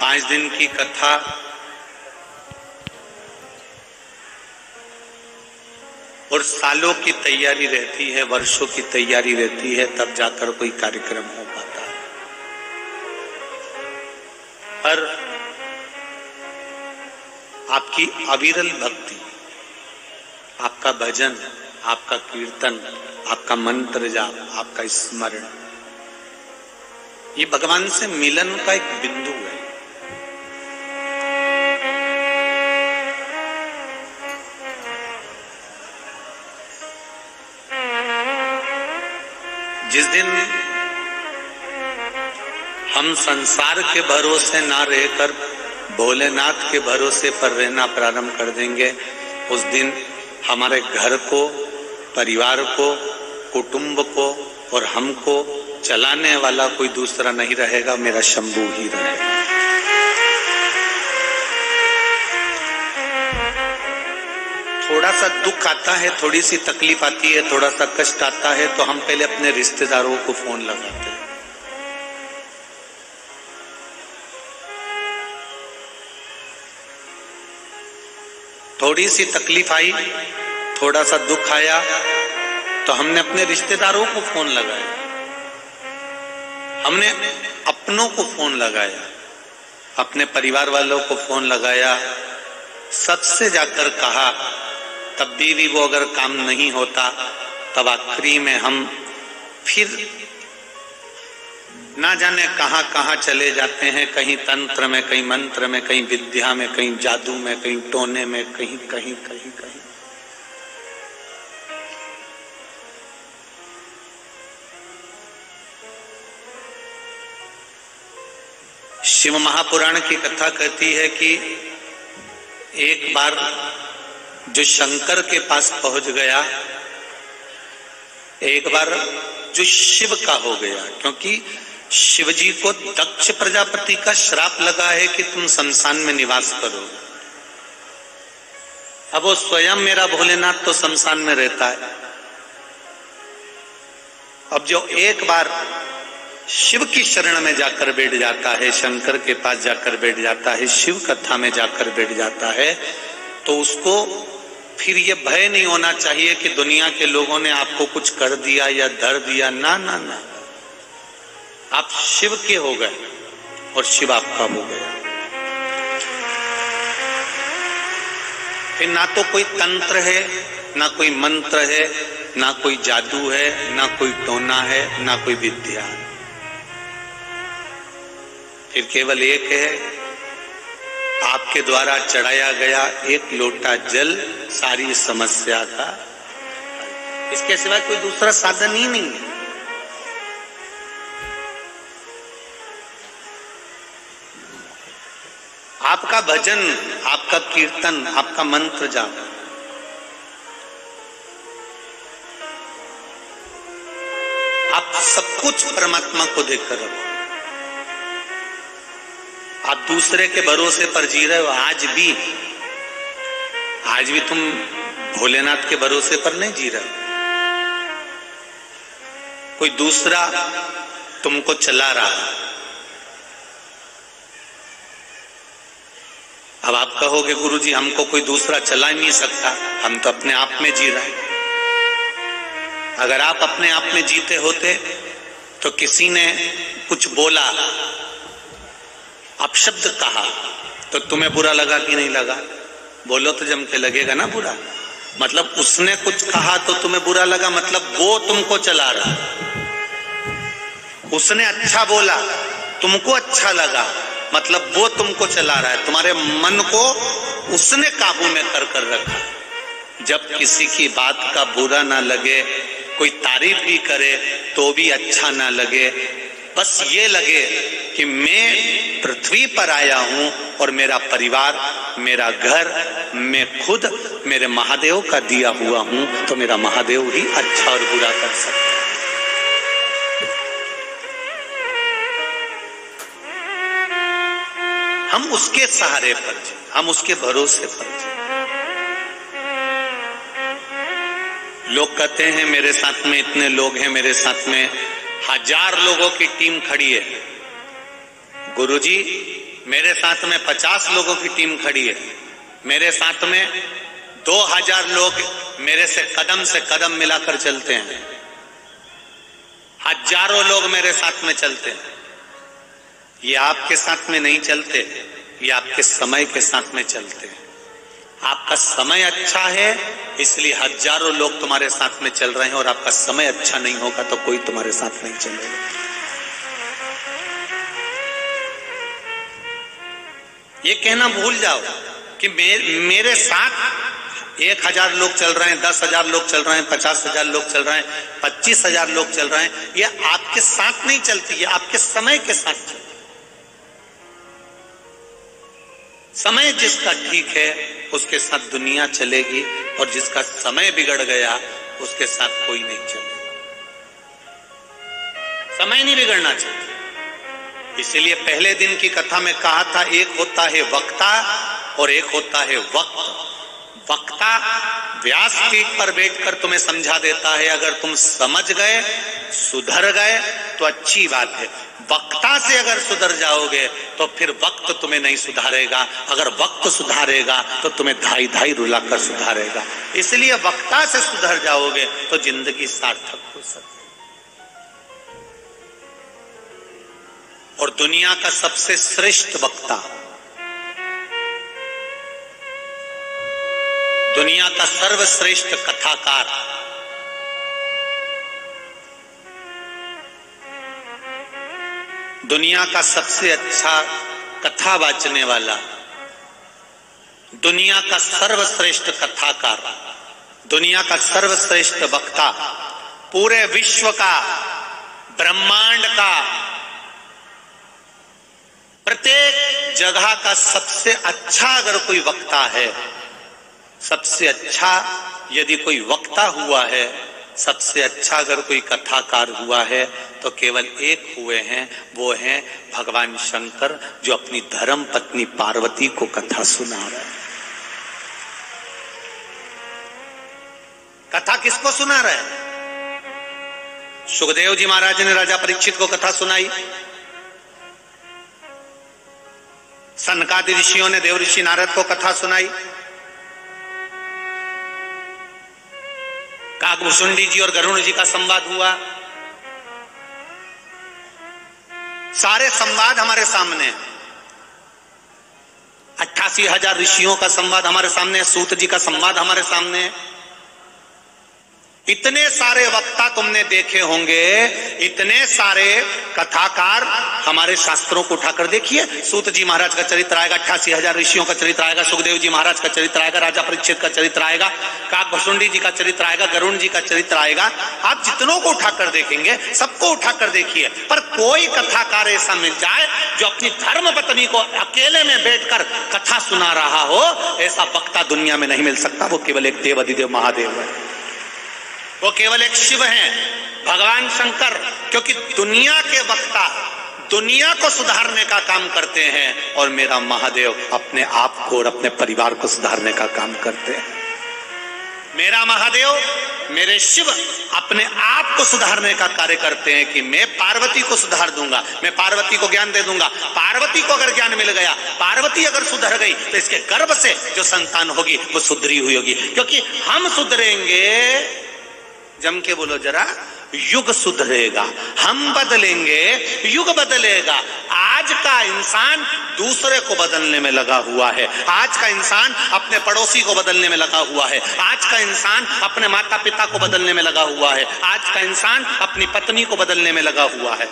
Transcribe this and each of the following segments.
5 दिन की कथा और सालों की तैयारी रहती है, वर्षों की तैयारी रहती है, तब जाकर कोई कार्यक्रम हो पाता है। पर आपकी अविरल भक्ति, आपका भजन, आपका कीर्तन, आपका मंत्र जाप, आपका स्मरण, ये भगवान से मिलन का एक बिंदु है। जिस दिन हम संसार के भरोसे ना रहकर भोलेनाथ के भरोसे पर रहना प्रारंभ कर देंगे, उस दिन हमारे घर को, परिवार को, कुटुंब को और हमको चलाने वाला कोई दूसरा नहीं रहेगा, मेरा शंभू ही रहेगा। थोड़ा सा दुख आता है, थोड़ी सी तकलीफ आती है, थोड़ा सा कष्ट आता है, तो हम पहले अपने रिश्तेदारों को फोन लगाते हैं। थोड़ी सी तकलीफ आई, थोड़ा सा दुख आया, तो हमने अपने रिश्तेदारों को फोन लगाया, हमने अपनों को फोन लगाया, अपने परिवार वालों को फोन लगाया, सबसे जाकर कहा, तब भी वो अगर काम नहीं होता, तब आखिरी में हम फिर ना जाने कहां कहां चले जाते हैं, कहीं तंत्र में, कहीं मंत्र में, कहीं विद्या में, कहीं जादू में, कहीं टोने में, कहीं कहीं कहीं कहीं। शिव महापुराण की कथा कहती है कि एक बार जो शंकर के पास पहुंच गया, एक बार जो शिव का हो गया, क्योंकि शिव जी को दक्ष प्रजापति का श्राप लगा है कि तुम शमशान में निवास करो। अब वो स्वयं मेरा भोलेनाथ तो शमशान में रहता है। अब जो एक बार शिव की शरण में जाकर बैठ जाता है, शंकर के पास जाकर बैठ जाता है, शिव कथा में जाकर बैठ जाता है, तो उसको फिर ये भय नहीं होना चाहिए कि दुनिया के लोगों ने आपको कुछ कर दिया या धर दिया। ना ना ना, आप शिव के हो गए और शिव आपका हो गया। फिर ना तो कोई तंत्र है, ना कोई मंत्र है, ना कोई जादू है, ना कोई टोना है, ना कोई विद्या है। फिर केवल एक है, आपके द्वारा चढ़ाया गया एक लोटा जल सारी समस्या का, इसके सिवा कोई दूसरा साधन ही नहीं है। आपका भजन, आपका कीर्तन, आपका मंत्र जाप, आप सब कुछ परमात्मा को देखकर रखो। आप दूसरे के भरोसे पर जी रहे हो, आज भी तुम भोलेनाथ के भरोसे पर नहीं जी रहे हो, कोई दूसरा तुमको चला रहा है। अब आप कहोगे गुरुजी हमको कोई दूसरा चला ही नहीं सकता, हम तो अपने आप में जी रहे हैं। अगर आप अपने आप में जीते होते तो किसी ने कुछ बोला, अपशब्द कहा, तो तुम्हें बुरा लगा कि नहीं लगा? बोलो तो जम के लगेगा ना बुरा। मतलब उसने कुछ कहा तो तुम्हें बुरा लगा, मतलब वो तुमको चला रहा। उसने अच्छा बोला, तुमको अच्छा लगा, मतलब वो तुमको चला रहा है। तुम्हारे मन को उसने काबू में कर रखा। जब किसी की बात का बुरा ना लगे, कोई तारीफ भी करे तो भी अच्छा ना लगे, बस ये लगे कि मैं पृथ्वी पर आया हूं और मेरा परिवार, मेरा घर, मैं खुद मेरे महादेव का दिया हुआ हूं, तो मेरा महादेव ही अच्छा और बुरा कर सकता है। हम उसके सहारे पर जी, हम उसके भरोसे पर जी। लोग कहते हैं मेरे साथ में इतने लोग हैं, मेरे साथ में 1000 लोगों की टीम खड़ी है। गुरुजी मेरे साथ में 50 लोगों की टीम खड़ी है, मेरे साथ में 2000 लोग मेरे से कदम मिलाकर चलते हैं, हजारों लोग मेरे साथ में चलते हैं। ये आपके साथ में नहीं चलते, ये आपके समय के साथ में चलते हैं। आपका समय अच्छा है इसलिए हजारों लोग तुम्हारे साथ में चल रहे हैं, और आपका समय अच्छा नहीं होगा तो कोई तुम्हारे साथ नहीं चलेगा। ये कहना भूल जाओ कि मेरे साथ 1000 लोग चल रहे हैं, 10,000 लोग चल रहे हैं, 50,000 लोग चल रहे हैं, 25,000 लोग चल रहे हैं, ये आपके साथ नहीं चलती, ये आपके समय के साथ चलती। समय जिसका ठीक है उसके साथ दुनिया चलेगी, और जिसका समय बिगड़ गया उसके साथ कोई नहीं चलेगा। समय नहीं बिगड़ना चाहिए। इसीलिए पहले दिन की कथा में कहा था, एक होता है वक्ता और एक होता है वक्त। वक्ता व्यासपीठ पर बैठकर तुम्हें समझा देता है, अगर तुम समझ गए, सुधर गए तो अच्छी बात है। वक्ता से अगर सुधर जाओगे तो फिर वक्त तुम्हें नहीं सुधारेगा, अगर वक्त सुधारेगा तो तुम्हें धाई धाई रुलाकर सुधारेगा। इसलिए वक्ता से सुधर जाओगे तो जिंदगी सार्थक हो सकती। और दुनिया का सबसे श्रेष्ठ वक्ता, दुनिया का सर्वश्रेष्ठ कथाकार, दुनिया का सबसे अच्छा कथा वाचने वाला, दुनिया का सर्वश्रेष्ठ कथाकार, दुनिया का सर्वश्रेष्ठ वक्ता, पूरे विश्व का, ब्रह्मांड का, प्रत्येक जगह का सबसे अच्छा अगर कोई वक्ता है, सबसे अच्छा यदि कोई वक्ता हुआ है, सबसे अच्छा अगर कोई कथाकार हुआ है तो केवल एक हुए हैं, वो हैं भगवान शंकर, जो अपनी धर्म पत्नी पार्वती को कथा सुना रहे हैं। कथा किसको सुना रहे हैं? सुखदेव जी महाराज ने राजा परीक्षित को कथा सुनाई, सनकादि ऋषियों ने देव ऋषि नारद को कथा सुनाई, काकभूषुंडी जी और गरुड़ जी का संवाद हुआ। सारे संवाद हमारे सामने, 88,000 ऋषियों का संवाद हमारे सामने, सूत जी का संवाद हमारे सामने। इतने सारे वक्ता तुमने देखे होंगे, इतने सारे कथाकार हमारे शास्त्रों को उठाकर देखिए। सूत जी महाराज का चरित्र आएगा, 88,000 ऋषियों का चरित्र आएगा, सुखदेव जी महाराज का चरित्र आएगा, राजा परीक्षित का चरित्र आएगा, काकभूषुंडी जी का चरित्र आएगा, गरुड़ जी का चरित्र आएगा। आप जितनों को उठाकर देखेंगे, सबको उठाकर देखिए, पर कोई कथाकार ऐसा मिल जाए जो अपनी धर्म पत्नी को अकेले में बैठकर कथा सुना रहा हो, ऐसा वक्ता दुनिया में नहीं मिल सकता। वो केवल एक देव अधिदेव महादेव है, वो केवल एक शिव हैं, भगवान शंकर। क्योंकि दुनिया के वक्ता दुनिया को सुधारने का काम करते हैं, और मेरा महादेव अपने आप को और अपने परिवार को सुधारने का काम करते हैं। मेरा महादेव, मेरे शिव अपने आप को सुधारने का कार्य करते हैं कि मैं पार्वती को सुधार दूंगा, मैं पार्वती को ज्ञान दे दूंगा। पार्वती को अगर ज्ञान मिल गया, पार्वती अगर सुधर गई, तो इसके गर्भ से जो संतान होगी वो सुधरी हुई होगी। क्योंकि हम सुधरेंगे, जम के बोलो जरा, युग सुधरेगा। हम बदलेंगे, युग बदलेगा। आज का इंसान दूसरे को बदलने में लगा हुआ है, आज का इंसान अपने पड़ोसी को बदलने में लगा हुआ है, आज का इंसान अपने माता पिता को बदलने में लगा हुआ है, आज का इंसान अपनी पत्नी को बदलने में लगा हुआ है,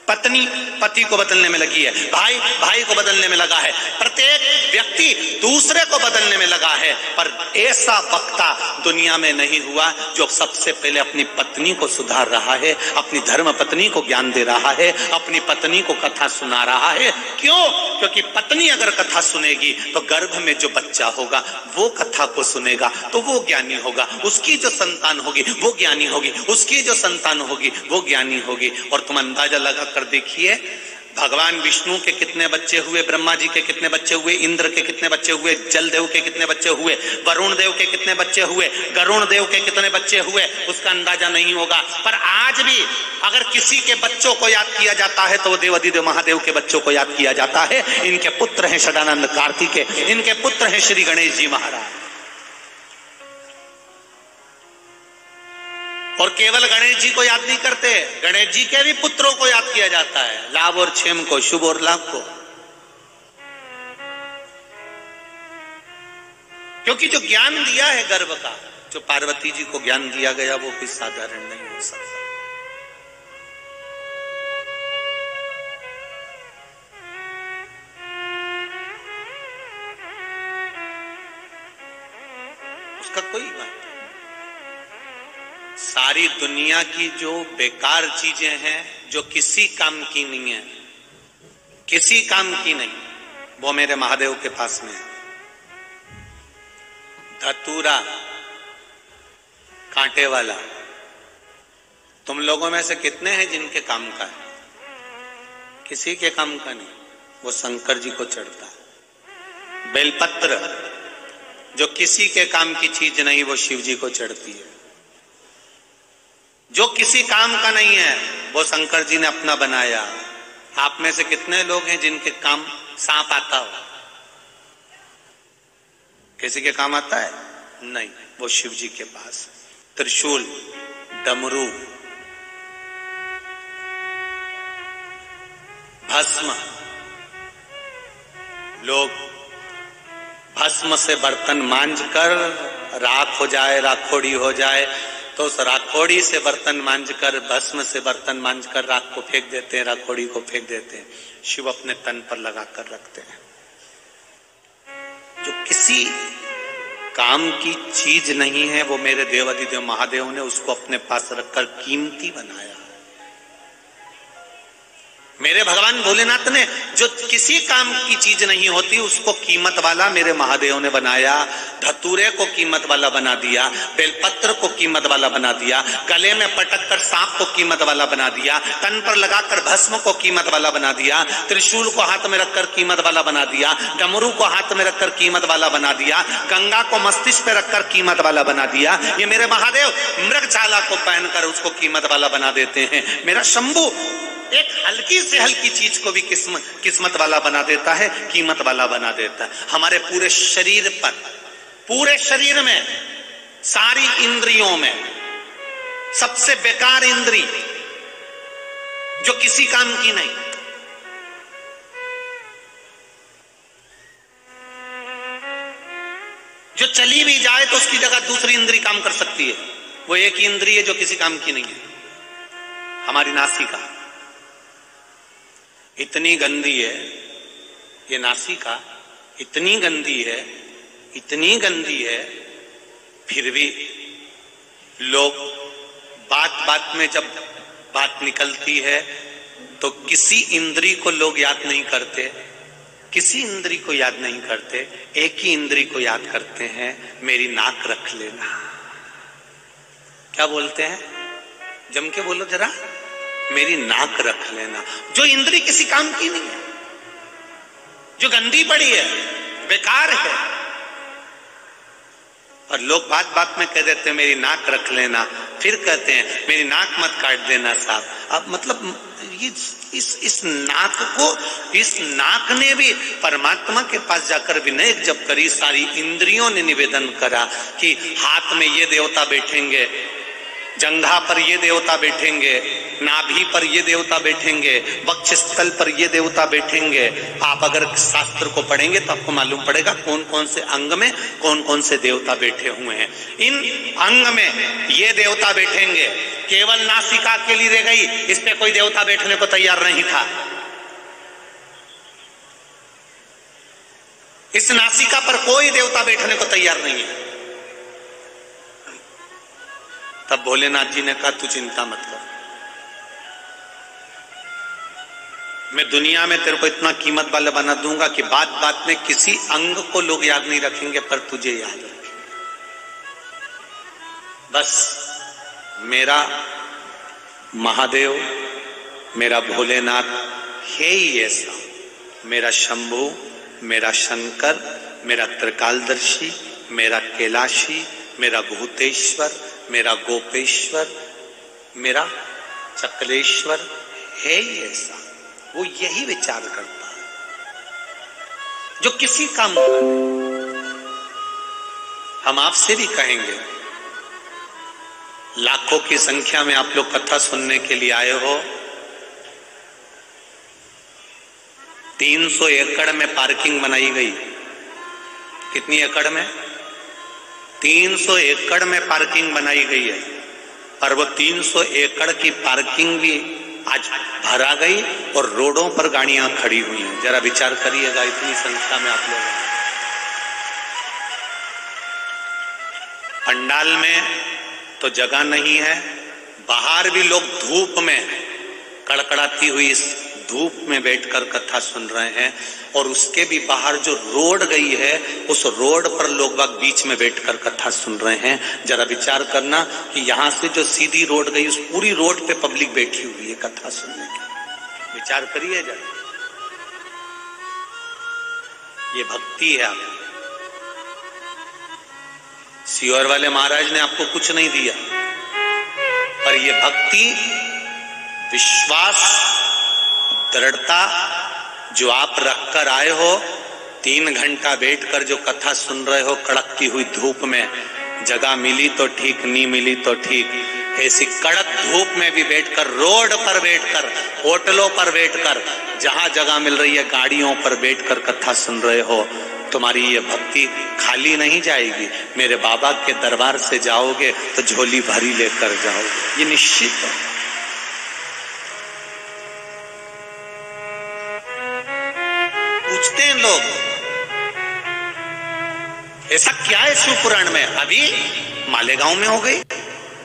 पत्नी पति को बदलने में लगी है, भाई भाई को बदलने में लगा है, प्रत्येक व्यक्ति दूसरे को बदलने में लगा है। पर ऐसा वक्ता दुनिया में नहीं हुआ जो सबसे पहले अपनी पत्नी को सुधार रहा है, अपनी धर्म पत्नी को ज्ञान दे रहा है, अपनी पत्नी को कथा सुना रहा है। क्यों? क्योंकि पत्नी अगर कथा सुनेगी तो गर्भ में जो बच्चा होगा वो कथा को सुनेगा, तो वो ज्ञानी होगा, उसकी जो संतान होगी वो ज्ञानी होगी, उसकी जो संतान होगी वो ज्ञानी होगी। और तुम अंदाजा लगा कर देखिए, भगवान विष्णु के कितने बच्चे हुए, ब्रह्मा जी के कितने बच्चे हुए, इंद्र के कितने बच्चे हुए, जल देव के कितने बच्चे हुए, वरुण देव के कितने बच्चे हुए, गरुण देव के कितने बच्चे हुए, उसका अंदाजा नहीं होगा। पर आज भी अगर किसी के बच्चों को याद किया जाता है तो वो देवाधिदेव महादेव के बच्चों को याद किया जाता है। इनके पुत्र हैं सदानंद कार्तिकेय, इनके पुत्र हैं श्री गणेश जी महाराज। और केवल गणेश जी को याद नहीं करते, गणेश जी के भी पुत्रों को याद किया जाता है, लाभ और क्षेम को, शुभ और लाभ को। क्योंकि जो ज्ञान दिया है गर्भ का, जो पार्वती जी को ज्ञान दिया गया, वो कोई साधारण नहीं हो सकता। उसका कोई बात नहीं। सारी दुनिया की जो बेकार चीजें हैं, जो किसी काम की नहीं है, किसी काम की नहीं, वो मेरे महादेव के पास में है। धतूरा कांटे वाला, तुम लोगों में से कितने हैं जिनके काम का है? किसी के काम का नहीं, वो शंकर जी को चढ़ता है। बेलपत्र जो किसी के काम की चीज नहीं, वो शिव जी को चढ़ती है। जो किसी काम का नहीं है, वो शंकर जी ने अपना बनाया। आप में से कितने लोग हैं जिनके काम सांप आता हो? किसी के काम आता है? नहीं, वो शिव जी के पास। त्रिशूल, डमरू, भस्म, लोग भस्म से बर्तन मांज कर राख हो जाए, राखोड़ी हो जाए, तो उस राखोड़ी से बर्तन मांजकर, भस्म से बर्तन मांजकर राख को फेंक देते हैं, राखोड़ी को फेंक देते हैं। शिव अपने तन पर लगाकर रखते हैं। जो किसी काम की चीज नहीं है, वो मेरे देवाधिदेव महादेव ने उसको अपने पास रखकर कीमती बनाया। मेरे भगवान भोलेनाथ ने जो किसी काम की चीज नहीं होती, उसको कीमत वाला मेरे महादेव ने बनाया। धतूरे को कीमत वाला बना दिया, बेलपत्र को कीमत वाला बना दिया, गले में पटक कर सांप को कीमत वाला बना दिया, तन पर लगाकर भस्म को कीमत वाला बना दिया, त्रिशूल को हाथ में रखकर कीमत वाला बना दिया, डमरू को हाथ में रखकर कीमत वाला बना दिया, गंगा को मस्तिष्क पे रखकर कीमत वाला बना दिया। ये मेरे महादेव मृगछाला को पहनकर उसको कीमत वाला बना देते हैं। मेरा शंभू एक हल्की से हल्की चीज को भी किस्मत वाला बना देता है, कीमत वाला बना देता है। हमारे पूरे शरीर पर, पूरे शरीर में, सारी इंद्रियों में सबसे बेकार इंद्री जो किसी काम की नहीं, जो चली भी जाए तो उसकी जगह दूसरी इंद्री काम कर सकती है, वो एक ही इंद्री है जो किसी काम की नहीं है, हमारी नासिका। इतनी गंदी है ये नासिका, इतनी गंदी है, इतनी गंदी है, फिर भी लोग बात बात में जब बात निकलती है तो किसी इंद्री को लोग याद नहीं करते, किसी इंद्री को याद नहीं करते, एक ही इंद्री को याद करते हैं, मेरी नाक रख लेना। क्या बोलते हैं? जम के बोलो जरा, मेरी नाक रख लेना। जो इंद्री किसी काम की नहीं है, जो गंदी पड़ी है, बेकार है, और लोग बात बात में कह देते हैं मेरी नाक रख लेना, फिर कहते हैं मेरी नाक मत काट देना साहब। अब मतलब ये इस नाक को, इस नाक ने भी परमात्मा के पास जाकर विनय जब करी, सारी इंद्रियों ने निवेदन करा कि हाथ में ये देवता बैठेंगे, जंघा पर ये देवता बैठेंगे, नाभि पर ये देवता बैठेंगे, वक्षस्थल पर ये देवता बैठेंगे। आप अगर शास्त्र को पढ़ेंगे तो आपको मालूम पड़ेगा कौन कौन से अंग में कौन कौन से देवता बैठे हुए हैं। इन अंग में ये देवता बैठेंगे, केवल नासिका के लिए रह गई, इस पे कोई देवता बैठने को तैयार नहीं था। इस नासिका पर कोई देवता बैठने को तैयार नहीं है। तब भोलेनाथ जी ने कहा तू चिंता मत कर, मैं दुनिया में तेरे को इतना कीमत वाला बना दूंगा कि बात बात में किसी अंग को लोग याद नहीं रखेंगे, पर तुझे याद रखेंगे। बस मेरा महादेव, मेरा भोलेनाथ है ही ऐसा। मेरा शंभु, मेरा शंकर, मेरा त्रिकालदर्शी, मेरा कैलाशी, मेरा भूतेश्वर, मेरा गोपेश्वर, मेरा चक्रेश्वर है ही ऐसा। वो यही विचार करता है जो किसी काम का नहीं। हम आपसे भी कहेंगे, लाखों की संख्या में आप लोग कथा सुनने के लिए आए हो। 300 एकड़ में पार्किंग बनाई गई। कितनी एकड़ में? 300 एकड़ में पार्किंग बनाई गई है। पर वो 300 एकड़ की पार्किंग भी आज भरा गई और रोडों पर गाड़ियां खड़ी हुई हैं। जरा विचार करिएगा, इतनी संख्या में आप लोग। पंडाल में तो जगह नहीं है, बाहर भी लोग धूप में, कड़कड़ाती हुई इस धूप में बैठकर कथा सुन रहे हैं। और उसके भी बाहर जो रोड गई है, उस रोड पर लोग बाग बीच में बैठकर कथा सुन रहे हैं। जरा विचार करना कि यहां से जो सीधी रोड गई, उस पूरी रोड पे पब्लिक बैठी हुई है कथा सुनने के। विचार करिए जरा, ये भक्ति है। आप सीहोर वाले महाराज ने आपको कुछ नहीं दिया, पर ये भक्ति, विश्वास, दृढ़ता जो आप रखकर आए हो, 3 घंटा बैठकर जो कथा सुन रहे हो कड़कती हुई धूप में, जगह मिली तो ठीक, नहीं मिली तो ठीक, ऐसी कड़क धूप में भी बैठकर, रोड पर बैठकर, होटलों पर बैठकर, जहां जगह मिल रही है गाड़ियों पर बैठकर कथा सुन रहे हो, तुम्हारी ये भक्ति खाली नहीं जाएगी। मेरे बाबा के दरबार से जाओगे तो झोली भरी लेकर जाओगे, ये निश्चित है। पूछते हैं लोग, ऐसा क्या है शिव पुराण में? अभी मालेगांव में हो गई,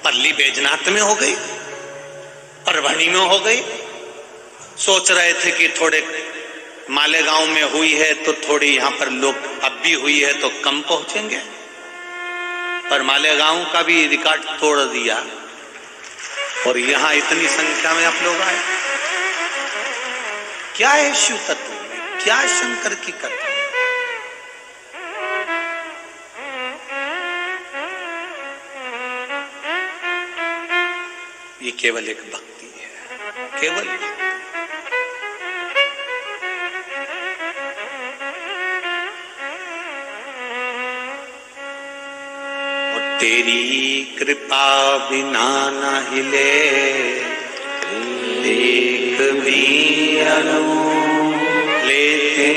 परली बैजनाथ में हो गई, परभणी में हो गई। सोच रहे थे कि थोड़े मालेगांव में हुई है तो थोड़ी यहां पर लोग, अब भी हुई है तो कम पहुंचेंगे, पर मालेगांव का भी रिकॉर्ड तोड़ दिया और यहां इतनी संख्या में आप लोग आए। क्या है शिव तत्व में? क्या शंकर की कथा? ये केवल एक भक्ति है, केवल भक्ति। और तेरी कृपा बिना न हिले एक भी अनु, लेते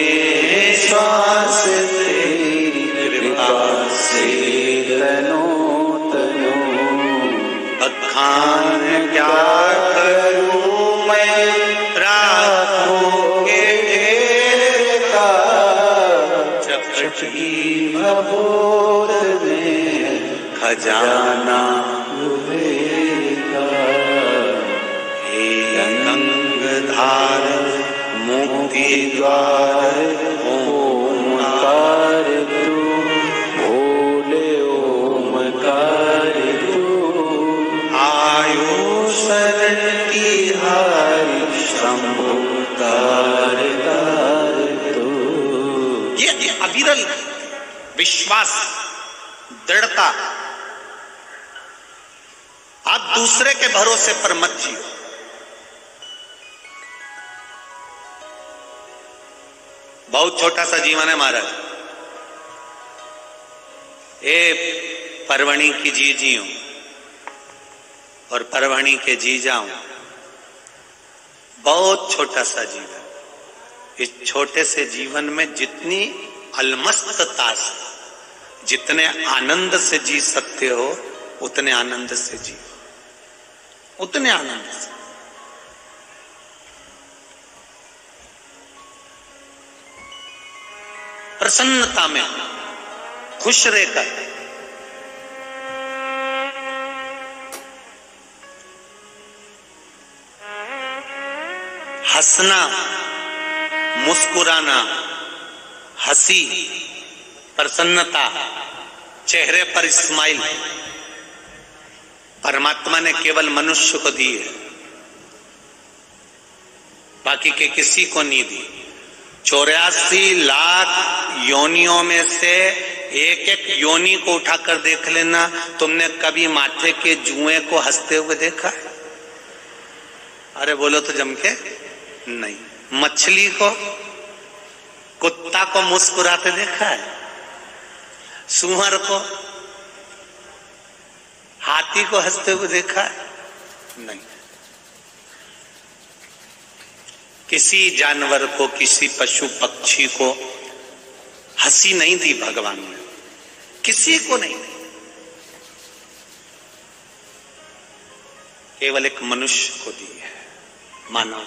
श्वास तेरी कृपा से तनो तनो। बखान क्या करूं मैं रातों के ढेर का, चपटी भभूत में खजाना का। हे गंगाधार मुक्ति द्वार ओमकार तू, भोले ओमकार तू। आयु शरण की हारी शंभु तार तार तू। ये अविरल विश्वास, दृढ़ता। आप दूसरे के भरोसे पर मत जियो। बहुत छोटा सा जीवन है महाराज। ए परवणी की जी हूं और परवणी के जी जाऊं, बहुत छोटा सा जीवन। इस छोटे से जीवन में जितनी अलमस्तता से, जितने आनंद से जी सकते हो, उतने आनंद से जी, उतने आनंद से। प्रसन्नता में खुश रहकर, हंसना, मुस्कुराना, हंसी, प्रसन्नता, चेहरे पर स्माइल परमात्मा ने केवल मनुष्य को दी है। बाकी के किसी को नहीं दी। 84 लाख योनियों में से एक एक योनि को उठाकर देख लेना। तुमने कभी माथे के जुए को हंसते हुए देखा? अरे बोलो तो जम के नहीं। मछली को, कुत्ता को मुस्कुराते देखा है? सूअर को, हाथी को हंसते हुए देखा है? नहीं। किसी जानवर को, किसी पशु पक्षी को हंसी नहीं दी भगवान ने, किसी को नहीं दी। केवल एक मनुष्य को दी है, मानव।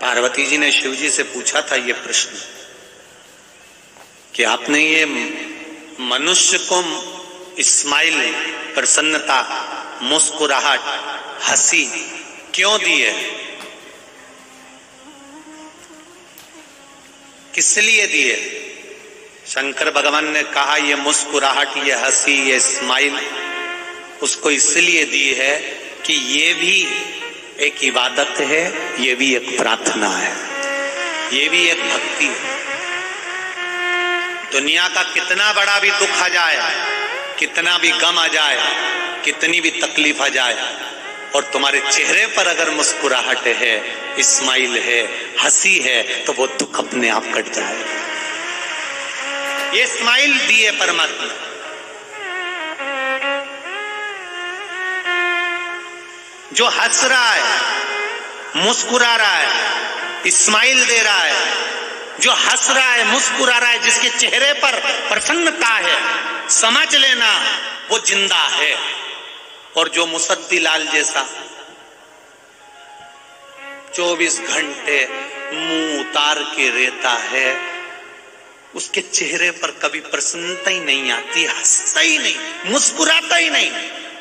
पार्वती जी ने शिव जी से पूछा था ये प्रश्न कि आपने ये मनुष्य को स्माइल, प्रसन्नता, मुस्कुराहट, हंसी क्यों दी है? किस लिए दी है? शंकर भगवान ने कहा ये मुस्कुराहट, ये हंसी, ये स्माइल उसको इसलिए दी है कि ये भी एक इबादत है, ये भी एक प्रार्थना है, ये भी एक भक्ति है। दुनिया का कितना बड़ा भी दुख आ जाए, कितना भी गम आ जाए, कितनी भी तकलीफ आ जाए, और तुम्हारे चेहरे पर अगर मुस्कुराहट है, स्माइल है, हंसी है, तो वो दुख अपने आप कट जाएगा। ये स्माइल दिए परमात्मा। जो हंस रहा है, मुस्कुरा रहा है, स्माइल दे रहा है, जो हंस रहा है, मुस्कुरा रहा है, जिसके चेहरे पर प्रसन्नता है, समझ लेना वो जिंदा है। और जो मुसद्दी लाल जैसा 24 घंटे मुंह उतार के रहता है, उसके चेहरे पर कभी प्रसन्नता ही नहीं आती, हंसता ही नहीं, मुस्कुराता ही नहीं।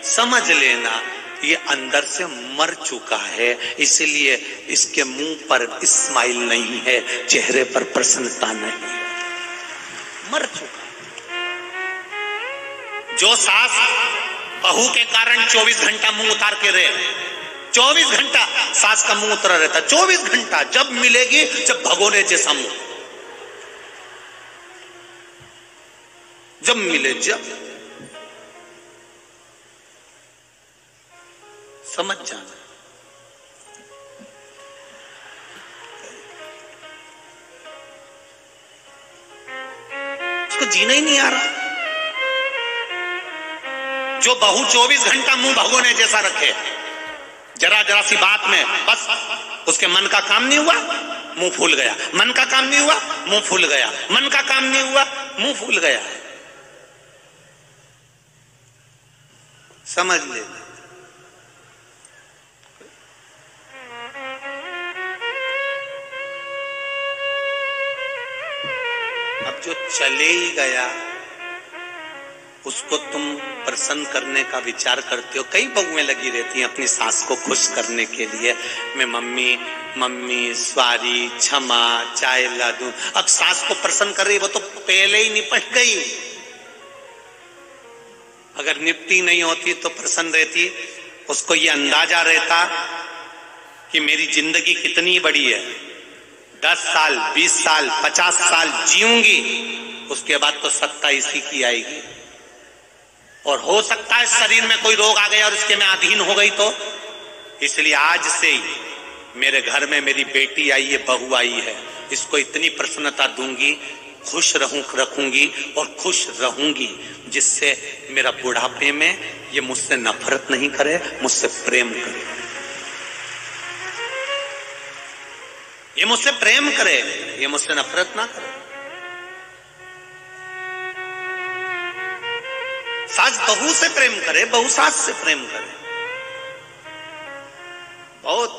समझ लेना ये अंदर से मर चुका है, इसलिए इसके मुंह पर स्माइल नहीं है, चेहरे पर प्रसन्नता नहीं है, मर चुका। जो सास बहू के कारण 24घघंटा मुंह उतार के रहे, 24 घंटा सास का मुंह उतरा रहता, 24 घंटा, जब मिलेगी जब भगोने जैसा मुंह, जब मिले जब। समझ जाना। उसको जीना ही नहीं आ रहा। जो बहू 24 घंटा मुंह भगोने जैसा रखे, जरा जरा सी बात में बस उसके मन का काम नहीं हुआ, मुंह फूल गया, मन का काम नहीं हुआ, मुंह फूल गया, मन का काम नहीं हुआ, मुंह फूल गया। समझ ले। अब जो चले ही गया उसको तुम प्रसन्न करने का विचार करते हो। कई बहुएं लगी रहती हैं अपनी सास को खुश करने के लिए, मैं मम्मी मम्मी सॉरी, क्षमा, चाय ला दूं। अब सास को प्रसन्न कर रही, वो तो पहले ही निपट गई। अगर निपटी नहीं होती तो प्रसन्न रहती, उसको ये अंदाजा रहता कि मेरी जिंदगी कितनी बड़ी है, 10 साल 20 साल 50 साल जीऊंगी, उसके बाद तो सत्ता इसी की आएगी। और हो सकता है शरीर में कोई रोग आ गया और उसके में अधीन हो गई तो। इसलिए आज से ही मेरे घर में मेरी बेटी आई है, बहू आई है, इसको इतनी प्रसन्नता दूंगी, खुश रखूंगी और खुश रहूंगी, जिससे मेरा बुढ़ापे में ये मुझसे नफरत नहीं करे, मुझसे प्रेम करे। ये मुझसे प्रेम करे, ये मुझसे नफरत ना करे। सास बहू से प्रेम करे, बहू सास से प्रेम करे। बहुत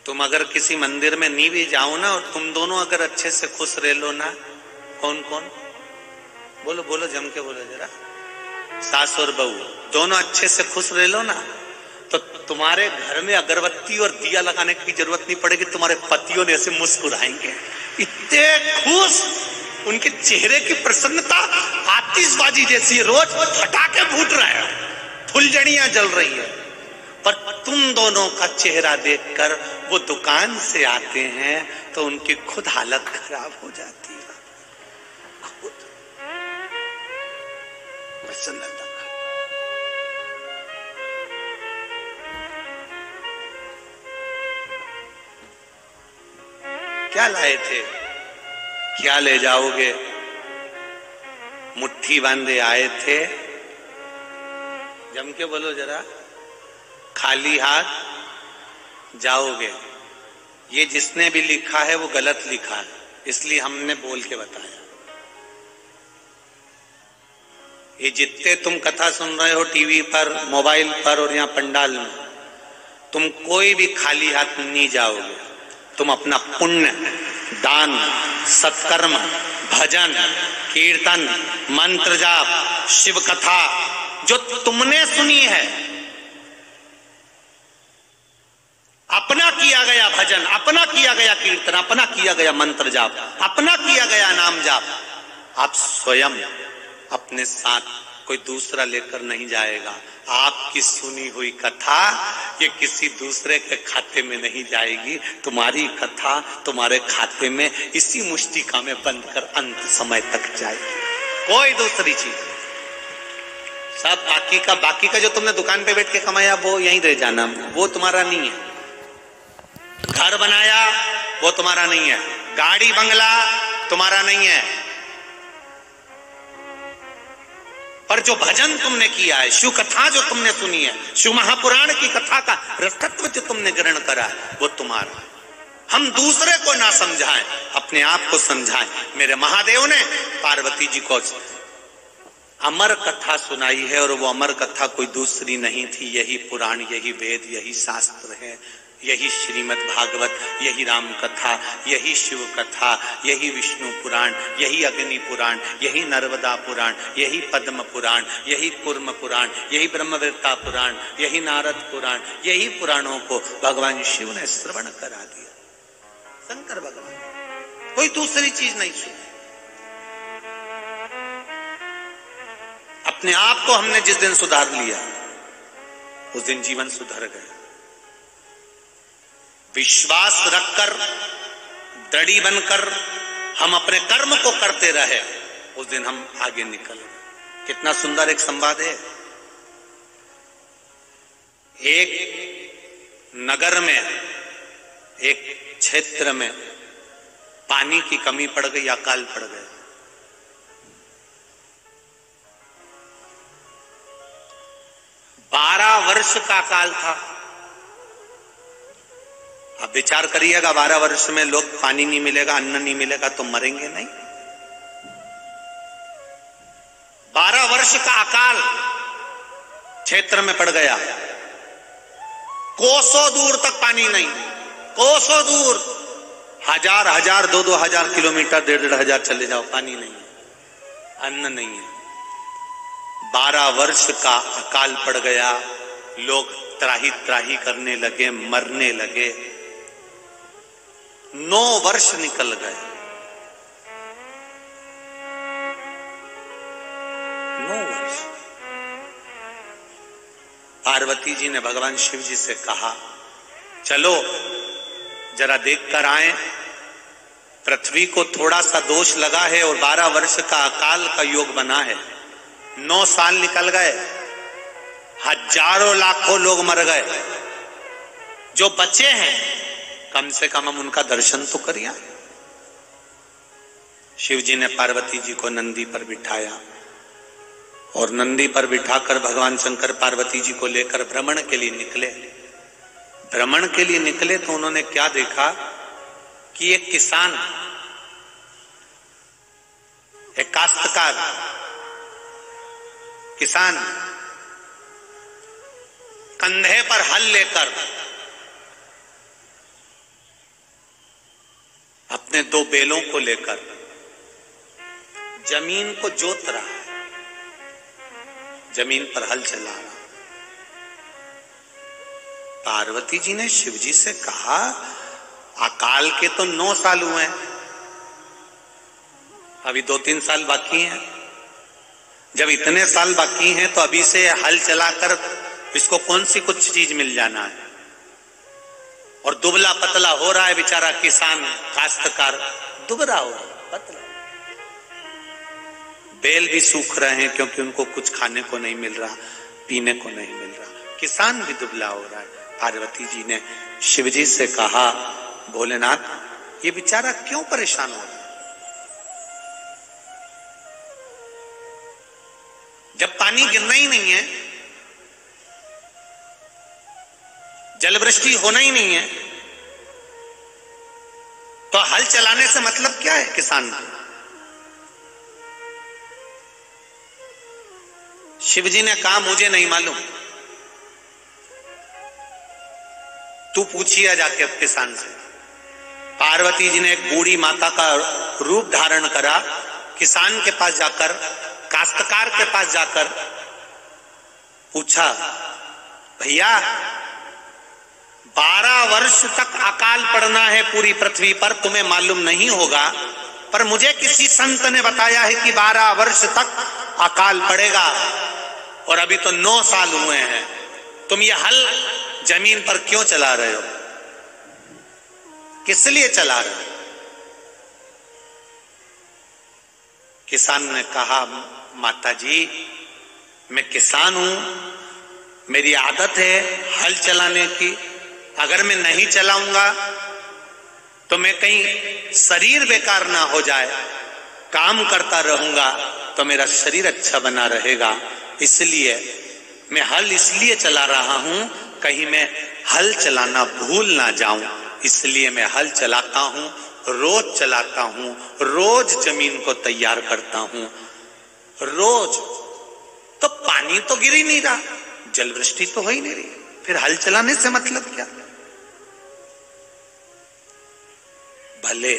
तुम अगर किसी मंदिर में नहीं भी जाओ ना, और तुम दोनों अगर अच्छे से खुश रह लो ना, कौन कौन बोलो बोलो, जम के बोलो जरा, सास और बहू दोनों अच्छे से खुश रह लो ना, तो तुम्हारे घर में अगरबत्ती और दिया लगाने की जरूरत नहीं पड़ेगी। तुम्हारे पतियों ने ऐसे मुस्कुराएंगे, इतने खुश उनके चेहरे की प्रसन्नता आतिशबाजी जैसी है, रोज फटाके फूट रहे हैं, फुलझड़ियां जल रही है। पर तुम दोनों का चेहरा देखकर वो दुकान से आते हैं तो उनकी खुद हालत खराब हो जाती है, खुद प्रसन्नता। क्या लाए थे, क्या ले जाओगे? मुट्ठी बांधे आए थे, जम के बोलो जरा, खाली हाथ जाओगे। ये जिसने भी लिखा है वो गलत लिखा है, इसलिए हमने बोल के बताया। ये जितने तुम कथा सुन रहे हो टीवी पर, मोबाइल पर और यहाँ पंडाल में, तुम कोई भी खाली हाथ नहीं जाओगे। तुम अपना पुण्य, दान, सत्कर्म, भजन, कीर्तन, मंत्र जाप, शिव कथा जो तुमने सुनी है, अपना किया गया भजन, अपना किया गया कीर्तन, अपना किया गया मंत्र जाप, अपना किया गया नाम जाप, आप स्वयं अपने साथ, कोई दूसरा लेकर नहीं जाएगा। आपकी सुनी हुई कथा ये किसी दूसरे के खाते में नहीं जाएगी। तुम्हारी कथा तुम्हारे खाते में इसी मुष्टिका में बंद कर अंत समय तक जाएगी, कोई दूसरी चीज। सब बाकी का जो तुमने दुकान पे बैठ के कमाया वो यहीं रह जाना, वो तुम्हारा नहीं है। घर बनाया वो तुम्हारा नहीं है, गाड़ी बंगला तुम्हारा नहीं है, पर जो भजन तुमने किया है, शिव कथा जो तुमने सुनी है, शिव महापुराण की कथा का रसतत्व जो तुमने ग्रहण करा है, वो तुम्हारा है। हम दूसरे को ना समझाएं, अपने आप को समझाएं। मेरे महादेव ने पार्वती जी को अमर कथा सुनाई है, और वो अमर कथा कोई दूसरी नहीं थी। यही पुराण, यही वेद, यही शास्त्र है, यही श्रीमद् भागवत, यही राम कथा, यही शिव कथा, यही विष्णु पुराण, यही अग्नि पुराण, यही नर्मदा पुराण, यही पद्म पुराण, यही कूर्म पुराण, यही ब्रह्मवेत्ता पुराण, यही नारद पुराण, यही पुराणों को भगवान शिव ने श्रवण करा दिया। शंकर भगवान कोई दूसरी चीज नहीं सुनी। अपने आप को हमने जिस दिन सुधार लिया, उस दिन जीवन सुधर गया। विश्वास रखकर, दृढ़ी बनकर हम अपने कर्म को करते रहे, उस दिन हम आगे निकल गए। कितना सुंदर एक संवाद है। एक नगर में, एक क्षेत्र में पानी की कमी पड़ गई, अकाल पड़ गया। बारह वर्ष का अकाल था। अब विचार करिएगा, 12 वर्ष में लोग पानी नहीं मिलेगा, अन्न नहीं मिलेगा तो मरेंगे नहीं। 12 वर्ष का अकाल क्षेत्र में पड़ गया। कोसों दूर तक पानी नहीं, कोसों दूर, हजार 2 हजार किलोमीटर, 1.5 हजार चले जाओ, पानी नहीं है, अन्न नहीं है। 12 वर्ष का अकाल पड़ गया। लोग त्राही त्राही करने लगे, मरने लगे। 9 वर्ष निकल गए। 9 वर्ष। पार्वती जी ने भगवान शिव जी से कहा, चलो जरा देख कर आए। पृथ्वी को थोड़ा सा दोष लगा है और 12 वर्ष का अकाल का योग बना है। 9 साल निकल गए, हजारों लाखों लोग मर गए। जो बचे हैं कम से कम हम उनका दर्शन तो करिए। शिव जी ने पार्वती जी को नंदी पर बिठाया और नंदी पर बिठाकर भगवान शंकर पार्वती जी को लेकर भ्रमण के लिए निकले। भ्रमण के लिए निकले तो उन्होंने क्या देखा कि एक किसान, एक काश्तकार किसान कंधे पर हल लेकर अपने 2 बैलों को लेकर जमीन को जोत रहा है, जमीन पर हल चला रहा। पार्वती जी ने शिव जी से कहा, अकाल के तो 9 साल हुए हैं, अभी 2-3 साल बाकी हैं। जब इतने साल बाकी हैं तो अभी से हल चलाकर इसको कौन सी कुछ चीज मिल जाना है। और दुबला पतला हो रहा है बेचारा किसान, काश्तकार दुबला हो रहा है, पतला। बैल भी सूख रहे हैं क्योंकि उनको कुछ खाने को नहीं मिल रहा, पीने को नहीं मिल रहा। किसान भी दुबला हो रहा है। पार्वती जी ने शिव जी से कहा, भोलेनाथ ये बेचारा क्यों परेशान हो रहा है? जब पानी गिरना ही नहीं है, जलवृष्टि होना ही नहीं है, तो हल चलाने से मतलब क्या है किसान को? शिव जी ने कहा, मुझे नहीं मालूम, तू पूछिए जाके अब किसान से। पार्वती जी ने एक बूढ़ी माता का रूप धारण करा, किसान के पास जाकर, काश्तकार के पास जाकर पूछा, भैया 12 वर्ष तक अकाल पड़ना है पूरी पृथ्वी पर, तुम्हें मालूम नहीं होगा, पर मुझे किसी संत ने बताया है कि 12 वर्ष तक अकाल पड़ेगा और अभी तो 9 साल हुए हैं। तुम ये हल जमीन पर क्यों चला रहे हो? किस लिए चला रहे हो? किसान ने कहा, माता जी मैं किसान हूं, मेरी आदत है हल चलाने की। अगर मैं नहीं चलाऊंगा तो मैं कहीं शरीर बेकार ना हो जाए, काम करता रहूंगा तो मेरा शरीर अच्छा बना रहेगा। इसलिए मैं हल इसलिए चला रहा हूं, कहीं मैं हल चलाना भूल ना जाऊं, इसलिए मैं हल चलाता हूं, रोज चलाता हूं, रोज जमीन को तैयार करता हूं, रोज। तो पानी तो गिर ही नहीं रहा, जलवृष्टि तो हो ही नहीं रही, फिर हल चलाने से मतलब क्या? भले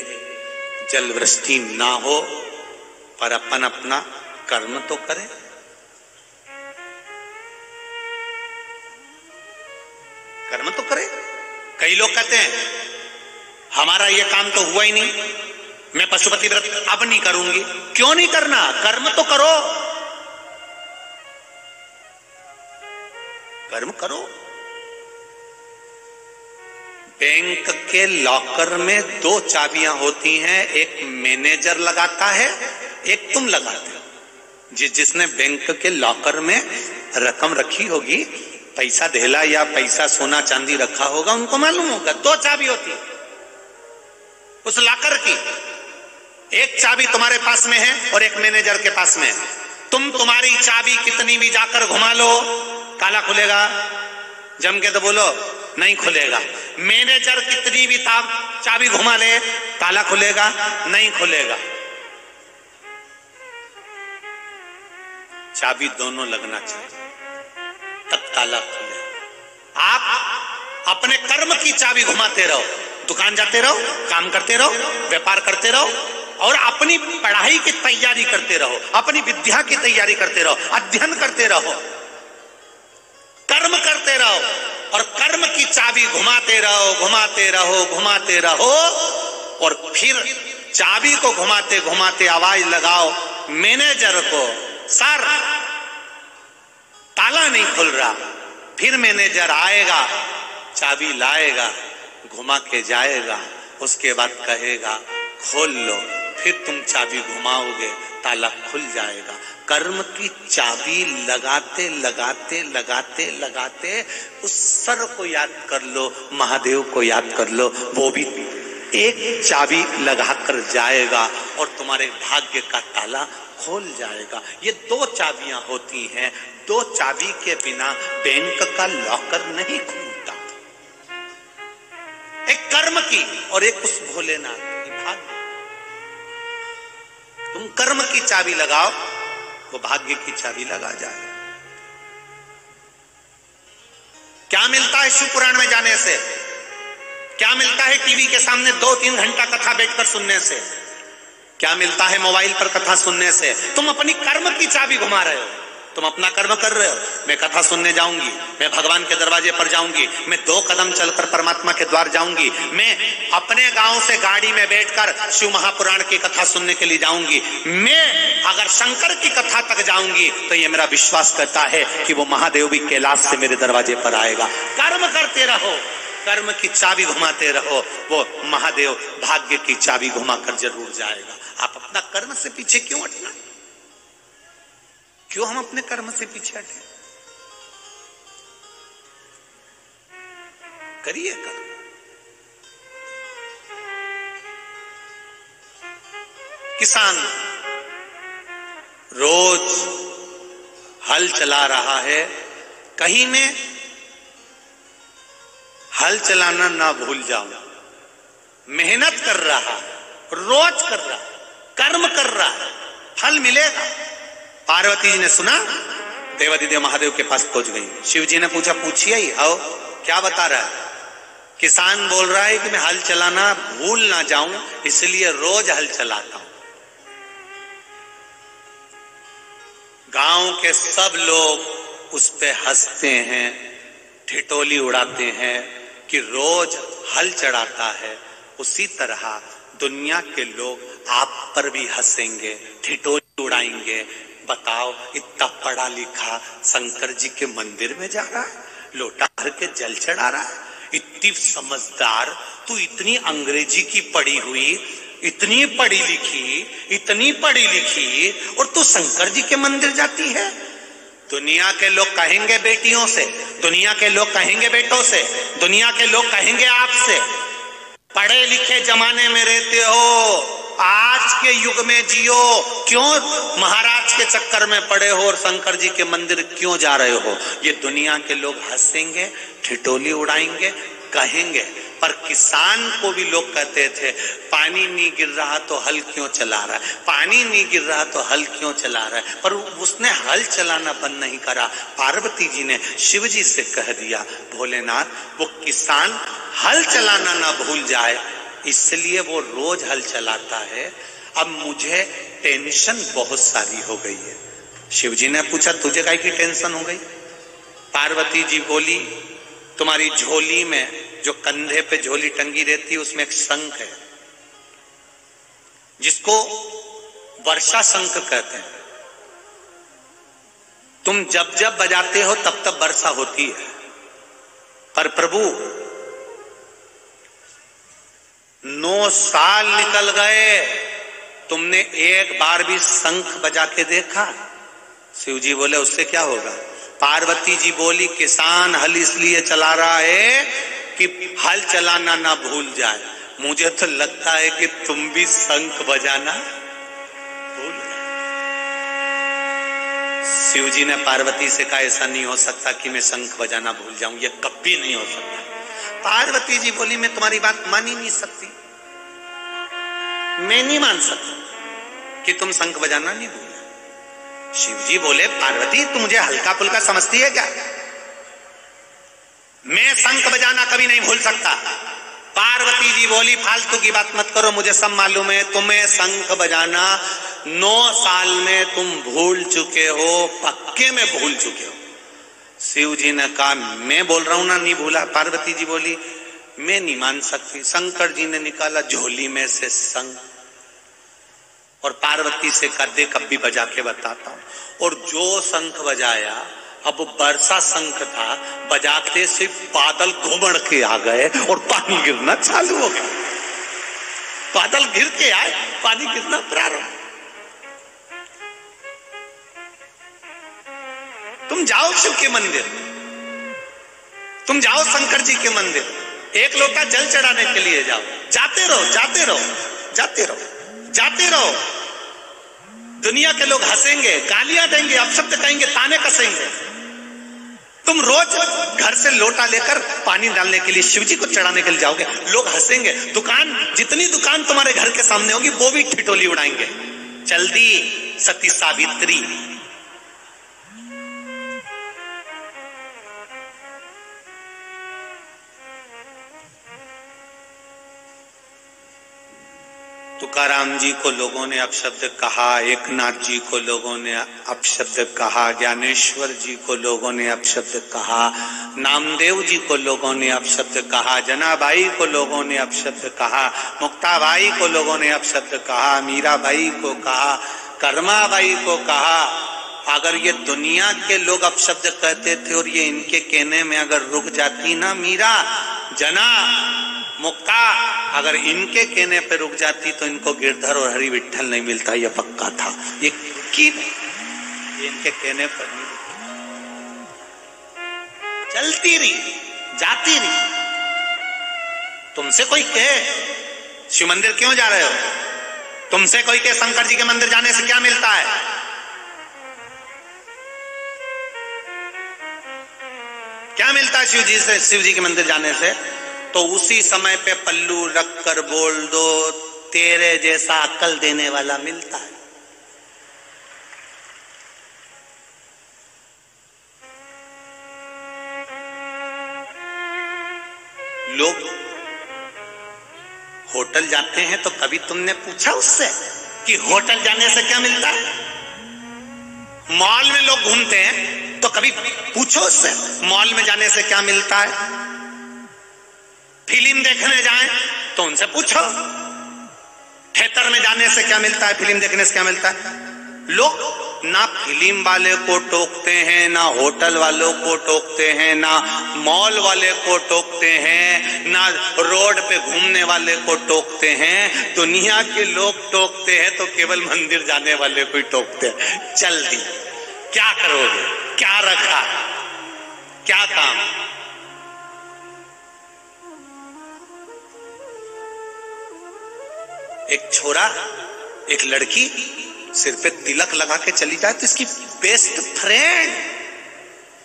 जलवृष्टि ना हो पर अपन अपना कर्म तो करें। कर्म तो करें। कई लोग कहते हैं हमारा ये काम तो हुआ ही नहीं, मैं पशुपति व्रत अब नहीं करूंगी। क्यों नहीं करना? कर्म तो करो, कर्म करो। बैंक के लॉकर में 2 चाबियां होती हैं, एक मैनेजर लगाता है, एक तुम लगाते हो। जिसने बैंक के लॉकर में रकम रखी होगी, पैसा धेला या पैसा सोना चांदी रखा होगा, उनको मालूम होगा 2 चाबी होती है उस लॉकर की। एक चाबी तुम्हारे पास में है और एक मैनेजर के पास में है। तुम्हारी चाबी कितनी भी जाकर घुमा लो, ताला खुलेगा? जम के तो बोलो, नहीं खुलेगा। मैनेजर कितनी भी चाबी घुमा ले, ताला खुलेगा? नहीं खुलेगा। चाबी दोनों लगना चाहिए, तब ताला खुलेगा। आप अपने कर्म की चाबी घुमाते रहो, दुकान जाते रहो, काम करते रहो, व्यापार करते रहो और अपनी पढ़ाई की तैयारी करते रहो, अपनी विद्या की तैयारी करते रहो, अध्ययन करते रहो, कर्म करते रहो और कर्म की चाबी घुमाते रहो, घुमाते रहो, घुमाते रहो। और फिर चाबी को घुमाते घुमाते आवाज लगाओ मैनेजर को, सर ताला नहीं खुल रहा। फिर मैनेजर आएगा, चाबी लाएगा, घुमा के जाएगा, उसके बाद कहेगा खोल लो, फिर तुम चाबी घुमाओगे, ताला खुल जाएगा। कर्म की चाबी लगाते लगाते लगाते लगाते उस सर को याद कर लो, महादेव को याद कर लो, वो भी एक चाबी लगाकर जाएगा और तुम्हारे भाग्य का ताला खोल जाएगा। ये 2 चाबियां होती हैं, 2 चाबी के बिना बैंक का लॉकर नहीं खुलता। एक कर्म की और एक उस भोलेनाथ की भाग्य। तुम कर्म की चाबी लगाओ, वो भाग्य की चाबी लगा जाए। क्या मिलता है शिव पुराण में जाने से? क्या मिलता है टीवी के सामने 2-3 घंटा कथा बैठकर सुनने से? क्या मिलता है मोबाइल पर कथा सुनने से? तुम अपनी कर्म की चाबी घुमा रहे हो। तुम अपना कर्म कर रहे हो, मैं कथा सुनने जाऊंगी, मैं भगवान के दरवाजे पर जाऊंगी, मैं 2 कदम चलकर परमात्मा के द्वार जाऊंगी, मैं अपने गांव से गाड़ी में बैठकर शिव महापुराण की कथा सुनने के लिए जाऊंगी, मैं अगर शंकर की कथा तक जाऊंगी तो ये मेरा विश्वास करता है कि वो महादेव भी कैलाश से मेरे दरवाजे पर आएगा। कर्म करते रहो, कर्म की चाबी घुमाते रहो, वो महादेव भाग्य की चाबी घुमाकर जरूर जाएगा। आप अपना कर्म से पीछे क्यों हटना? क्यों हम अपने कर्म से पीछे हटे? करिए कर्म। किसान रोज हल चला रहा है, कहीं में हल चलाना ना भूल जाऊं, मेहनत कर रहा, रोज कर रहा, कर्म कर रहा, फल मिलेगा। पार्वती जी ने सुना, देवादिदेव महादेव के पास पहुंच गई। शिव जी ने पूछा, पूछिए ही, आओ क्या बता रहा है? किसान बोल रहा है कि मैं हल चलाना भूल ना जाऊं, इसलिए रोज हल चलाता हूं। गांव के सब लोग उस पे हंसते हैं, ठिठोली उड़ाते हैं कि रोज हल चढ़ाता है। उसी तरह दुनिया के लोग आप पर भी हंसेंगे, ठिठोली उड़ाएंगे। बताओ, इतना पढ़ा लिखा शंकर जी के मंदिर में जा रहा है, लोटा भर के जल चढ़ा रहा है, इतनी समझदार तू, इतनी अंग्रेजी की पढ़ी हुई, इतनी पढ़ी लिखी, इतनी पढ़ी लिखी, और तू शंकर जी के मंदिर जाती है। दुनिया के लोग कहेंगे बेटियों से, दुनिया के लोग कहेंगे बेटों से, दुनिया के लोग कहेंगे आपसे, पढ़े लिखे जमाने में रहते हो, आज के युग में जियो, क्यों महाराज के चक्कर में पड़े हो और शंकर जी के मंदिर क्यों जा रहे हो? ये दुनिया के लोग हंसेंगे, ठिठोली उड़ाएंगे, कहेंगे। पर किसान को भी लोग कहते थे, पानी नहीं गिर रहा तो हल क्यों चला रहा है, पानी नहीं गिर रहा तो हल क्यों चला रहा है, पर उसने हल चलाना बंद नहीं करा। पार्वती जी ने शिव जी से कह दिया, भोलेनाथ वो किसान हल चलाना ना भूल जाए, इसलिए वो रोज हल चलाता है। अब मुझे टेंशन बहुत सारी हो गई है। शिव जी ने पूछा, तुझे काहे की टेंशन हो गई? पार्वती जी बोली, तुम्हारी झोली में, जो कंधे पे झोली टंगी रहती है, उसमें एक शंख है, जिसको वर्षा शंख कहते हैं। तुम जब जब बजाते हो तब तब वर्षा होती है, पर प्रभु 9 साल निकल गए, तुमने एक बार भी शंख बजा के देखा? शिव जी बोले, उससे क्या होगा? पार्वती जी बोली, किसान हल इसलिए चला रहा है कि हल चलाना ना भूल जाए। मुझे तो लगता है कि तुम भी शंख बजाना भूल गए। शिव जी ने पार्वती से कहा, ऐसा नहीं हो सकता कि मैं शंख बजाना भूल जाऊं, ये कभी नहीं हो सकता। पार्वती जी बोली, मैं तुम्हारी बात मान ही नहीं सकती, मैं नहीं मान सकता कि तुम शंख बजाना नहीं भूल। शिव जी बोले, पार्वती तू मुझे हल्का फुल्का समझती है क्या? मैं शंख बजाना कभी नहीं भूल सकता। पार्वती जी बोली, फालतू की बात मत करो, मुझे सब मालूम है, तुम्हें शंख बजाना 9 साल में तुम भूल चुके हो, पक्के में भूल चुके हो। शिव जी ने कहा, मैं बोल रहा हूं ना नहीं भूला। पार्वती जी बोली, मैं नहीं मान सकती। शंकर जी ने निकाला झोली में से शंख और पार्वती से कहा, दे कभी बजा के बताता हूं। और जो शंख बजाया, अब वर्षा शंख था, बजाते से बादल घुमड़ के आ गए और पानी गिरना चालू हो गया। बादल गिर के आए, पानी गिरना प्रारंभ। तुम जाओ शिव के मंदिर, तुम जाओ शंकर जी के मंदिर, एक लोटा जल चढ़ाने के लिए जाओ, जाते रहो, जाते रहो, जाते रहो, जाते रहो। दुनिया के लोग हंसेंगे, गालियां देंगे, अपशब्द कहेंगे, ताने कसेंगे। तुम रोज घर से लोटा लेकर पानी डालने के लिए, शिव जी को चढ़ाने के लिए जाओगे, लोग हंसेंगे। दुकान, जितनी दुकान तुम्हारे घर के सामने होगी, वो भी ठिठोली उड़ाएंगे। चल दी सती सावित्री। तुकाराम जी को लोगों ने अपशब्द कहा, एकनाथ जी को लोगों ने अपशब्द कहा, ज्ञानेश्वर जी को लोगों ने अपशब्द कहा, नामदेव जी को लोगों ने अपशब्द कहा, जनाबाई को लोगों ने अपशब्द कहा, मुक्ताबाई को लोगों ने अपशब्द कहा, मीराबाई को कहा, कर्माबाई को कहा। अगर ये दुनिया के लोग अपशब्द कहते थे और ये इनके कहने में अगर रुक जाती ना मीरा, जना, मुक्ता, अगर इनके कहने पे रुक जाती तो इनको गिरधर और हरि विठल नहीं मिलता, ये पक्का था। ये की नहीं, ये इनके कहने पर नहीं, चलती रही, जाती रही। तुमसे कोई कहे शिव मंदिर क्यों जा रहे हो, तुमसे कोई कहे शंकर जी के मंदिर जाने से क्या मिलता है, क्या मिलता है शिव जी के मंदिर जाने से, तो उसी समय पे पल्लू रख कर बोल दो, तेरे जैसा अक्ल देने वाला मिलता है। लोग होटल जाते हैं तो कभी तुमने पूछा उससे कि होटल जाने से क्या मिलता है? मॉल में लोग घूमते हैं तो कभी पूछो उससे मॉल में जाने से क्या मिलता है? फिल्म देखने जाएं तो उनसे पूछो थिएटर में जाने से क्या मिलता है, फिल्म देखने से क्या मिलता है? लोग ना फिल्म वाले को टोकते हैं, ना होटल वालों को टोकते हैं, ना मॉल वाले को टोकते हैं, ना रोड पे घूमने वाले को टोकते हैं। दुनिया के लोग टोकते हैं तो केवल मंदिर जाने वाले को ही टोकते हैं। चल दी, क्या करोगे, क्या रखा, क्या काम? एक छोरा, एक लड़की सिर पे तिलक लगा के चली जाए तो इसकी बेस्ट फ्रेंड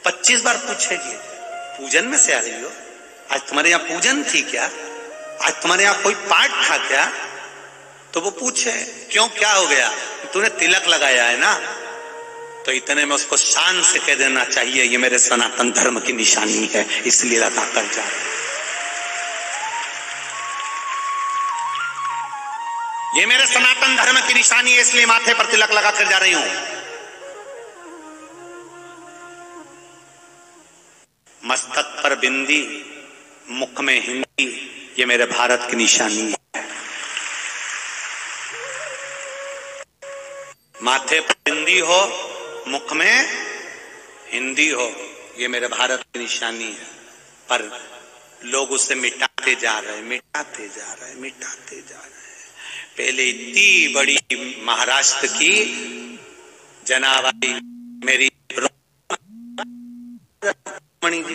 25 बार पूछेगी, पूजन में से आ रही हो? आज तुम्हारे यहाँ पूजन थी क्या? आज तुम्हारे यहाँ कोई पाठ था क्या? तो वो पूछे क्यों, क्या हो गया? तूने तिलक लगाया है ना। तो इतने में उसको शान से कह देना चाहिए, ये मेरे सनातन धर्म की निशानी है, इसलिए लगा कर जा। ये मेरे सनातन धर्म की निशानी है, इसलिए माथे पर तिलक लगा कर जा रही हूं। मस्तक पर बिंदी, मुख में हिंदी, ये मेरे भारत की निशानी है। माथे पर बिंदी हो, मुख में हिंदी हो, ये मेरे भारत की निशानी है। पर लोग उसे मिटाते जा रहे, मिटाते जा रहे, मिटाते जा रहे। पहले इतनी बड़ी महाराष्ट्र की जनाबाई मेरी रुक्मणी जी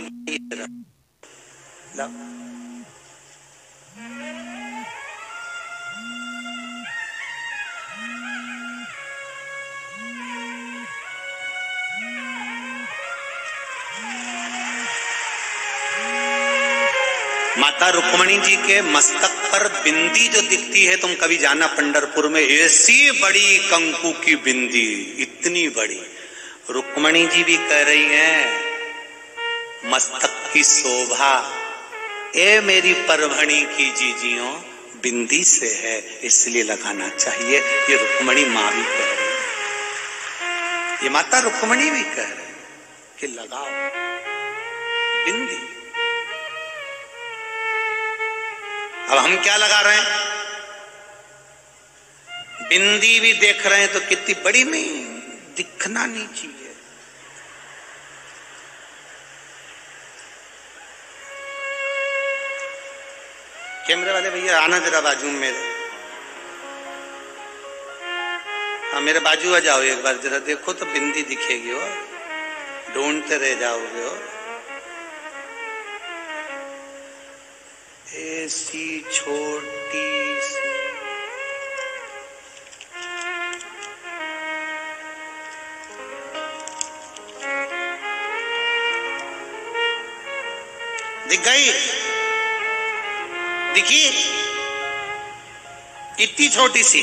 माता रुक्मणी जी के मस्तक पर बिंदी जो दिखती है, तुम कभी जाना पंढरपुर में, ऐसी बड़ी कंकु की बिंदी, इतनी बड़ी। रुक्मणी जी भी कह रही हैं मस्तक की शोभा ए मेरी परभणी की जीजियों बिंदी से है, इसलिए लगाना चाहिए। ये रुक्मणी माँ भी कह रही है, ये माता रुक्मणी भी कह रही है कि लगाओ बिंदी। अब हम क्या लगा रहे हैं? बिंदी भी देख रहे हैं तो कितनी बड़ी नहीं, दिखना नहीं चाहिए। कैमरे वाले भैया आना जरा बाजू में मेरे, हाँ मेरे बाजू आ जाओ एक बार, जरा देखो तो बिंदी दिखेगी, हो ढूंढते रह जाओगे। हो ऐसी छोटी सी दिख गई, दिखी, इतनी छोटी सी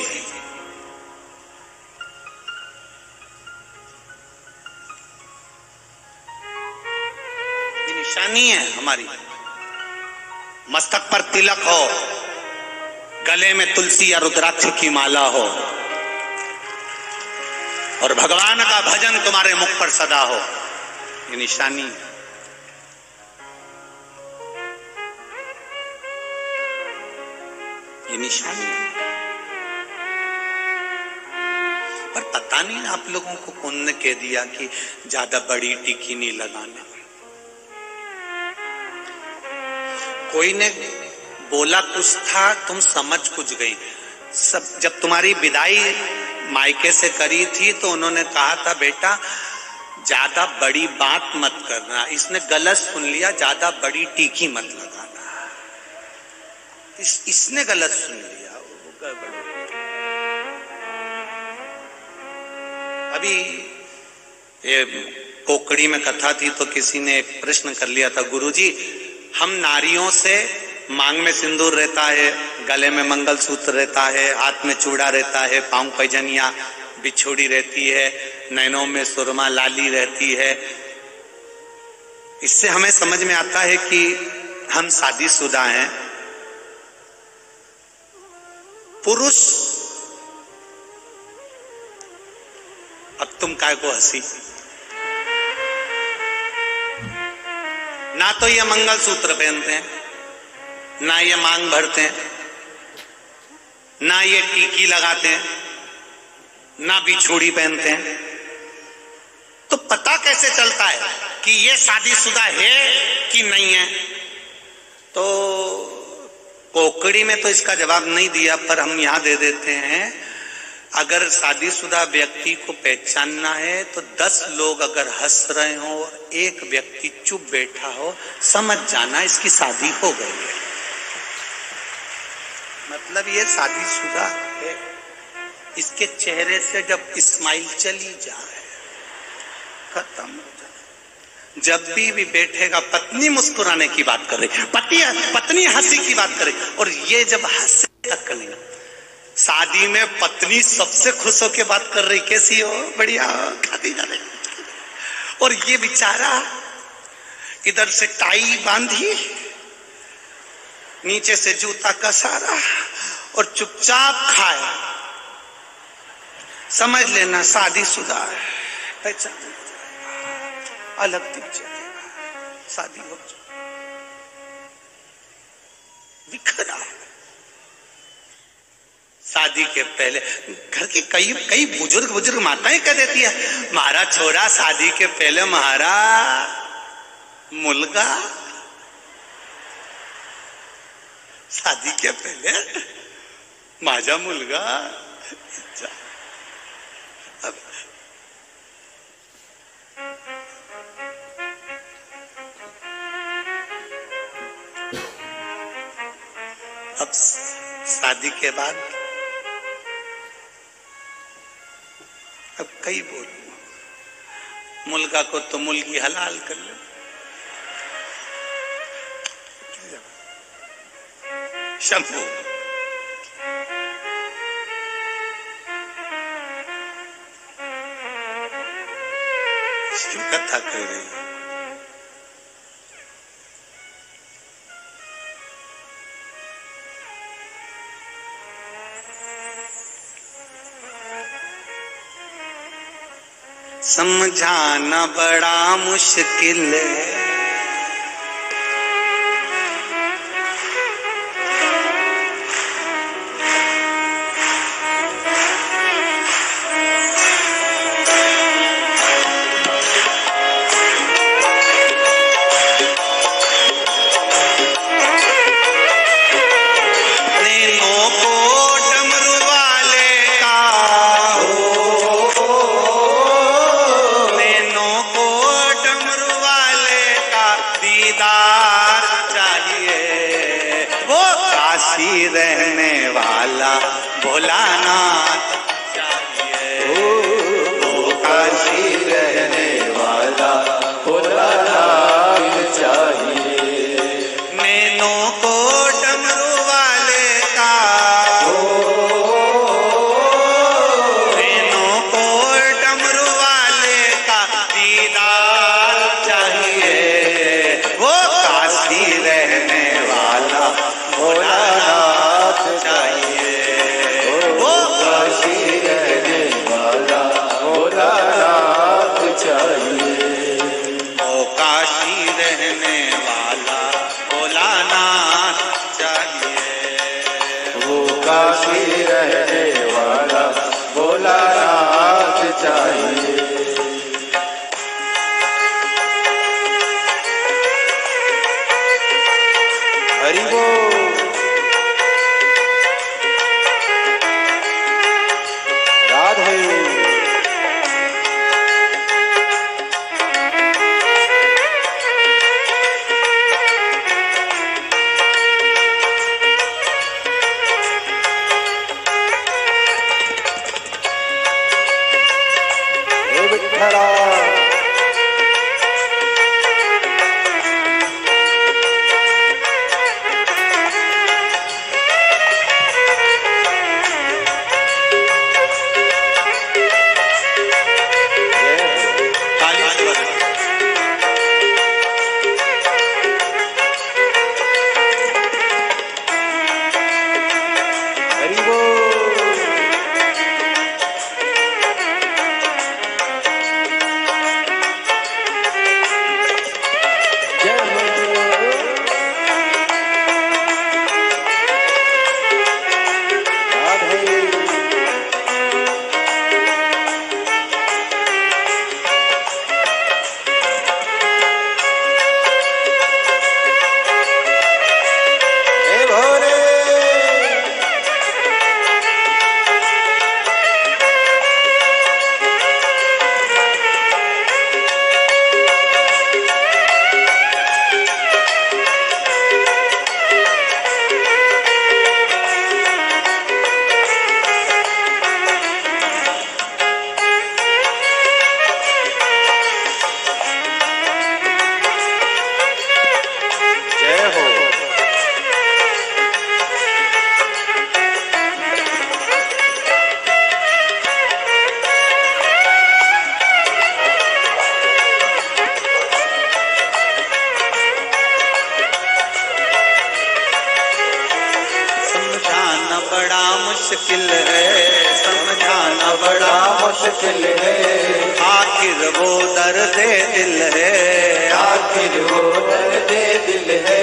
निशानी है हमारी। मस्तक पर तिलक हो, गले में तुलसी या रुद्राक्ष की माला हो और भगवान का भजन तुम्हारे मुख पर सदा हो, ये निशानी है। ये निशानी है। पर पता नहीं आप लोगों को कौन ने कह दिया कि ज्यादा बड़ी टिकी नहीं लगाना। कोई ने बोला कुछ था, तुम समझ कुछ गई। सब जब तुम्हारी विदाई मायके से करी थी तो उन्होंने कहा था बेटा ज्यादा बड़ी बात मत करना। इसने गलत सुन लिया, ज्यादा बड़ी टीकी मत लगाना। इसने गलत सुन लिया, वो गड़बड़। अभी ये कोकड़ी में कथा थी तो किसी ने एक प्रश्न कर लिया था, गुरुजी हम नारियों से मांग में सिंदूर रहता है, गले में मंगलसूत्र रहता है, हाथ में चूड़ा रहता है, पांव पैजनिया बिछोड़ी रहती है, नैनों में सुरमा लाली रहती है। इससे हमें समझ में आता है कि हम शादीशुदा हैं। पुरुष, अब तुम काय को हंसी, ना तो ये मंगलसूत्र पहनते हैं, ना ये मांग भरते हैं, ना ये टीकी लगाते हैं, ना बिछोड़ी पहनते हैं। तो पता कैसे चलता है कि ये शादीशुदा है कि नहीं है? तो कोकड़ी में तो इसका जवाब नहीं दिया, पर हम यहां दे देते हैं। अगर शादीशुदा व्यक्ति को पहचानना है तो 10 लोग अगर हंस रहे हो और एक व्यक्ति चुप बैठा हो, समझ जाना इसकी शादी हो गई है, मतलब ये शादीशुदा है। इसके चेहरे से जब स्माइल चली जाए खत्म हो जाए। जब भी बैठेगा पत्नी मुस्कुराने की बात करे, पत्नी हंसी की बात करे, और ये जब हंसे तक नहीं। शादी में पत्नी सबसे खुश होकर बात कर रही, कैसी हो, बढ़िया हो, खाती जा रही, और ये बेचारा इधर से टाई बांधी, नीचे से जूता कसारा और चुपचाप खाए। समझ लेना शादीशुदा है, पहचान अलग दिख जाएगा, शादी हो जाए बिखरा। शादी के पहले घर की कई बुजुर्ग माताएं कह देती है, मारा छोरा शादी के पहले मारा मुलगा, शादी के पहले माझा मुलगा। अब शादी के बाद अब कई बोलूं, मुलगा को तो मुलगी हलाल कर लो, शंभू क्यों कथा कर रही है? समझाना बड़ा मुश्किल है, चाहिए। हरि बोल। राधे। हे विठ्ठला। हरि बोल। जय हो। राधे। हे भोले। जय हो। समझाना बड़ा मुश्किल है, समझाना बड़ा मुश्किल है। आखिर वो दर्द दिल है, आखिर वो दर्द दिल है।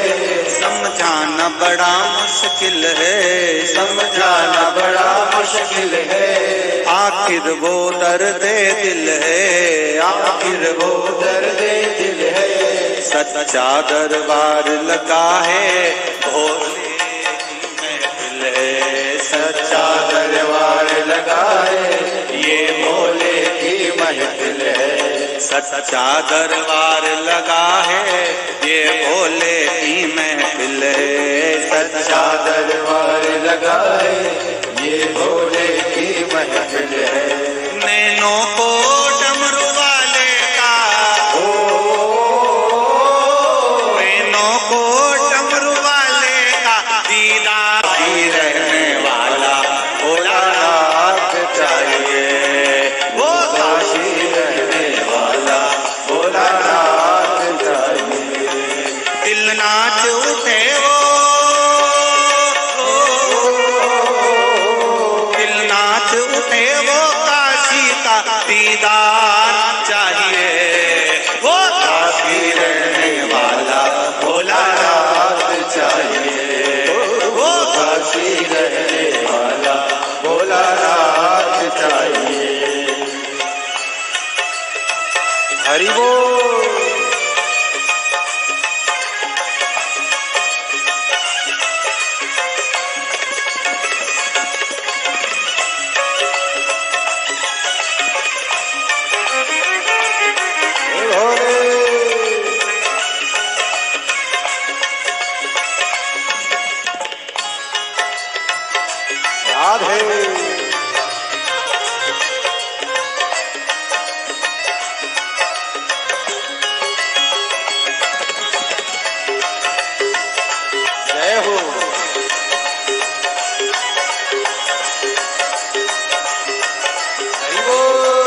समझाना बड़ा मुश्किल है, समझाना बड़ा मुश्किल है। आखिर वो दर्द दिल है, आखिर वो दर्द दिल है। सच्चा दरबार लगा है भोले की महफिल है, सच्चा दरबार लगा है ये भोले की महफिल है। सच्चा दरबार लगा है ये भोले की महफिल है, सच्चा दरबार लगा है ये भोले की महफिल है। नैनों को डमरू वाले का, नैनों को डमरू वाले का दीदार ही रहने वाला भोलानाथ चाहिए, वो काशी रहने वाला भोलानाथ चाहिए। दिल नाच उठे वो, दिल नाच उठे वो काशी का दीदार चाहिए, वो काशी रहने वाला भोलानाथ चाहिए। वो काशी रहने वाला भोलानाथ चाहिए। हरि बोल। हे भोले। राधे। जय हो। हरि बोल।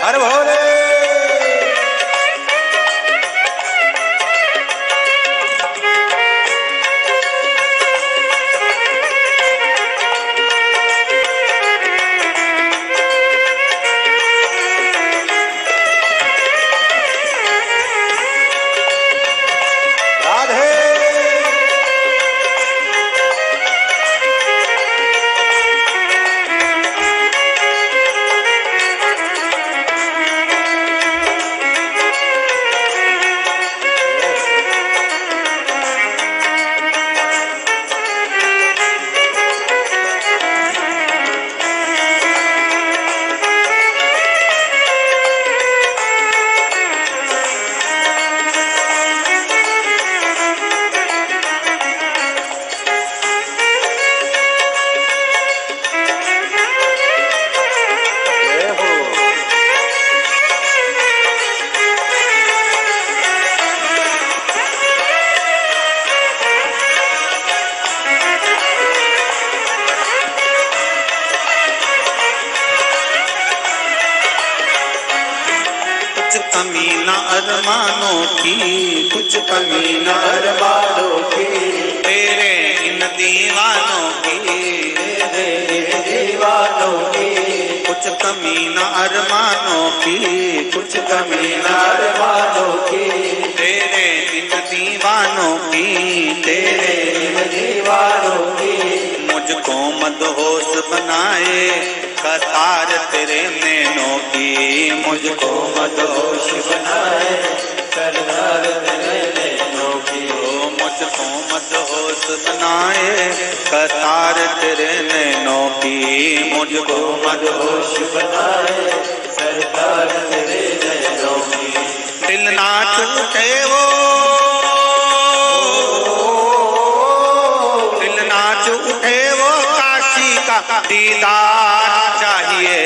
हर भोले। कमी न अरमानों की, कुछ कमी न अरमानों की, तेरे इन दीवानों की, तेरे इन दीवानों की, कुछ कमी न अरमानों की, कुछ कमी न अरमानों की, तेरे इन दीवानों की, तेरे इन दीवानों की, मुझको मदहोश बनाए कतार तेरे नैनों की, मुझको मदहोश बनाए सरदार तेरे नैनों की, मुझको मदहोश बनाए कतार तेरे नैनों की, मुझको मदहोश बनाए सरदार तेरे नैनों की। दिल ना टूटे वो, दिल ना टूटे वो काशी का दीदार चाहिए,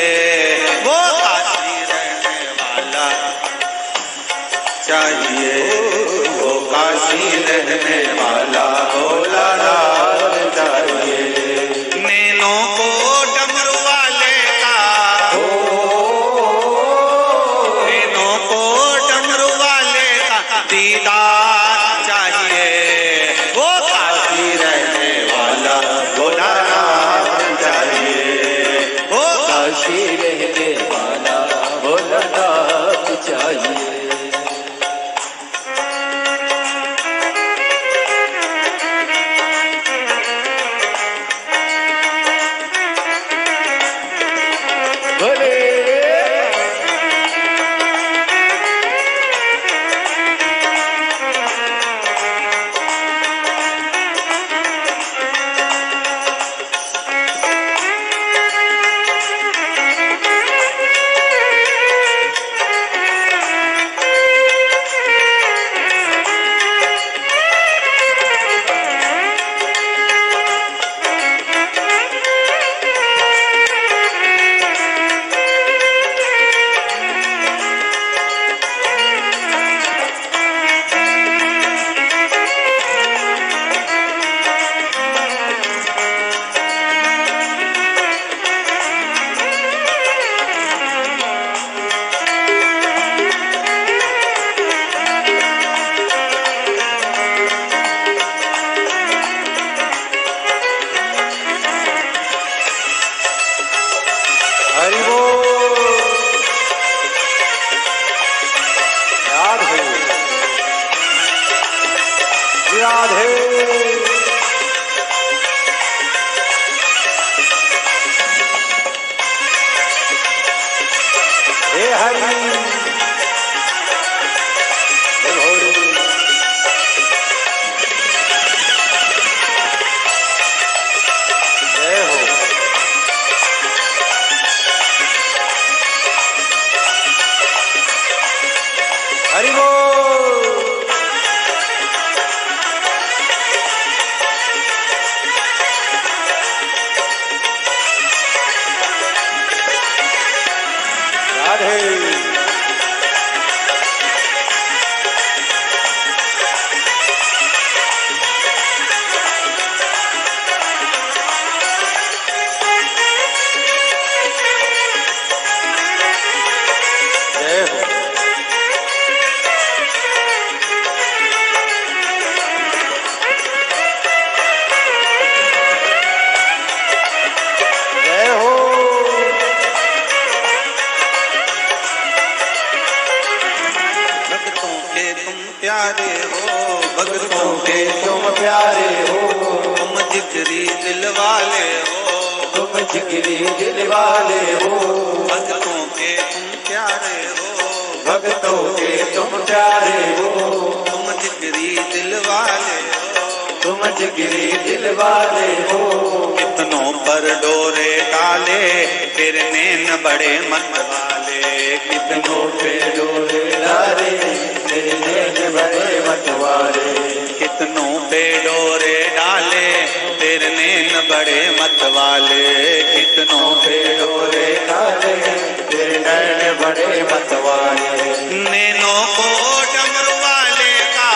वो काशी रहने वाला चाहिए, वो काशी रहने वाला भोलानाथ चाहिए। नैनों को डमरू वाले का, नैनों को डमरू वाले का दीदार चाहिए, वो काशी रहने वाला भोलानाथ चाहिए, वो काशी रहने वाला भोलानाथ चाहिए। प्यारे हो, भक्तों के तुम प्यारे हो, तुम जिगरी दिल वाले हो, तुम जिगरी दिल वाले हो, भक्तों के तुम प्यारे हो, भक्तों के तुम प्यारे हो, तुम जिगरी दिल वाले हो, तुम जिगरी दिल वाले हो। कितनों पर डोरे डाले तेरे नैन बड़े मत वाले, कितनों पे डोरे डाले तेरे नैन बड़े मत वाले, कितनों पे डोरे डाले तेरे नैन बड़े मत वाले, कितनों पे डोरे डाले तेरे नैन बड़े मत वाले। नैनों को डमरू वाले का,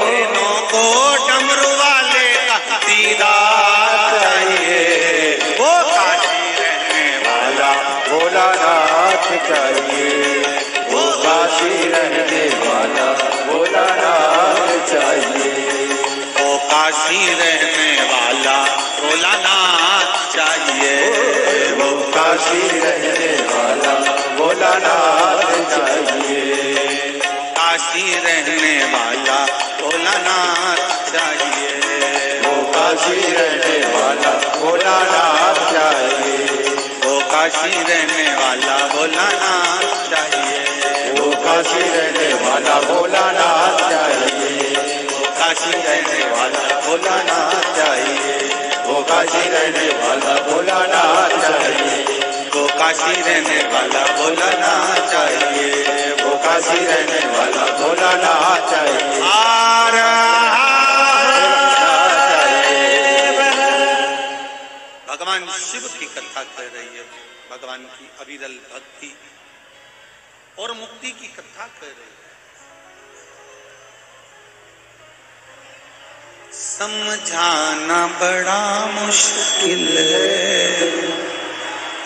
नैनों को डमरू वाले का दीदार चाहिए, वो काशी रहने वाला भोलानाथ चाहिए। भोलानाथ चाहिए, वो काशी रहने वाला भोलानाथ चाहिए, काशी रहने वाला भोलानाथ चाहिए, वो काशी रहने वाला भोलानाथ चाहिए, वो काशी रहने वाला भोलानाथ चाहिए, वो काशी रहने वाला भोलानाथ चाहिए, वो काशी रहने वाला भोलानाथ चाहिए, वो काशी रहने वाला भोलानाथ चाहिए, वो काशी रहने वाला भोलानाथ चाहिए, वो काशी रहने वाला भोलानाथ चाहिए। भगवान शिव की कथा कर रही है, भगवान की अविरल भक्ति और मुक्ति की कथा कर रही है। समझाना बड़ा मुश्किल है,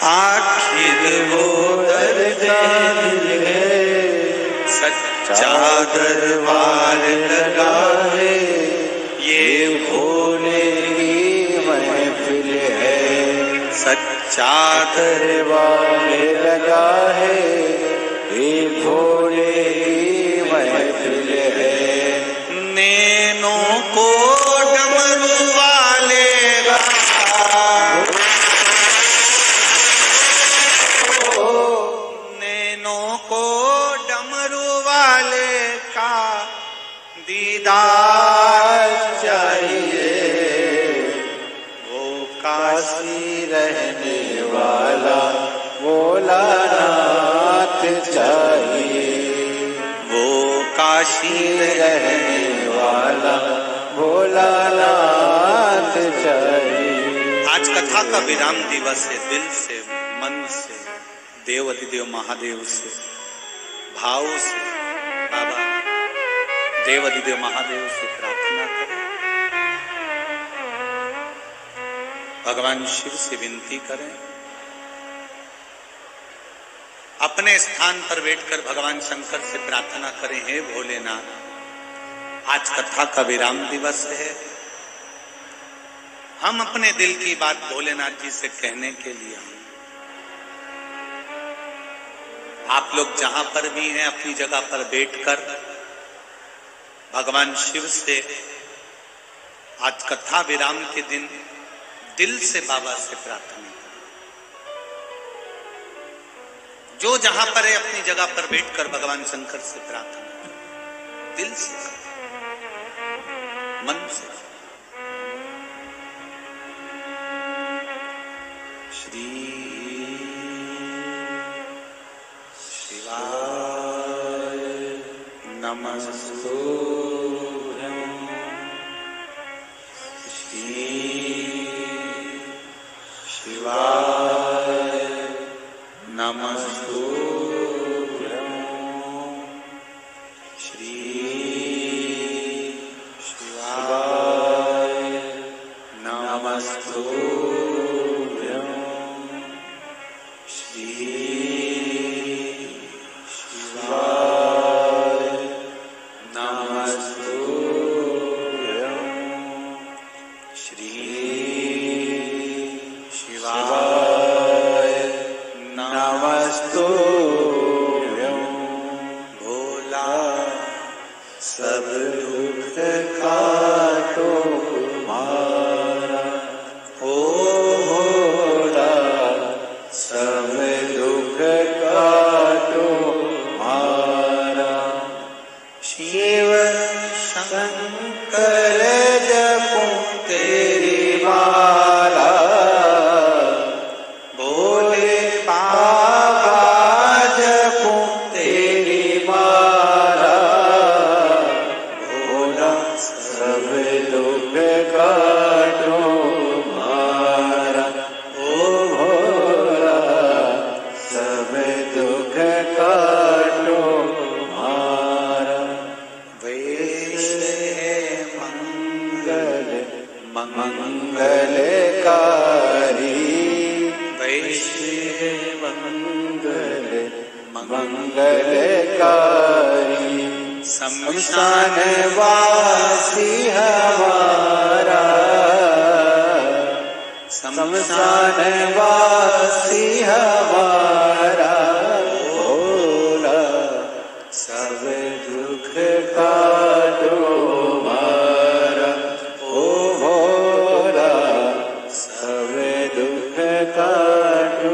आखिर वो दरदार है, सच्चा दरबार लगा है, ये भोले की महफिल है, सच्चा दरबार लगा है, ये भोले की महफिल है, नैनों को डमरू वाले नैनों को डमरू वाले का दीदार चाहिए, वो काशी रहने वाला भोलानाथ चाहिए, वो काशी रहने वाला भोलानाथ चाहिए। आज कथा का विराम दिवस है। दिल से, मन से, देव अधिदेव महादेव से, भाव से बाबा देव अधिदेव महादेव से प्रार्थना करें, भगवान शिव से विनती करें, अपने स्थान पर बैठकर भगवान शंकर से प्रार्थना करें, हे भोलेनाथ, आज कथा का विराम दिवस है, हम अपने दिल की बात भोलेनाथ जी से कहने के लिए आए। आप लोग जहां पर भी हैं अपनी जगह पर बैठकर भगवान शिव से आज कथा विराम के दिन दिल से बाबा से प्रार्थना करें। जो जहां पर है अपनी जगह पर बैठकर भगवान शंकर से प्रार्थना करें, दिल से, मन से। श्री शिवाय नमस्तुभ्यं, श्री शिवाय नमस्तुभ्यं, श्री शिवाय नमस्तुभ्यं, श्री शिवाय नमस्तुभ्यं, श्री शिवाय नमस्तुभ्यं। भोला सब दुख काटो मारा, ओ भोला सब दुख काटो मारा, शिव शंकर जपूं तेरी माला, भोले बाबा जपूं तेरी माला, भोला सब दुख काटो मारा, ओ भोला सब दुख काटो मारा। वैश है मंगल मंगलकारी, वैश मंगल मंगलकारी, शमशान वासी हमारा, शमशान वासी हमारा भोला, सब दुख काटो मारा, ओ भोला सब दुख काटो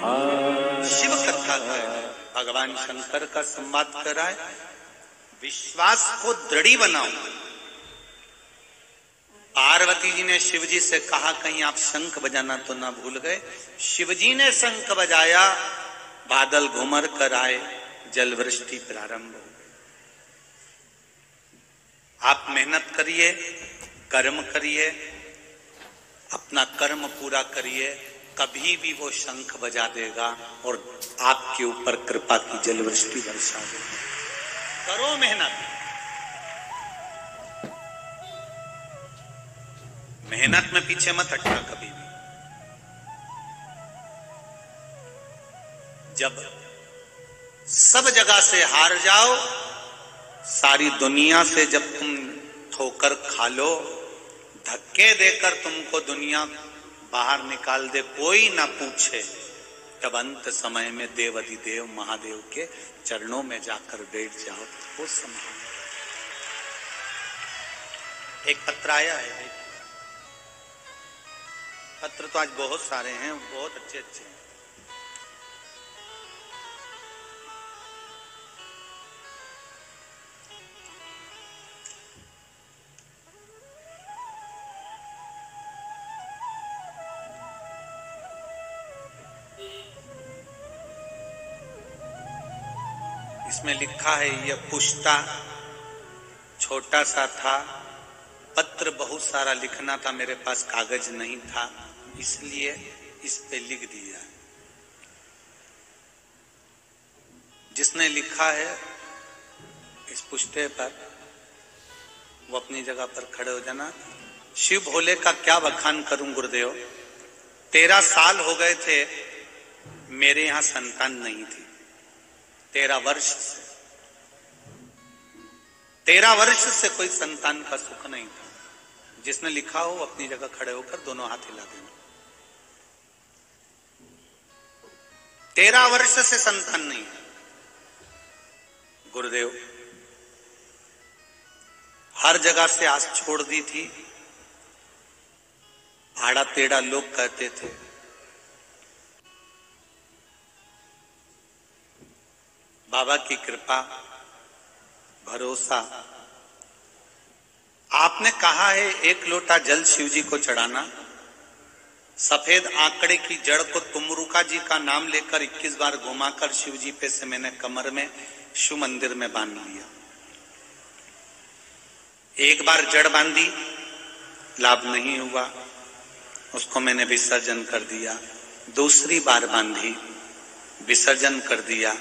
मारा। शिव कथा का भगवान शंकर का संवाद कराए, विश्वास को दृढ़ी बनाओ। पार्वती जी ने शिव जी से कहा कहीं आप शंख बजाना तो ना भूल गए। शिव जी ने शंख बजाया, बादल घुमर कर आए, जल वृष्टि प्रारंभ हो। आप मेहनत करिए, कर्म करिए, अपना कर्म पूरा करिए, कभी भी वो शंख बजा देगा और आपके ऊपर कृपा की जल वृष्टि बरसा देगा। करो मेहनत, मेहनत में पीछे मत हटना कभी भी। जब सब जगह से हार जाओ, सारी दुनिया से जब तुम ठोकर खा लो, धक्के देकर तुमको दुनिया बाहर निकाल दे, कोई ना पूछे, तब अंत समय में देव अधिदेव महादेव के चरणों में जाकर बैठ जाओ, वो समय। एक पत्र आया है, पत्र तो आज बहुत सारे हैं, बहुत अच्छे अच्छे हैं। इसमें लिखा है, यह पुष्टा छोटा सा था, पत्र बहुत सारा लिखना था, मेरे पास कागज नहीं था, इसलिए इस पे लिख दिया। जिसने लिखा है इस पुष्टे पर, वो अपनी जगह पर खड़े हो जाना। शिव भोले का क्या बखान करूं गुरुदेव, 13 साल हो गए थे मेरे यहां संतान नहीं थी। 13 वर्ष से कोई संतान का सुख नहीं था। जिसने लिखा हो अपनी जगह खड़े होकर दोनों हाथ हिला देना। 13 वर्ष से संतान नहीं है गुरुदेव। हर जगह से आस छोड़ दी थी। आड़ा टेढ़ा लोग कहते थे, बाबा की कृपा, भरोसा। आपने कहा है 1 लोटा जल शिव जी को चढ़ाना, सफेद आंकड़े की जड़ को तुमरुका जी का नाम लेकर 21 बार घुमाकर शिव जी पे से मैंने कमर में शिव मंदिर में बांध लिया। 1 बार जड़ बांधी, लाभ नहीं हुआ, उसको मैंने विसर्जन कर दिया। दूसरी बार बांधी, विसर्जन कर दिया,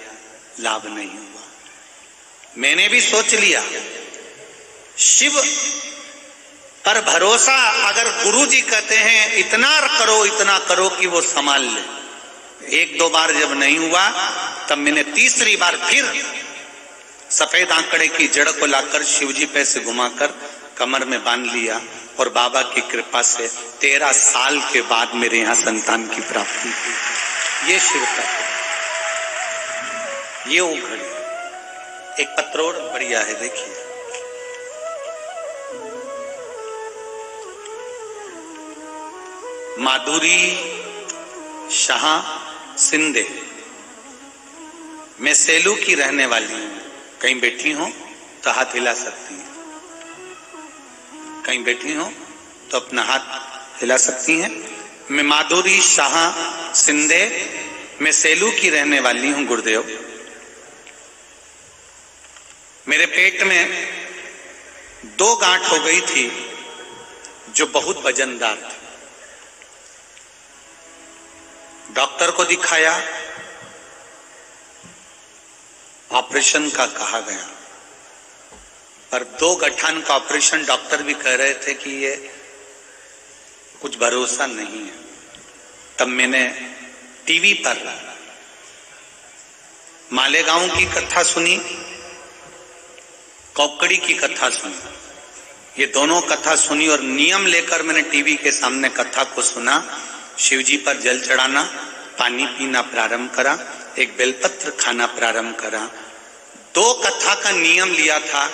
लाभ नहीं हुआ। मैंने भी सोच लिया शिव पर भरोसा, अगर गुरु जी कहते हैं इतना करो कि वो संभाल ले। 1-2 बार जब नहीं हुआ, तब मैंने तीसरी बार फिर सफेद आंकड़े की जड़ को लाकर शिव जी पे से घुमाकर कमर में बांध लिया, और बाबा की कृपा से 13 साल के बाद मेरे यहाँ संतान की प्राप्ति हुई। ये शिव का, ये वो घड़ी। एक पत्र और बढ़िया है, देखिए। माधुरी शाह सिंधे, मैं सेलू की रहने वाली हूं। कहीं बैठी हो तो हाथ हिला सकती हैं, कहीं बैठी हो तो अपना हाथ हिला सकती हैं। मैं माधुरी शाह सिंधे, मैं सेलू की रहने वाली हूं गुरुदेव। मेरे पेट में 2 गांठ हो गई थी जो बहुत वजनदार थी। डॉक्टर को दिखाया, ऑपरेशन का कहा गया, पर 2 गठान का ऑपरेशन डॉक्टर भी कह रहे थे कि ये कुछ भरोसा नहीं है। तब मैंने टीवी पर मालेगांव की कथा सुनी, कौकड़ी की कथा सुनी। ये दोनों कथा सुनी और नियम लेकर मैंने टीवी के सामने कथा को सुना। शिव जी पर जल चढ़ाना, पानी पीना प्रारंभ करा, एक बेलपत्र खाना प्रारंभ करा। 2 कथा का नियम लिया था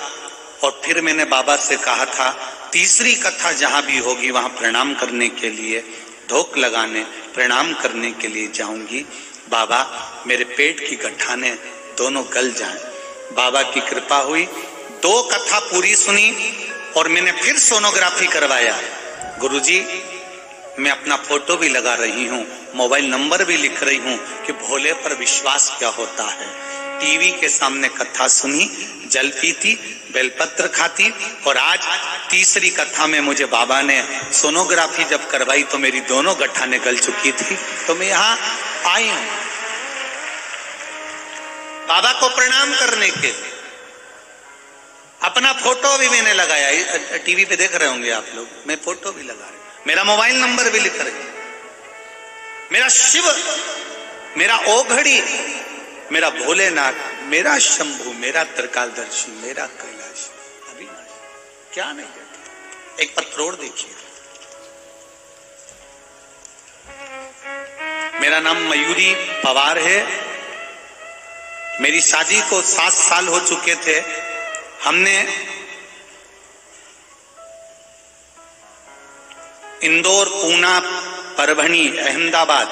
और फिर मैंने बाबा से कहा था तीसरी कथा जहां भी होगी वहां प्रणाम करने के लिए, धोक लगाने, प्रणाम करने के लिए जाऊंगी। बाबा मेरे पेट की गठाने दोनों गल जाएं। बाबा की कृपा हुई, 2 कथा पूरी सुनी और मैंने फिर सोनोग्राफी करवाया। गुरुजी मैं अपना फोटो भी लगा रही हूँ, मोबाइल नंबर भी लिख रही हूँ कि भोले पर विश्वास क्या होता है। टीवी के सामने कथा सुनी, जल पीती, बेलपत्र खाती और आज तीसरी कथा में मुझे बाबा ने सोनोग्राफी जब करवाई तो मेरी दोनों गठाने गल चुकी थी। तो मैं यहाँ आई हूँ बाबा को प्रणाम करने के। अपना फोटो भी मैंने लगाया, टीवी पे देख रहे होंगे आप लोग, मैं फोटो भी लगा रही, मेरा मोबाइल नंबर भी लिख रहे, मेरा शिव, मेरा ओघड़ी, मेरा भोलेनाथ, मेरा शंभू, मेरा त्रिकालदर्शी, मेरा कैलाश, अविनाशी, क्या नहीं देखा। एक पत्र और देखिए, मेरा नाम मयूरी पवार है। मेरी शादी को 7 साल हो चुके थे। हमने इंदौर, पूना, परभनी, अहमदाबाद,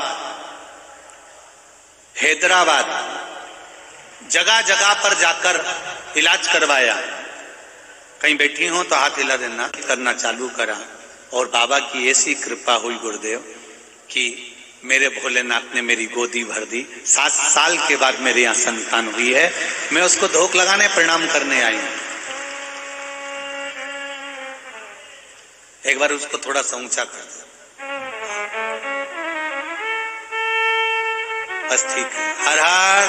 हैदराबाद जगह जगह पर जाकर इलाज करवाया। कहीं बैठी हो तो हाथ हिला देना करना चालू करा और बाबा की ऐसी कृपा हुई गुरुदेव कि मेरे भोलेनाथ ने मेरी गोदी भर दी। 7 साल के बाद मेरे यहाँ संतान हुई है। मैं उसको धोख लगाने प्रणाम करने आई हूं। एक बार उसको थोड़ा सा ऊंचा कर दो, बस ठीक है। हर हर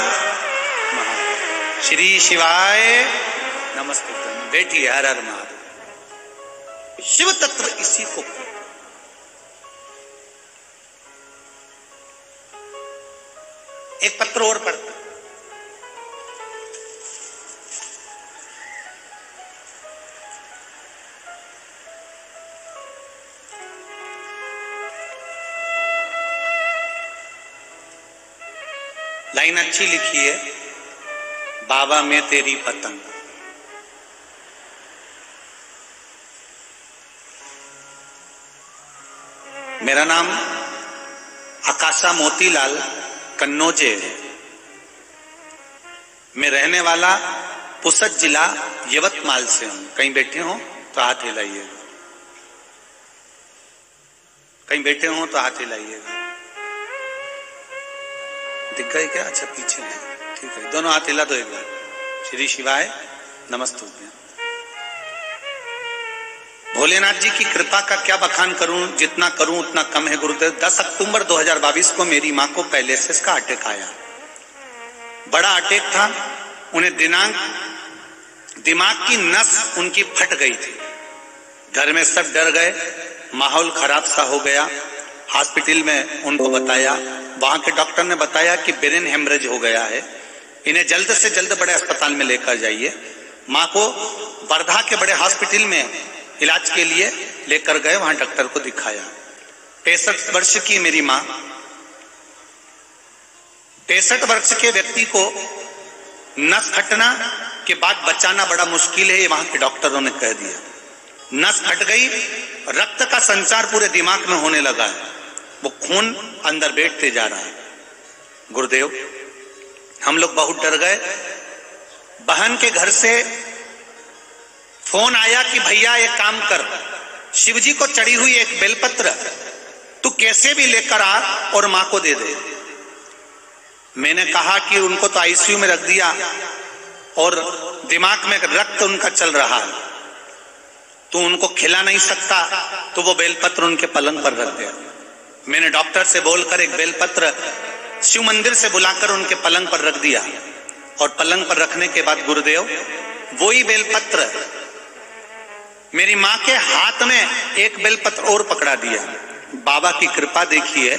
महादेव, श्री शिवाय नमस्ते। बैठिए, हर हर महादेव। शिव तत्व इसी को, एक पत्र और पढ़ता, लाइन अच्छी लिखी है, बाबा मैं तेरी पतंग। मेरा नाम आकाशा मोतीलाल कन्नौजे है। मैं रहने वाला पुसद जिला यवतमाल से हूं। कहीं बैठे हो तो हाथ हिलाइएगा, कहीं बैठे हो तो हाथ हिलाइएगा। दिख गए क्या? अच्छा पीछे है, ठीक है। दोनों हाथ हिला दो एक बार। श्री शिवाय नमस्तुभ्यं। भोलेनाथ जी की कृपा का क्या बखान करूं, जितना करूं उतना कम है गुरुदेव। 10 अक्टूबर 2022 को मेरी मां को पैलिसिस का अटैक आया। बड़ा अटैक था। उन्हें दिमाग की नस उनकी फट गई थी। घर में सब डर गए, माहौल खराब सा हो गया। हॉस्पिटल में उनको बताया, वहां के डॉक्टर ने बताया कि ब्रेन हेमरेज हो गया है, इन्हें जल्द से जल्द बड़े अस्पताल में लेकर जाइए। मां को वर्धा के बड़े हॉस्पिटल में इलाज के लिए लेकर गए, वहां डॉक्टर को दिखाया। 63 वर्ष की मेरी मां, 63 वर्ष के व्यक्ति को नस फटना के बाद बचाना बड़ा मुश्किल है, ये वहां के डॉक्टरों ने कह दिया। नस फट गई, रक्त का संचार पूरे दिमाग में होने लगा है, वो खून अंदर बैठते जा रहा है। गुरुदेव हम लोग बहुत डर गए। बहन के घर से फोन आया कि भैया एक काम कर, शिवजी को चढ़ी हुई एक बेलपत्र तू कैसे भी लेकर आ और मां को दे दे। मैंने कहा कि उनको तो आईसीयू में रख दिया और दिमाग में रक्त उनका चल रहा है, तू उनको खिला नहीं सकता, तो वो बेलपत्र उनके पलंग पर रख दे। मैंने डॉक्टर से बोलकर एक बेलपत्र शिव मंदिर से बुलाकर उनके पलंग पर रख दिया और पलंग पर रखने के बाद गुरुदेव वही बेलपत्र मेरी मां के हाथ में एक बेलपत्र और पकड़ा दिया। बाबा की कृपा देखिए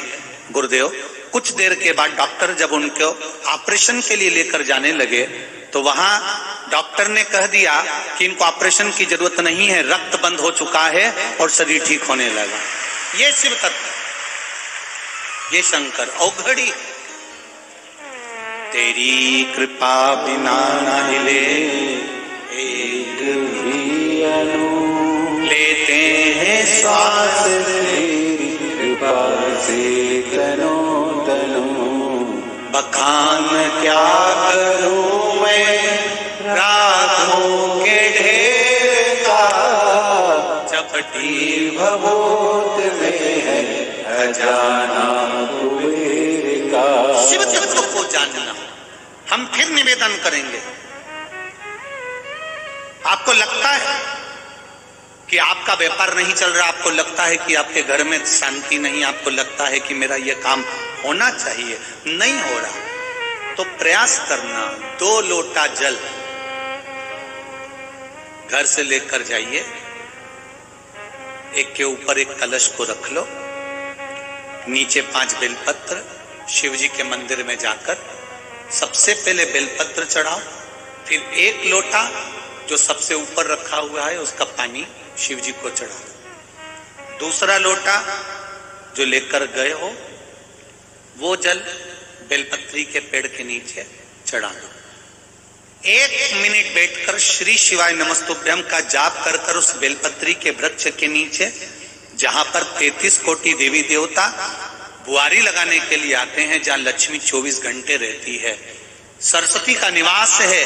गुरुदेव, कुछ देर के बाद डॉक्टर जब उनको ऑपरेशन के लिए लेकर जाने लगे तो वहां डॉक्टर ने कह दिया कि इनको ऑपरेशन की जरूरत नहीं है, रक्त बंद हो चुका है और शरीर ठीक होने लगा। ये शिव तत्व, ये शंकर। औघड़ी तेरी कृपा बिना न हिले एक भी अनु, लेते हैं श्वास तेरी कृपा से तनो तनो, बखान क्या करूं मैं रातों के ढेर का, चपटी भभूत में है अजाना कुबेर का। शिव तत्व को जानना। हम फिर निवेदन करेंगे। आपको लगता है कि आपका व्यापार नहीं चल रहा, आपको लगता है कि आपके घर में शांति नहीं, आपको लगता है कि मेरा यह काम होना चाहिए, नहीं हो रहा, तो प्रयास करना। 2 लोटा जल घर से लेकर जाइए, एक के ऊपर एक कलश को रख लो, नीचे 5 बेलपत्र, शिव जी के मंदिर में जाकर सबसे पहले बेलपत्र चढ़ाओ, फिर 1 लोटा जो सबसे ऊपर रखा हुआ है उसका पानी शिव जी को चढ़ा दो। दूसरा लोटा जो लेकर गए हो वो जल बेलपत्री के पेड़ के नीचे चढ़ा दो। 1 मिनट बैठकर श्री शिवाय नमस्तुभ्यम का जाप कर कर उस बेलपत्री के वृक्ष के नीचे, जहां पर 33 कोटि देवी देवता बुआरी लगाने के लिए आते हैं, जहां लक्ष्मी 24 घंटे रहती है, सरस्वती का निवास है,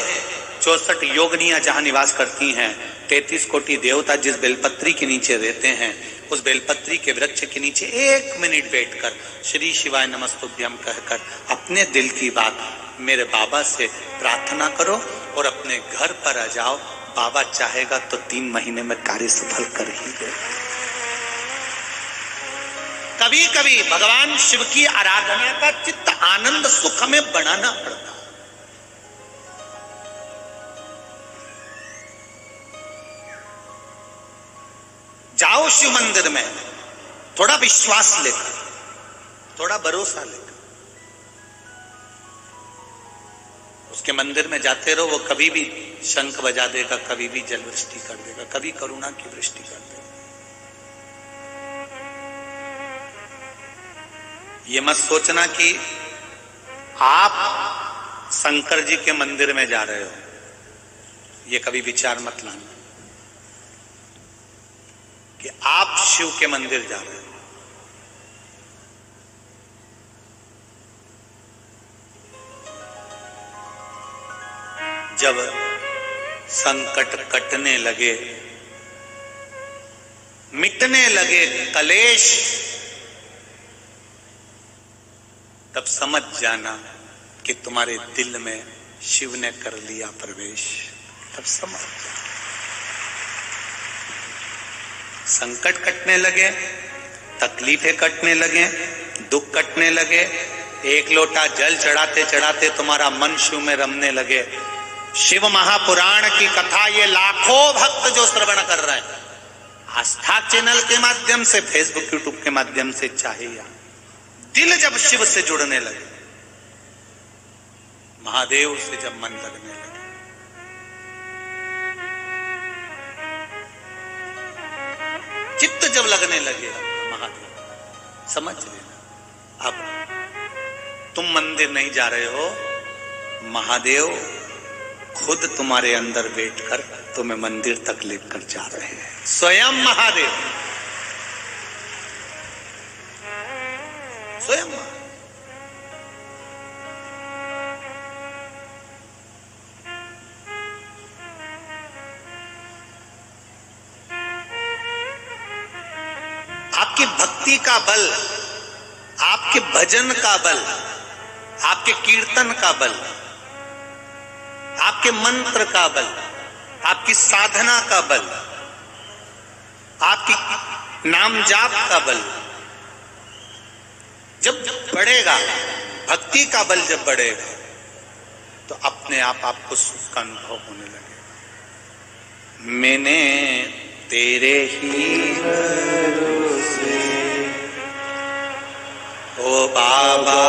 64 योगिनियां जहां निवास करती हैं, 33 कोटि देवता जिस बेलपत्री के नीचे रहते हैं, उस बेलपत्री के वृक्ष के नीचे 1 मिनट बैठकर श्री शिवाय नमस्तुभ्यम कहकर अपने दिल की बात मेरे बाबा से प्रार्थना करो और अपने घर पर आ जाओ। बाबा चाहेगा तो 3 महीने में कार्य सफल कर ही देगा। कभी कभी भगवान शिव की आराधना का चित्त आनंद सुख हमें बनाना पड़ता। जाओ शिव मंदिर में, थोड़ा विश्वास लेकर, थोड़ा भरोसा लेकर उसके मंदिर में जाते रहो। वो कभी भी शंख बजा देगा, कभी भी जल वृष्टि कर देगा, कभी करुणा की वृष्टि कर देगा। ये मत सोचना कि आप शंकर जी के मंदिर में जा रहे हो, ये कभी विचार मत लाना कि आप शिव के मंदिर जा रहे हो। जब संकट कटने लगे, मिटने लगे कलेश, तब समझ जाना कि तुम्हारे दिल में शिव ने कर लिया प्रवेश। तब समझ जाना। संकट कटने लगे, तकलीफें कटने लगे, दुख कटने लगे, 1 लोटा जल चढ़ाते चढ़ाते तुम्हारा मन शिव में रमने लगे। शिव महापुराण की कथा ये लाखों भक्त जो श्रवण कर रहे हैं, आस्था चैनल के माध्यम से, फेसबुक यूट्यूब के माध्यम से, चाहे या दिल जब शिव से जुड़ने लगे, महादेव से जब मन लगने लगे, चित्त जब लगने लगे महादेव, समझ लेना अब तुम मंदिर नहीं जा रहे हो, महादेव खुद तुम्हारे अंदर बैठकर तुम्हें मंदिर तक लेकर जा रहे हैं। स्वयं महादेव, स्वयं आपकी भक्ति का बल, आपके भजन का बल, आपके कीर्तन का बल, आपके मंत्र का बल, आपकी साधना का बल, आपकी नाम जाप का बल जब बढ़ेगा, भक्ति का बल जब बढ़ेगा, तो अपने आप आपको सुख का अनुभव होने लगेगा। मैंने तेरे ही भरोसे ओ बाबा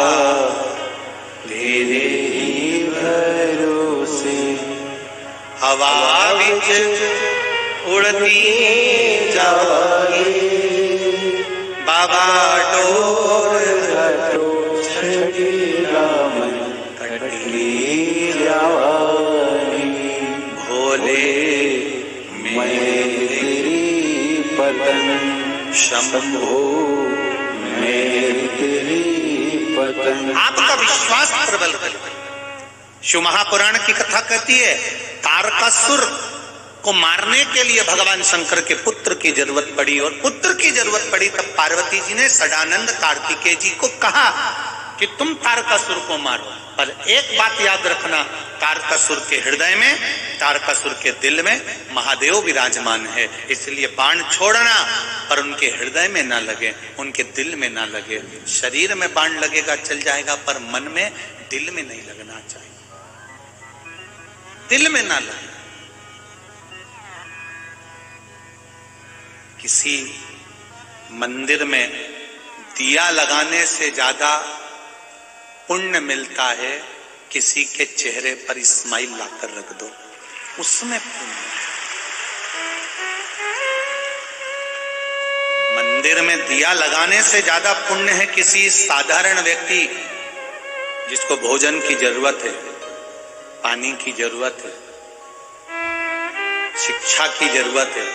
तेरे ही भरोसे हवा बिच उड़ती जाए, बाबा डोर घटो छड़ीला मन कटली जाए, भोले मैं तेरी पतन शंभो। मैं तेरी पतन। आपका विश्वास प्रबल करें। शिव महापुराण की कथा कहती है तारकासुर को मारने के लिए भगवान शंकर के पुत्र की जरूरत पड़ी, और पुत्र की जरूरत पड़ी तब पार्वती जी ने सदानंद कार्तिकेय जी को कहा कि तुम तारकासुर को मारो, पर एक बात याद रखना, तारकासुर के हृदय में, तारकासुर के दिल में महादेव विराजमान है, इसलिए बाण छोड़ना पर उनके हृदय में ना लगे, उनके दिल में ना लगे। शरीर में बाण लगेगा चल जाएगा, पर मन में, दिल में नहीं लगना चाहिए, दिल में ना लगे। किसी मंदिर में दिया लगाने से ज्यादा पुण्य मिलता है किसी के चेहरे पर स्माइल लाकर रख दो, उसमें पुण्य। मंदिर में दिया लगाने से ज्यादा पुण्य है किसी साधारण व्यक्ति जिसको भोजन की जरूरत है, पानी की जरूरत है, शिक्षा की जरूरत है,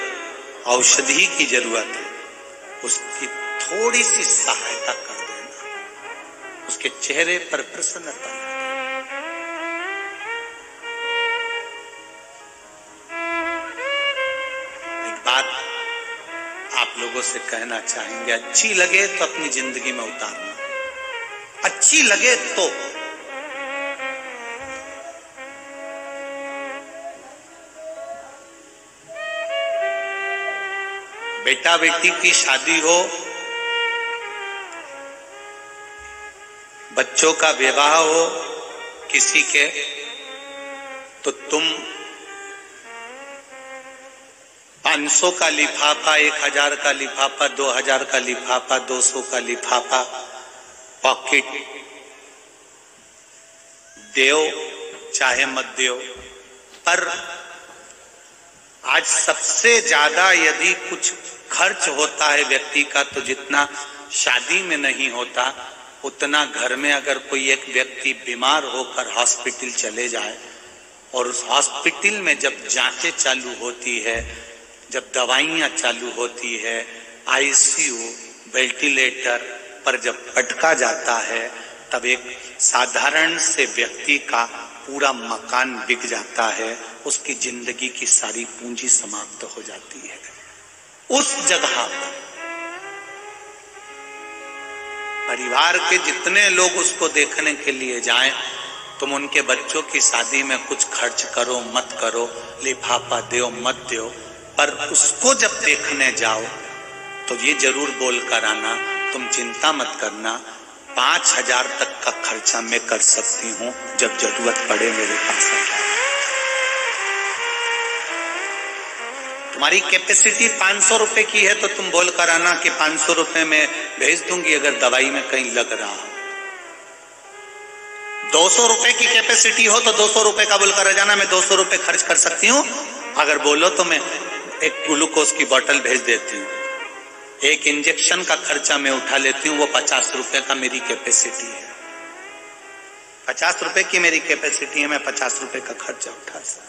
औषधि की जरूरत है, उसकी थोड़ी सी सहायता कर देना, उसके चेहरे पर प्रसन्नता। एक बात आप लोगों से कहना चाहेंगे, अच्छी लगे तो अपनी जिंदगी में उतारना, अच्छी लगे तो। बेटा बेटी की शादी हो, बच्चों का विवाह हो किसी के, तो तुम 500 का लिफाफा, 1000 का लिफाफा, 2000 का लिफाफा, 200 का लिफाफा, पॉकेट देओ चाहे मत देओ, पर आज सबसे ज्यादा यदि कुछ खर्च होता है व्यक्ति का, तो जितना शादी में नहीं होता उतना घर में अगर कोई एक व्यक्ति बीमार होकर हॉस्पिटल चले जाए, और उस हॉस्पिटल में जब जांचें चालू होती है, जब दवाइयां चालू होती है, आईसीयू, वेंटिलेटर पर जब पटका जाता है, तब एक साधारण से व्यक्ति का पूरा मकान बिक जाता है, उसकी जिंदगी की सारी पूंजी समाप्त हो जाती है। उस जगह पर परिवार के जितने लोग उसको देखने के लिए जाएं, तुम उनके बच्चों की शादी में कुछ खर्च करो मत करो, लिफाफा दो मत दो, पर उसको जब देखने जाओ तो ये जरूर बोल कर आना, तुम चिंता मत करना, 5000 तक का खर्चा मैं कर सकती हूँ, जब जरूरत पड़े मेरे पास आ जाए। तुम्हारी कैपेसिटी 500 रुपए की है तो तुम बोल कर आना कि 500 रुपए में भेज दूंगी अगर दवाई में कहीं लग रहा हो। 200 रुपए की कैपेसिटी हो तो 200 रुपए का बोलकर आ जाना, मैं 200 रुपए खर्च कर सकती हूँ, अगर बोलो तो मैं एक ग्लूकोज की बोतल भेज देती हूँ, एक इंजेक्शन का खर्चा मैं उठा लेती हूँ, वो 50 रुपए का मेरी कैपेसिटी है, 50 रुपए की मेरी कैपेसिटी है, मैं 50 रुपए का खर्चा उठा सकती।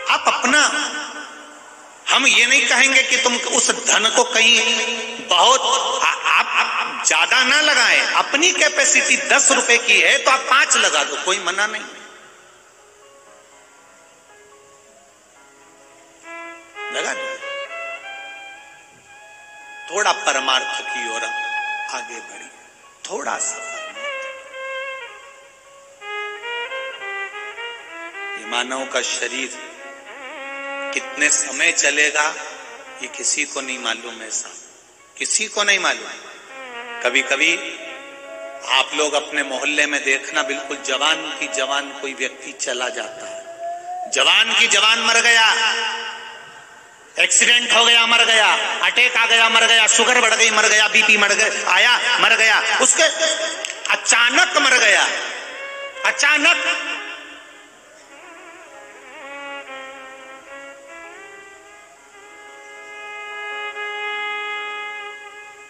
आप अपना, हम ये नहीं कहेंगे कि तुम उस धन को कहीं बहुत आप ज्यादा ना लगाएं, अपनी कैपेसिटी 10 रुपए की है तो आप 5 लगा दो, कोई मना नहीं। लगा दो, थोड़ा परमार्थ की ओर आगे बढ़ी, थोड़ा सा। ये मानव का शरीर कितने समय चलेगा ये किसी को नहीं मालूम है साहब, किसी को नहीं मालूम। कभी कभी आप लोग अपने मोहल्ले में देखना, बिल्कुल जवान की जवान कोई व्यक्ति चला जाता है, जवान की जवान मर गया, एक्सीडेंट हो गया मर गया, अटैक आ गया मर गया, शुगर बढ़ गई मर गया, बीपी मर गया आया मर गया, उसके अचानक मर गया, अचानक।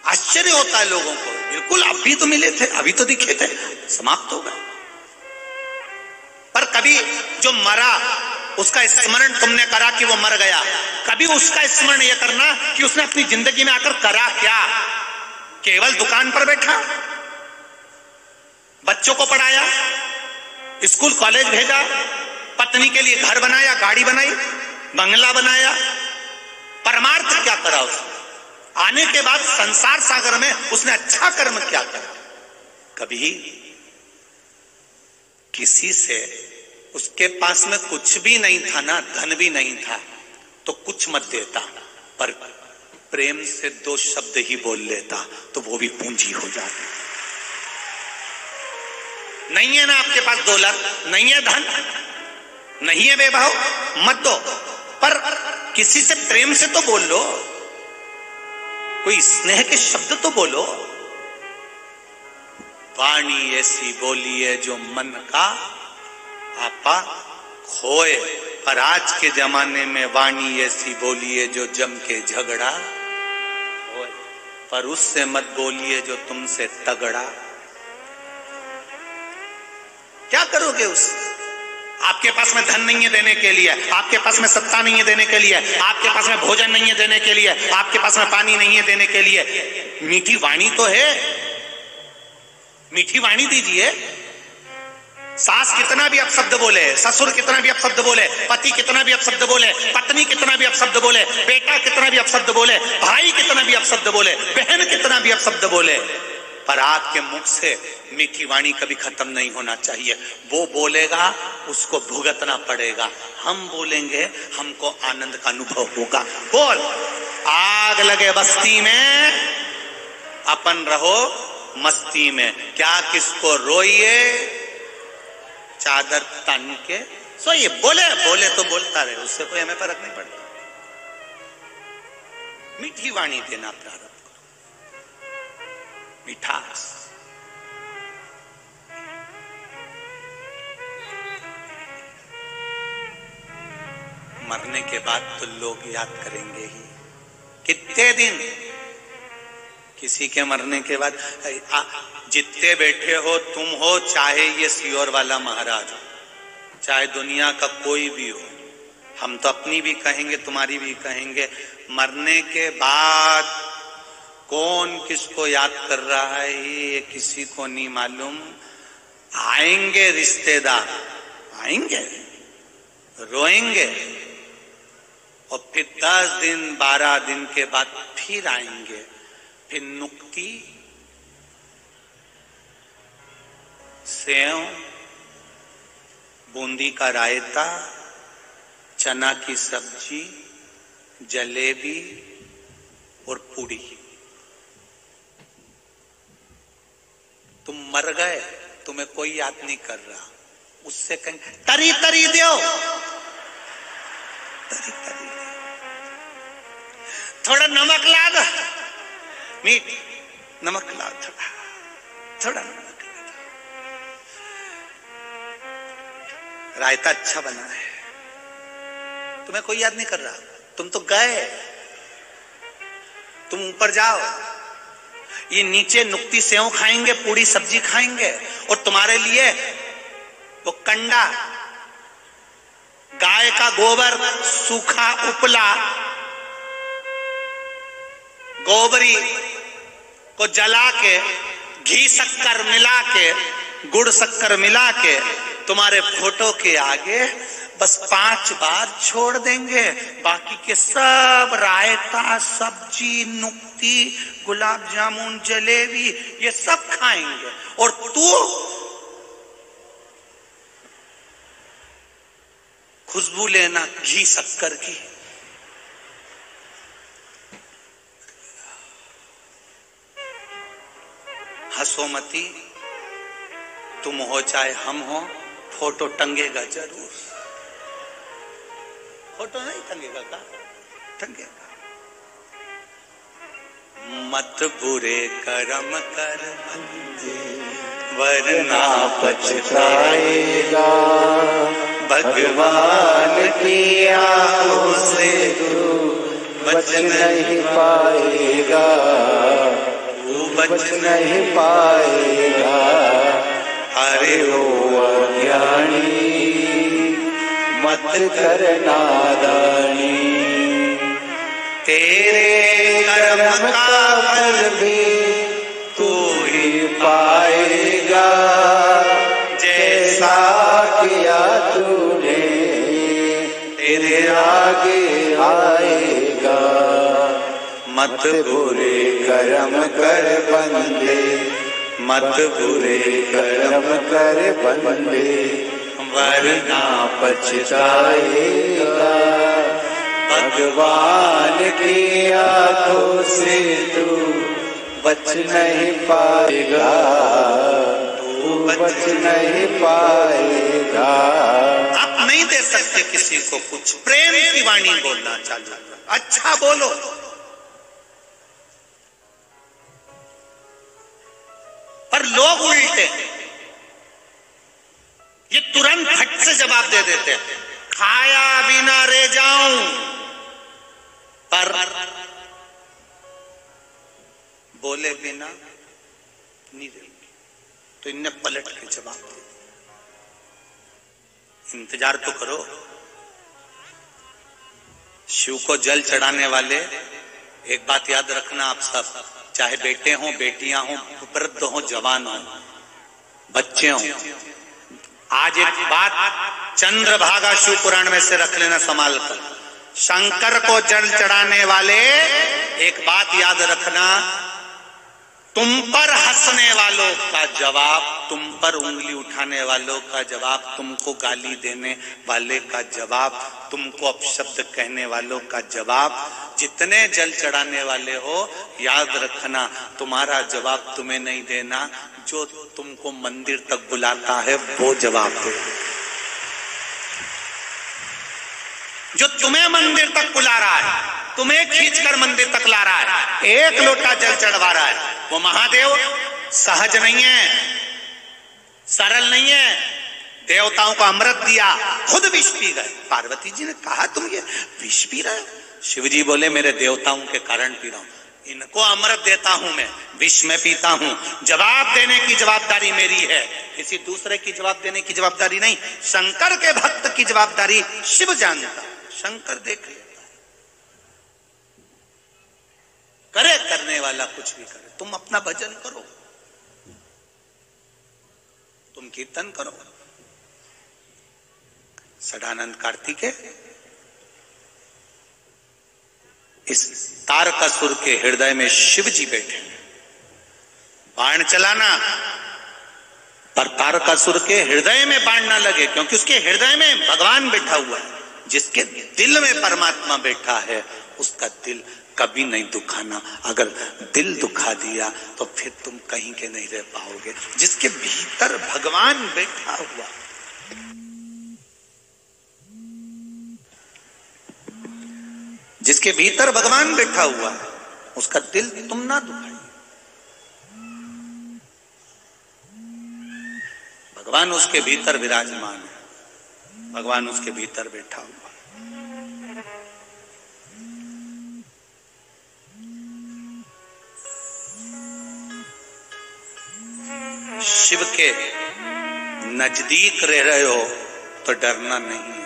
आश्चर्य होता है लोगों को, बिल्कुल अभी तो मिले थे, अभी तो दिखे थे, समाप्त हो गए। पर कभी जो मरा उसका स्मरण तुमने करा कि वो मर गया, कभी उसका स्मरण यह करना कि उसने अपनी जिंदगी में आकर करा क्या। केवल दुकान पर बैठा, बच्चों को पढ़ाया, स्कूल कॉलेज भेजा, पत्नी के लिए घर बनाया, गाड़ी बनाई, बंगला बनाया, परमार्थ क्या करा उसने। आने के बाद संसार सागर में उसने अच्छा कर्म क्या करा। कभी किसी से, उसके पास में कुछ भी नहीं था ना, धन भी नहीं था, तो कुछ मत देता, पर प्रेम से 2 शब्द ही बोल लेता तो वो भी पूंजी हो जाती। नहीं है ना आपके पास दौलत, नहीं है धन, नहीं है वैभव, मत दो, पर किसी से प्रेम से तो बोल लो, कोई स्नेह के शब्द तो बोलो। वाणी ऐसी बोलिए जो मन का आपा खोए, पर आज के जमाने में वाणी ऐसी बोलिए जो जम के झगड़ा होए, पर उससे मत बोलिए जो तुमसे तगड़ा। क्या करोगे उससे? आपके पास में धन नहीं है देने के लिए, आपके पास में सत्ता नहीं है देने के लिए, आपके पास में भोजन नहीं है देने के लिए, आपके पास में पानी नहीं है देने के लिए। मीठी वाणी तो है, मीठी वाणी दीजिए। सास कितना भी अपशब्द बोले, ससुर कितना भी अपशब्द बोले, पति कितना भी अपशब्द बोले, पत्नी कितना भी अपशब्द बोले, बेटा कितना भी अपशब्द बोले, भाई कितना भी अपशब्द बोले, बहन कितना भी अपशब्द बोले, पर आपके मुख से मीठी वाणी कभी खत्म नहीं होना चाहिए। वो बोलेगा उसको भुगतना पड़ेगा, हम बोलेंगे हमको आनंद का अनुभव होगा। बोल, आग लगे बस्ती में अपन रहो मस्ती में, क्या किसको रोइए चादर तन के सोइए। बोले बोले तो बोलता रहे, उससे कोई हमें फर्क नहीं पड़ता। मीठी वाणी देना प्रारंभ करो, मिठास। मरने के बाद तो लोग याद करेंगे ही, कितने दिन। किसी के मरने के बाद जितने बैठे हो तुम हो, चाहे ये सियोर वाला महाराज हो, चाहे दुनिया का कोई भी हो, हम तो अपनी भी कहेंगे तुम्हारी भी कहेंगे, मरने के बाद कौन किसको याद कर रहा है ये किसी को नहीं मालूम। आएंगे रिश्तेदार, आएंगे, रोएंगे, और फिर 10 दिन 12 दिन के बाद फिर आएंगे। फिर नुक्ती, सेव, बूंदी का रायता, चना की सब्जी, जलेबी और पूड़ी। तुम मर गए, तुम्हें कोई याद नहीं कर रहा, उससे कहीं तरी तरी दो, तरी तरी दो, थोड़ा नमक ला दो, मीठ नमक ला, थोड़ा थोड़ा नमक ला दो, रायता अच्छा बना है, तुम्हें कोई याद नहीं कर रहा, तुम तो गए, तुम ऊपर जाओ। ये नीचे नुक्ती सेव खाएंगे, पूरी सब्जी खाएंगे, और तुम्हारे लिए वो कंडा, गाय का गोबर, सूखा उपला गोबरी को जला के, घी शक्कर मिला के, गुड़ शक्कर मिला के तुम्हारे फोटो के आगे बस 5 बार छोड़ देंगे। बाकी के सब रायता, सब्जी, नुक्ती, गुलाब जामुन, जलेबी, ये सब खाएंगे, और तू खुशबू लेना घी शक्कर की। हंसोमती, तुम हो चाहे हम हो, फोटो टंगेगा जरूर। फोटो नहीं टंगेगा का? टंगेगा। मत बुरे कर्म कर वरना पछताएगा, भगवान की आंखों से तू बच नहीं पाएगा, तू बच नहीं पाएगा। अरे ओ अज्ञानी मत कर नादानी, तेरे कर्म का फल भी तू ही पाएगा, जैसा किया तूने तेरे आगे आएगा। मत बुरे कर्म कर बंदे, मत बुरे कर्म कर बंदे, वरना पछताएगा, भगवान की आंखों से तू बच नहीं पाएगा, तू बच नहीं पाएगा। आप नहीं दे सकते किसी को कुछ, प्रेम की वाणी बोलना चालू करो, अच्छा बोलो। पर लोग उल्टे, ये तुरंत फट से जवाब दे देते हैं, खाया बिना रह जाऊं, पर बोले बिना नहीं रहेंगे। तो इनने पलट के जवाब दिया, इंतजार तो करो। शिव को जल चढ़ाने वाले, एक बात याद रखना आप सब, चाहे बेटे हों, बेटियां हों, वृद्ध हों, जवान हों, बच्चे हों, आज एक बात चंद्रभागा शिव पुराण में से रख लेना संभाल कर। शंकर को जल चढ़ाने वाले, एक बात याद रखना, तुम पर हंसने वालों का जवाब, तुम पर उंगली उठाने वालों का जवाब, तुमको गाली देने वाले का जवाब, तुमको अपशब्द कहने वालों का जवाब, जितने जल चढ़ाने वाले हो, याद रखना तुम्हारा जवाब तुम्हें नहीं देना, जो तुमको मंदिर तक बुलाता है वो जवाब दे। जो तुम्हें मंदिर तक बुला रहा है, तुम्हें खींचकर मंदिर तक ला रहा है, एक लोटा जल चढ़वा रहा है, वो महादेव सहज नहीं है, सरल नहीं है। देवताओं को अमृत दिया, खुद विष पी गए। पार्वती जी ने कहा तुम ये विष पी रहे हो? शिव जी बोले मेरे देवताओं के कारण पी रहा हूं, इनको अमृत देता हूं, मैं विष में पीता हूं। जवाब देने की जवाबदारी मेरी है, किसी दूसरे की जवाब देने की जवाबदारी नहीं। शंकर के भक्त की जवाबदारी शिव जानता, शंकर देख लेता है। करे करने वाला कुछ भी करे, तुम अपना भजन करो, तुम कीर्तन करो। सदानंद कार्तिकेय इस तारकासुर के हृदय में शिव जी बैठे हैं, बाण चलाना, पर तारकासुर के हृदय में बाण ना लगे, क्योंकि उसके हृदय में भगवान बैठा हुआ है। जिसके दिल में परमात्मा बैठा है उसका दिल कभी नहीं दुखाना। अगर दिल दुखा दिया तो फिर तुम कहीं के नहीं रह पाओगे। जिसके भीतर भगवान बैठा हुआ, जिसके भीतर भगवान बैठा हुआ है, उसका दिल तुम ना दुखाइए। भगवान उसके भीतर विराजमान है, भगवान उसके भीतर बैठा हुआ। शिव के नजदीक रह रहे हो तो डरना नहीं है।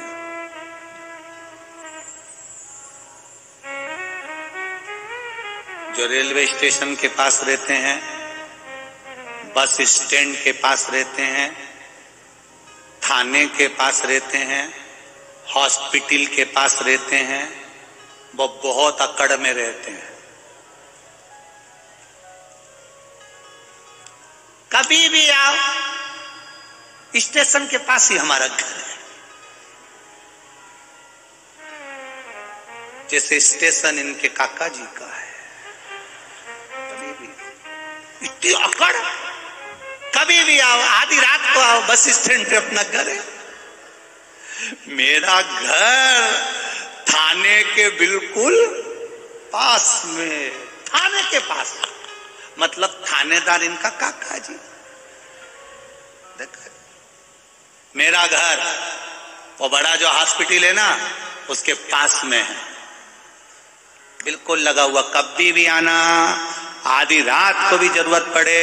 जो रेलवे स्टेशन के पास रहते हैं, बस स्टैंड के पास रहते हैं, थाने के पास रहते हैं, हॉस्पिटल के पास रहते हैं, वो बहुत अकड़ में रहते हैं। कभी भी आओ, स्टेशन के पास ही हमारा घर है। जैसे स्टेशन इनके काका जी का है। कभी भी इतनी अकड़, कभी भी आओ, आधी रात को आओ, बस स्टैंड पे अपना घर है। मेरा घर थाने के बिल्कुल पास में, थाने के पास, मतलब थानेदार इनका काका जी। देखा, मेरा घर वो बड़ा जो हॉस्पिटल है ना उसके पास में है, बिल्कुल लगा हुआ। कभी भी आना, आधी रात को भी जरूरत पड़े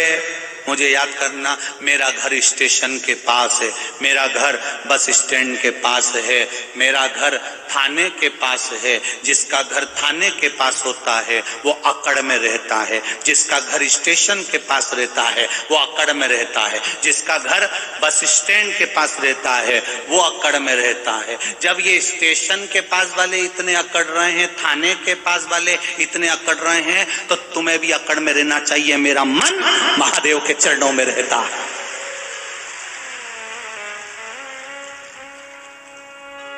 मुझे याद करना। मेरा घर स्टेशन के पास है, मेरा घर बस स्टैंड के पास है, मेरा घर थाने के पास है। जिसका घर थाने के पास होता है वो अकड़ में रहता है, जिसका घर स्टेशन के पास रहता है वो अकड़ में रहता है, जिसका घर बस स्टैंड के पास रहता है वो अकड़ में रहता है। जब ये स्टेशन के पास वाले इतने अकड़ रहे हैं, थाने के पास वाले इतने अकड़ रहे हैं, तो तुम्हें भी अकड़ में रहना चाहिए। मेरा मन महादेव के चरणों में रहता है।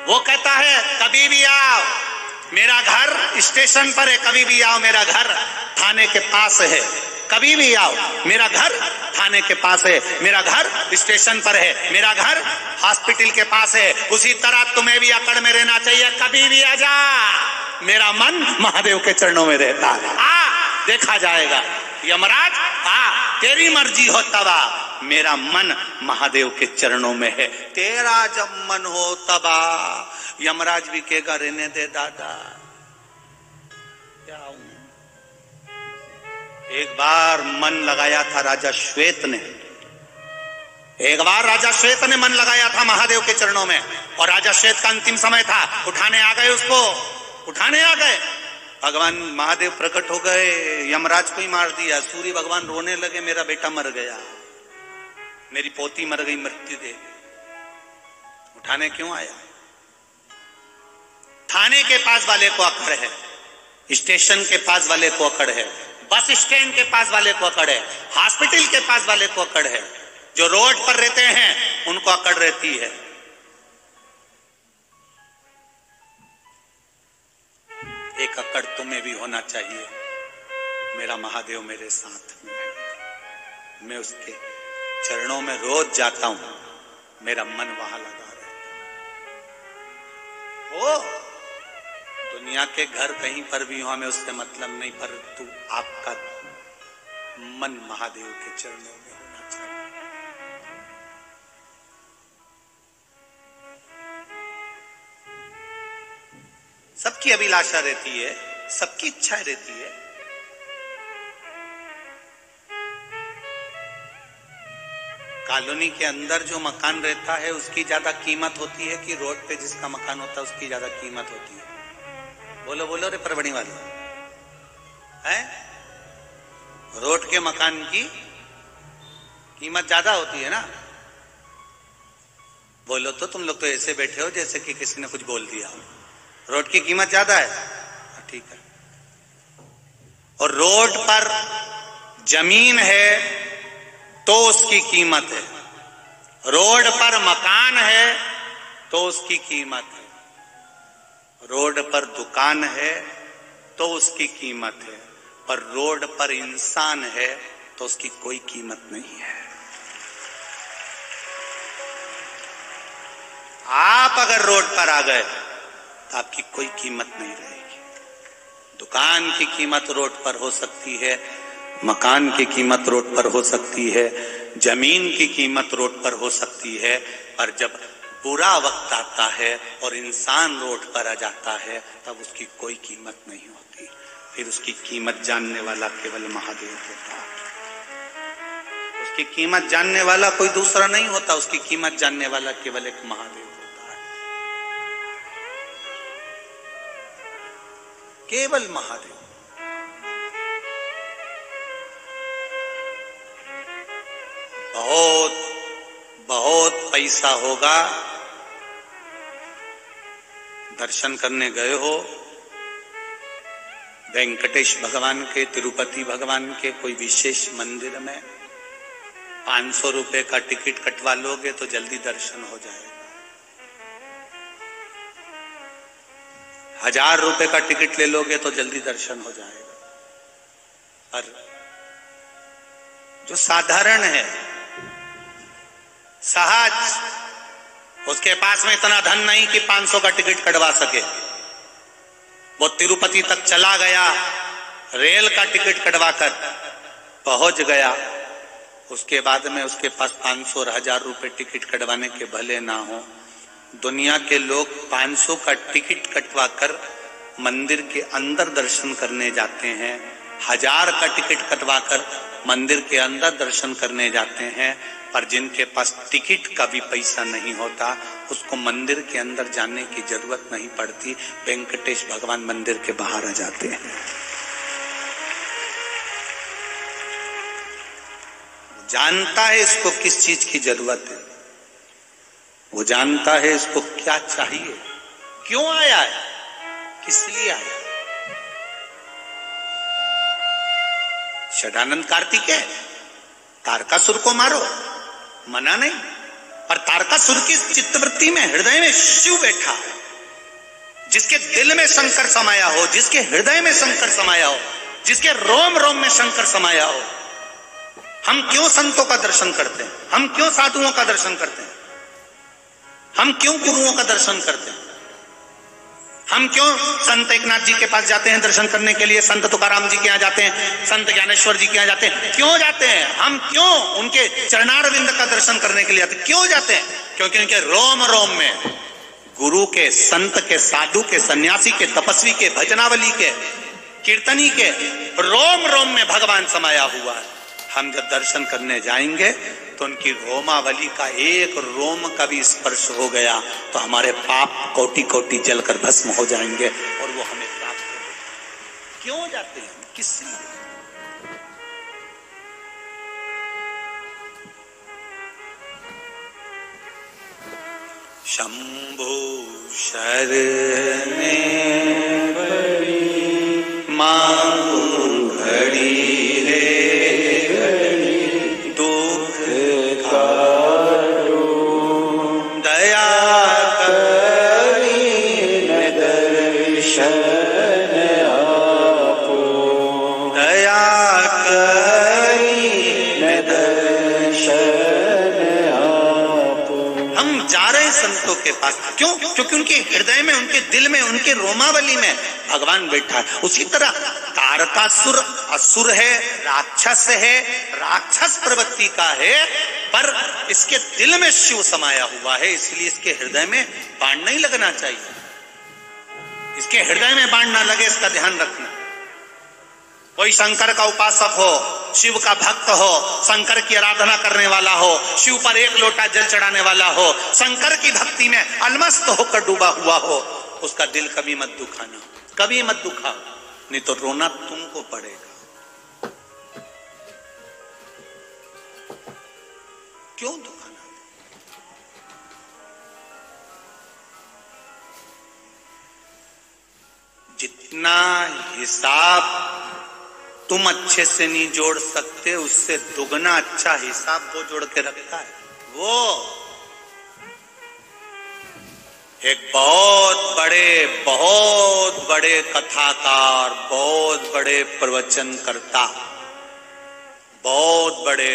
वो कहता है कभी भी आओ, मेरा घर स्टेशन पर है, कभी भी आओ, मेरा घर थाने के पास है, कभी भी आओ, मेरा घर थाने के पास है, मेरा घर स्टेशन पर है, मेरा घर हॉस्पिटल के पास है। उसी तरह तुम्हें भी अकड़ में रहना चाहिए, कभी भी आ जा, मेरा मन महादेव के चरणों में रहता है। आ देखा जाएगा यमराज, आ तेरी मर्जी हो तब आ, मेरा मन महादेव के चरणों में है। तेरा जब मन हो तब आ। यमराज भी कहेगा रहने दे दादा, क्या हूं। एक बार मन लगाया था राजा श्वेत ने, एक बार राजा श्वेत ने मन लगाया था महादेव के चरणों में, और राजा श्वेत का अंतिम समय था, उठाने आ गए उसको, उठाने आ गए। भगवान महादेव प्रकट हो गए, यमराज को ही मार दिया। सूर्य भगवान रोने लगे, मेरा बेटा मर गया, मेरी पोती मर गई, मृत्यु दे। उठाने क्यों आया? थाने के पास वाले को अकड़ है, स्टेशन के पास वाले को अकड़ है, बस स्टैंड के पास वाले को अकड़ है, हॉस्पिटल के पास वाले को अकड़ है, जो रोड पर रहते हैं उनको अकड़ रहती है। एक अकड़ तुम्हें भी होना चाहिए। मेरा महादेव मेरे साथ में, मैं उसके चरणों में रोज जाता हूं, मेरा मन वहां लगा रहता। ओ दुनिया के घर कहीं पर भी हो, हमें उससे मतलब नहीं, परंतु आपका मन महादेव के चरणों में होना चाहिए। सबकी अभिलाषा रहती है, सबकी इच्छा रहती है। कॉलोनी के अंदर जो मकान रहता है उसकी ज्यादा कीमत होती है कि रोड पे जिसका मकान होता है उसकी ज्यादा कीमत होती है? बोलो बोलो रे परवणी वाले, हैं? रोड के मकान की कीमत ज्यादा होती है ना? बोलो तो, तुम लोग तो ऐसे बैठे हो जैसे कि किसी ने कुछ बोल दिया। रोड की कीमत ज्यादा है, ठीक है। और रोड पर जमीन है तो उसकी कीमत है, रोड पर मकान है तो उसकी कीमत है, रोड पर दुकान है तो उसकी कीमत है, पर रोड पर इंसान है तो उसकी कोई कीमत नहीं है। आप अगर रोड पर आ गए तो आपकी कोई कीमत नहीं रहेगी। दुकान की कीमत रोड पर हो सकती है, मकान की कीमत रोड पर हो सकती है, जमीन की कीमत रोड पर हो सकती है, पर जब बुरा वक्त आता है और इंसान रोड पर आ जाता है तब उसकी कोई कीमत नहीं होती। फिर उसकी कीमत जानने वाला केवल महादेव होता है। उसकी कीमत जानने वाला कोई दूसरा नहीं होता, उसकी कीमत जानने वाला केवल एक महादेव होता है, केवल महादेव। बहुत बहुत पैसा होगा, दर्शन करने गए हो वेंकटेश भगवान के, तिरुपति भगवान के कोई विशेष मंदिर में, 500 रुपए का टिकट कटवा लोगे तो जल्दी दर्शन हो जाएगा। 1000 रुपए का टिकट ले लोगे तो जल्दी दर्शन हो जाएगा। पर जो साधारण है, सहज, उसके पास में इतना धन नहीं कि 500 का टिकट कटवा सके, वो तिरुपति तक चला गया, रेल का टिकट कटवाकर पहुंच गया। उसके बाद में उसके पास 500 और 1000 रुपए टिकट कटवाने के भले ना हो। दुनिया के लोग 500 का टिकट कटवाकर मंदिर के अंदर दर्शन करने जाते हैं, 1000 का टिकट कटवाकर मंदिर के अंदर दर्शन करने जाते हैं। पर जिनके पास टिकट का भी पैसा नहीं होता, उसको मंदिर के अंदर जाने की जरूरत नहीं पड़ती, वेंकटेश भगवान मंदिर के बाहर आ जाते हैं। जानता है इसको किस चीज की जरूरत है, वो जानता है इसको क्या चाहिए, क्यों आया है, किस लिए आया। षडानंद कार्तिकेय, तारकासुर को मारो, मना नहीं, पर तारकासुर की चित्तवृत्ति में, हृदय में शिव बैठा है। जिसके दिल में शंकर समाया हो, जिसके हृदय में शंकर समाया हो, जिसके रोम रोम में शंकर समाया हो। हम क्यों संतों का दर्शन करते हैं, हम क्यों साधुओं का दर्शन करते हैं, हम क्यों गुरुओं का दर्शन करते हैं, हम क्यों संत एकनाथ जी के पास जाते हैं दर्शन करने के लिए, संत तुकाराम जी के यहाँ जाते हैं, संत ज्ञानेश्वर जी के यहाँ जाते हैं, क्यों जाते हैं? हम क्यों उनके चरणारविंद का दर्शन करने के लिए जाते हैं? क्यों जाते हैं? क्योंकि उनके रोम रोम में गुरु के, संत के, साधु के, सन्यासी के, तपस्वी के, भजनावली के, कीर्तनी के रोम रोम में भगवान समाया हुआ है। हम जब दर्शन करने जाएंगे तो उनकी रोमावली का एक रोम का भी स्पर्श हो गया तो हमारे पाप कोटि कोटि जलकर भस्म हो जाएंगे और वो हमें प्राप्त होंगे। क्यों जाते हैं, किस लिए? शंभु शरणे पड़ी मांगू घड़ी रे, दुख कारो दया करी दर्शन आपो, दया करी दर्शन आपो। हम जा रहे हैं संतों के पास, क्यों? क्योंकि उनके हृदय में, उनके दिल में, उनके रोमावली में भगवान बैठा है। उसी तरह तारकासुर असुर है, राक्षस है, राक्षस प्रवृत्ति का है, पर इसके दिल में शिव समाया हुआ है, इसलिए इसके हृदय में बाण नहीं लगना चाहिए। इसके हृदय में बाण ना लगे, इसका ध्यान रखना। कोई शंकर का उपासक हो, शिव का भक्त हो, शंकर की आराधना करने वाला हो, शिव पर एक लोटा जल चढ़ाने वाला हो, शंकर की भक्ति में अलमस्त होकर डूबा हुआ हो, उसका दिल कभी मत दुखाना, कभी मत दुखाओ, नहीं तो रोना तुमको पड़ेगा। क्यों दुखाना? जितना हिसाब तुम अच्छे से नहीं जोड़ सकते, उससे दुगना अच्छा हिसाब वो जोड़ के रखता है। वो एक बहुत बड़े कथाकार, बहुत बड़े प्रवचनकर्ता, बहुत बड़े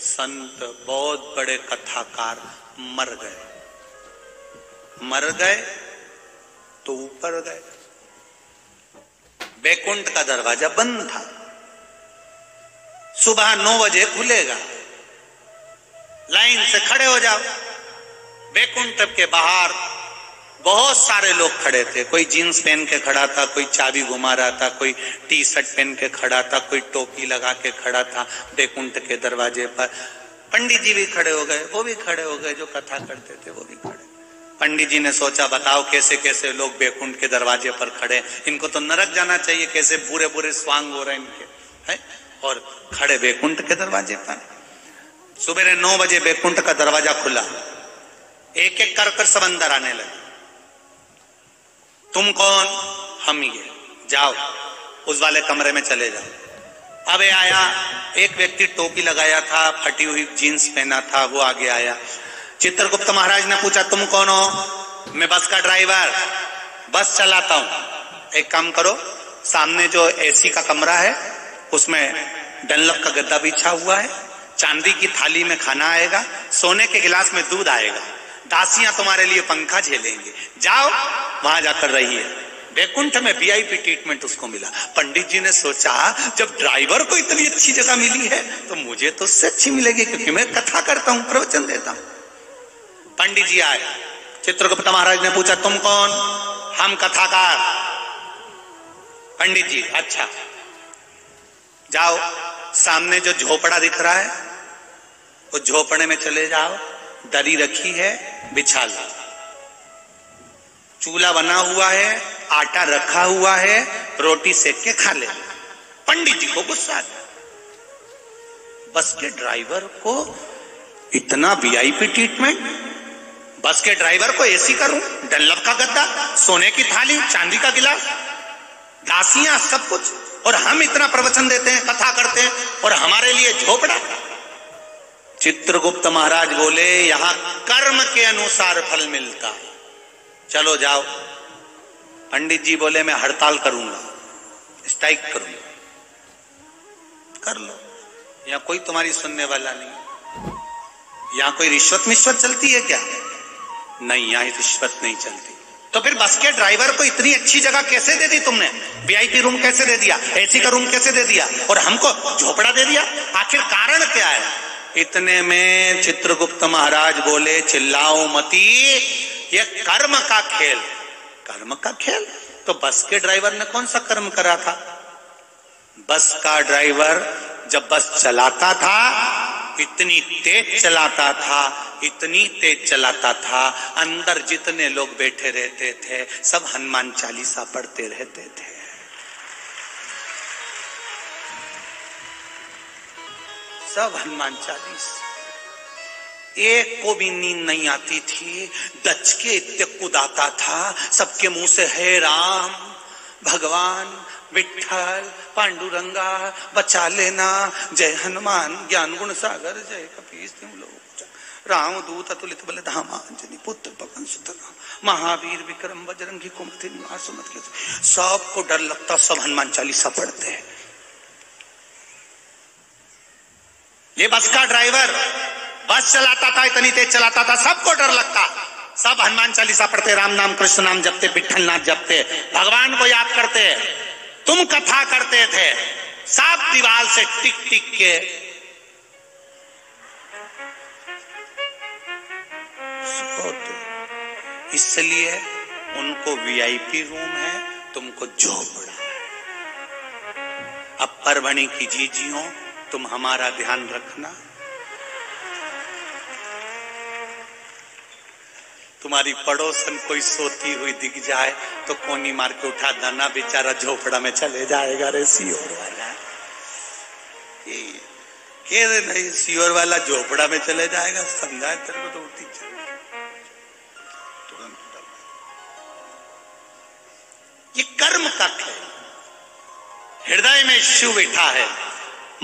संत, बहुत बड़े कथाकार मर गए तो ऊपर गए। बैकुंठ का दरवाजा बंद था, सुबह 9 बजे खुलेगा, लाइन से खड़े हो जाओ। बैकुंठ के बाहर बहुत सारे लोग खड़े थे, कोई जीन्स पहन के खड़ा था, कोई चाबी घुमा रहा था, कोई टी शर्ट पहन के खड़ा था, कोई टोपी लगा के खड़ा था बैकुंठ के दरवाजे पर। पंडित जी भी खड़े हो गए, वो भी खड़े हो गए, जो कथा करते थे वो भी खड़े। पंडित जी ने सोचा, बताओ कैसे कैसे लोग बैकुंठ के दरवाजे पर खड़े, इनको तो नरक जाना चाहिए, कैसे बुरे बुरे स्वांग हो रहे इनके, है? और खड़े बैकुंठ के दरवाजे पर। सुबह 9 बजे बैकुंठ का दरवाजा खुला, एक एक कर सब अंदर आने लगे। तुम कौन? हम ये, जाओ उस वाले कमरे में चले जाओ। अब आया एक व्यक्ति, टोपी लगाया था, फटी हुई जीन्स पहना था, वो आगे आया। चित्रगुप्त महाराज ने पूछा, तुम कौन हो? मैं बस का ड्राइवर, बस चलाता हूं। एक काम करो, सामने जो एसी का कमरा है उसमें डनलप का गद्दा बिछा हुआ है, चांदी की थाली में खाना आएगा, सोने के गिलास में दूध आएगा, दासियां तुम्हारे लिए पंखा झेलेंगे, जाओ वहां जाकर रहिए। वैकुंठ में वीआईपी ट्रीटमेंट उसको मिला। पंडित जी ने सोचा जब ड्राइवर को इतनी अच्छी जगह मिली है तो मुझे तो उससे अच्छी मिलेगी, क्योंकि मैं कथा करता हूं, प्रवचन देता हूं। पंडित जी आए, चित्रगुप्त महाराज ने पूछा तुम कौन? हम कथाकार। पंडित जी अच्छा, जाओ सामने जो झोपड़ा दिख रहा है उस झोपड़े में चले जाओ, दरी रखी है, बिछा लो, चूल्हा बना हुआ है, आटा रखा हुआ है, रोटी सेक के खा ले। पंडित जी को गुस्सा आ गया, बस के ड्राइवर को इतना वीआईपी ट्रीटमेंट, बस के ड्राइवर को एसी का रूम, डनलप का गद्दा, सोने की थाली, चांदी का गिलास, दासियां, सब कुछ, और हम इतना प्रवचन देते हैं, कथा करते हैं, और हमारे लिए झोपड़ा। चित्रगुप्त महाराज बोले यहां कर्म के अनुसार फल मिलता है, चलो जाओ। पंडित जी बोले मैं हड़ताल करूंगा, स्ट्राइक करूंगा। कर लो, यहां कोई तुम्हारी सुनने वाला नहीं। यहां कोई रिश्वत मिश्वत चलती है क्या? नहीं, यहां रिश्वत नहीं चलती। तो फिर बस के ड्राइवर को इतनी अच्छी जगह कैसे दे दी तुमने? वीआईपी रूम कैसे दे दिया? एसी का रूम कैसे दे दिया? और हमको झोपड़ा दे दिया? आखिर कारण क्या है? इतने में चित्रगुप्त महाराज बोले चिल्लाओ मती, ये कर्म का खेल। कर्म का खेल? तो बस के ड्राइवर ने कौन सा कर्म करा था? बस का ड्राइवर जब बस चलाता था इतनी तेज चलाता था, इतनी तेज चलाता था, अंदर जितने लोग बैठे रहते थे सब हनुमान चालीसा पढ़ते रहते थे। सब हनुमान चालीसा, एक को भी नींद नहीं आती थी, दच के इत्ते कुदाता था, सबके मुंह से हे राम, भगवान, विठ्ठल, पांडुरंगा, बचा लेना, जय हनुमान ज्ञान गुण सागर, जय कपीस तिम लोक, राम दूत अतुलित बल धामा, अंजनी पुत्र पवन सुत राम, महावीर विक्रम बजरंगी कुमति निवास सुमति के। सबको डर लगता, सब हनुमान चालीसा पढ़ते हैं। ये बस का ड्राइवर बस चलाता था, इतनी तेज चलाता था, सबको डर लगता, सब हनुमान चालीसा पढ़ते, राम नाम कृष्ण नाम जपते, विठ्ठल नाम जपते, भगवान को याद करते। तुम कथा करते थे, सब दीवार से टिक टिक के सोते, इसलिए उनको वीआईपी रूम है, तुमको झोपड़ा है। अब परभणी की जीजियों, तुम हमारा ध्यान रखना, तुम्हारी पड़ोसन कोई सोती हुई दिख जाए तो कोनी मार के उठा देना, बेचारा झोपड़ा में चले जाएगा रे सियोर वाला। ये नहीं, सियोर वाला झोपड़ा में चले जाएगा, समझाए तेरे को तो उठी चल तुरंत। ये कर्म का खेल। हृदय में शिव बैठा है,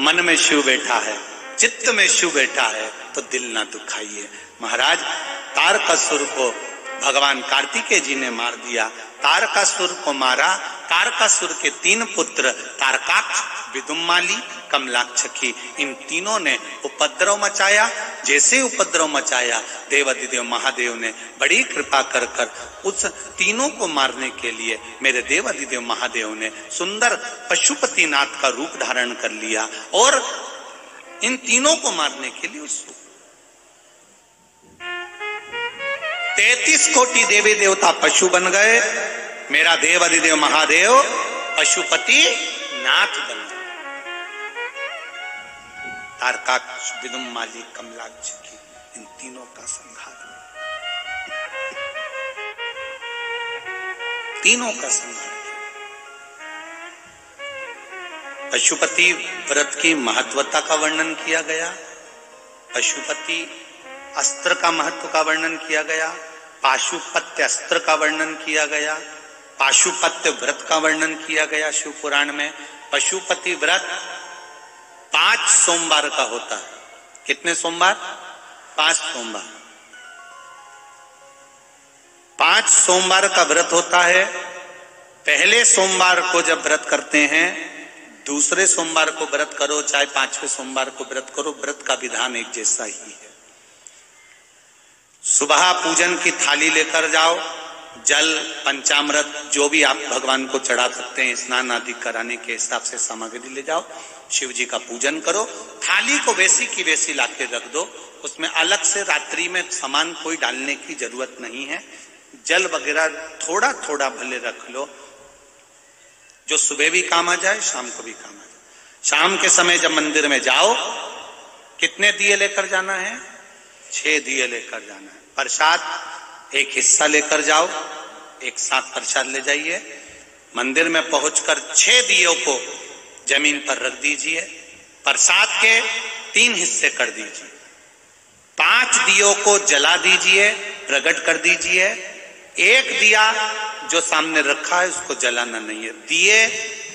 मन में शिव बैठा है, चित्त में शिव बैठा है, तो दिल ना दुखाइए। महाराज तारकासुर को भगवान कार्तिकेय जी ने मार दिया। तारकासुर को मारा। तारकासुर के 3 पुत्र तारकाक्ष, विदुम्माली, कमलाक्षकी, इन तीनों ने उपद्रव मचाया। जैसे उपद्रव मचाया, देवाधिदेव महादेव ने बड़ी कृपा कर कर उस तीनों को मारने के लिए मेरे देवाधिदेव महादेव ने सुंदर पशुपतिनाथ का रूप धारण कर लिया, और इन तीनों को मारने के लिए उस 33 कोटि देवी देवता पशु बन गए। मेरा देवाधिदेव महादेव पशुपति नाथ बन गए। तारकाक्ष, विदुम्माली, कमलाक्षकी, इन तीनों का संहार, तीनों का संहार। पशुपति व्रत की महत्वता का वर्णन किया गया, पशुपति अस्त्र का महत्व का वर्णन किया गया, पाशुपत्य अस्त्र का वर्णन किया गया, पाशुपत्य व्रत का वर्णन किया गया शिव पुराण में। पशुपति व्रत 5 सोमवार का होता है। कितने सोमवार? 5 सोमवार। 5 सोमवार का व्रत होता है। पहले सोमवार को जब व्रत करते हैं, दूसरे सोमवार को व्रत करो, चाहे 5वें सोमवार को व्रत करो, व्रत का विधान एक जैसा ही है। सुबह पूजन की थाली लेकर जाओ, जल, पंचामृत, जो भी आप भगवान को चढ़ा सकते हैं, स्नान आदि कराने के हिसाब से सामग्री ले जाओ, शिव जी का पूजन करो। थाली को वैसी की वैसी लाके रख दो, उसमें अलग से रात्रि में सामान कोई डालने की जरूरत नहीं है। जल वगैरह थोड़ा थोड़ा भले रख लो, जो सुबह भी काम आ जाए, शाम को भी काम आ जाए। शाम के समय जब मंदिर में जाओ, कितने दिए लेकर जाना है? 6 दिए लेकर जाना है। प्रसाद एक हिस्सा लेकर जाओ, एक साथ प्रसाद ले जाइए। मंदिर में पहुंचकर 6 दियों को जमीन पर रख दीजिए। प्रसाद के 3 हिस्से कर दीजिए। 5 दियों को जला दीजिए, प्रकट कर दीजिए। एक दिया जो सामने रखा है उसको जलाना नहीं है। दिए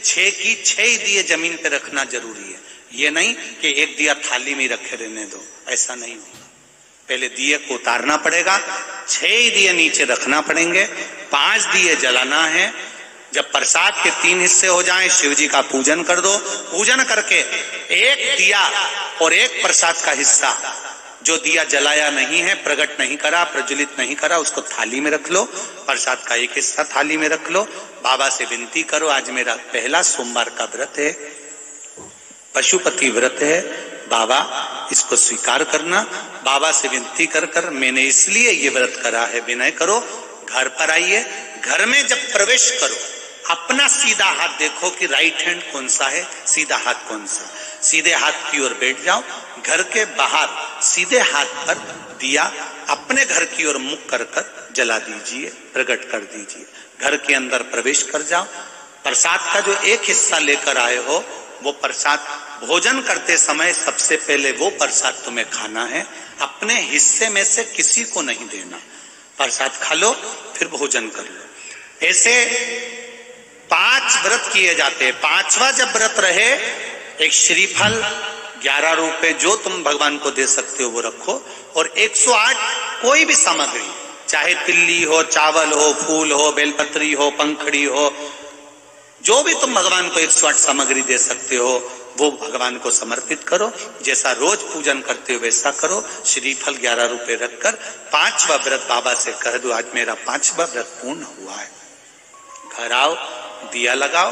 6 की 6 ही दिए जमीन पे रखना जरूरी है। ये नहीं कि एक दिया थाली में रखे रहने दो, ऐसा नहीं होगा। पहले दिए को उतारना पड़ेगा, 6 ही दिए नीचे रखना पड़ेंगे, 5 दिए जलाना है। जब प्रसाद के 3 हिस्से हो जाएं, शिव जी का पूजन कर दो। पूजन करके एक दिया और एक प्रसाद का हिस्सा जो दिया जलाया नहीं है, प्रकट नहीं करा, प्रज्वलित नहीं करा, उसको थाली में रख लो। प्रसाद का एक हिस्सा थाली में रख लो। बाबा से विनती करो, आज मेरा पहला सोमवार का व्रत है, पशुपति व्रत है, बाबा इसको स्वीकार करना। बाबा से विनती कर कर मैंने इसलिए ये व्रत करा है, विनय करो। घर पर आइए, घर में जब प्रवेश करो, अपना सीधा हाथ देखो कि राइट हैंड कौन सा है, सीधा हाथ कौन सा। सीधे हाथ की ओर बैठ जाओ। घर के बाहर सीधे हाथ पर दिया अपने घर की ओर मुख कर कर जला दीजिए, प्रकट कर दीजिए। घर के अंदर प्रवेश कर जाओ। प्रसाद का जो एक हिस्सा लेकर आए हो, वो प्रसाद भोजन करते समय सबसे पहले वो प्रसाद तुम्हें खाना है, अपने हिस्से में से किसी को नहीं देना। प्रसाद खा लो, फिर भोजन कर लो। ऐसे 5 व्रत किए जाते हैं। 5वां जब व्रत रहे, एक श्रीफल 11 रुपए जो तुम भगवान को दे सकते हो वो रखो, और 108 कोई भी सामग्री, चाहे तिल्ली हो, चावल हो, फूल हो, बेलपत्री हो, पंखड़ी हो, जो भी तुम भगवान को 108 सामग्री दे सकते हो वो भगवान को समर्पित करो। जैसा रोज पूजन करते हो वैसा करो। श्रीफल 11 रुपए रखकर 5वां व्रत बाबा से कह दो, आज मेरा 5वां व्रत पूर्ण हुआ है। घर आओ, दिया लगाओ,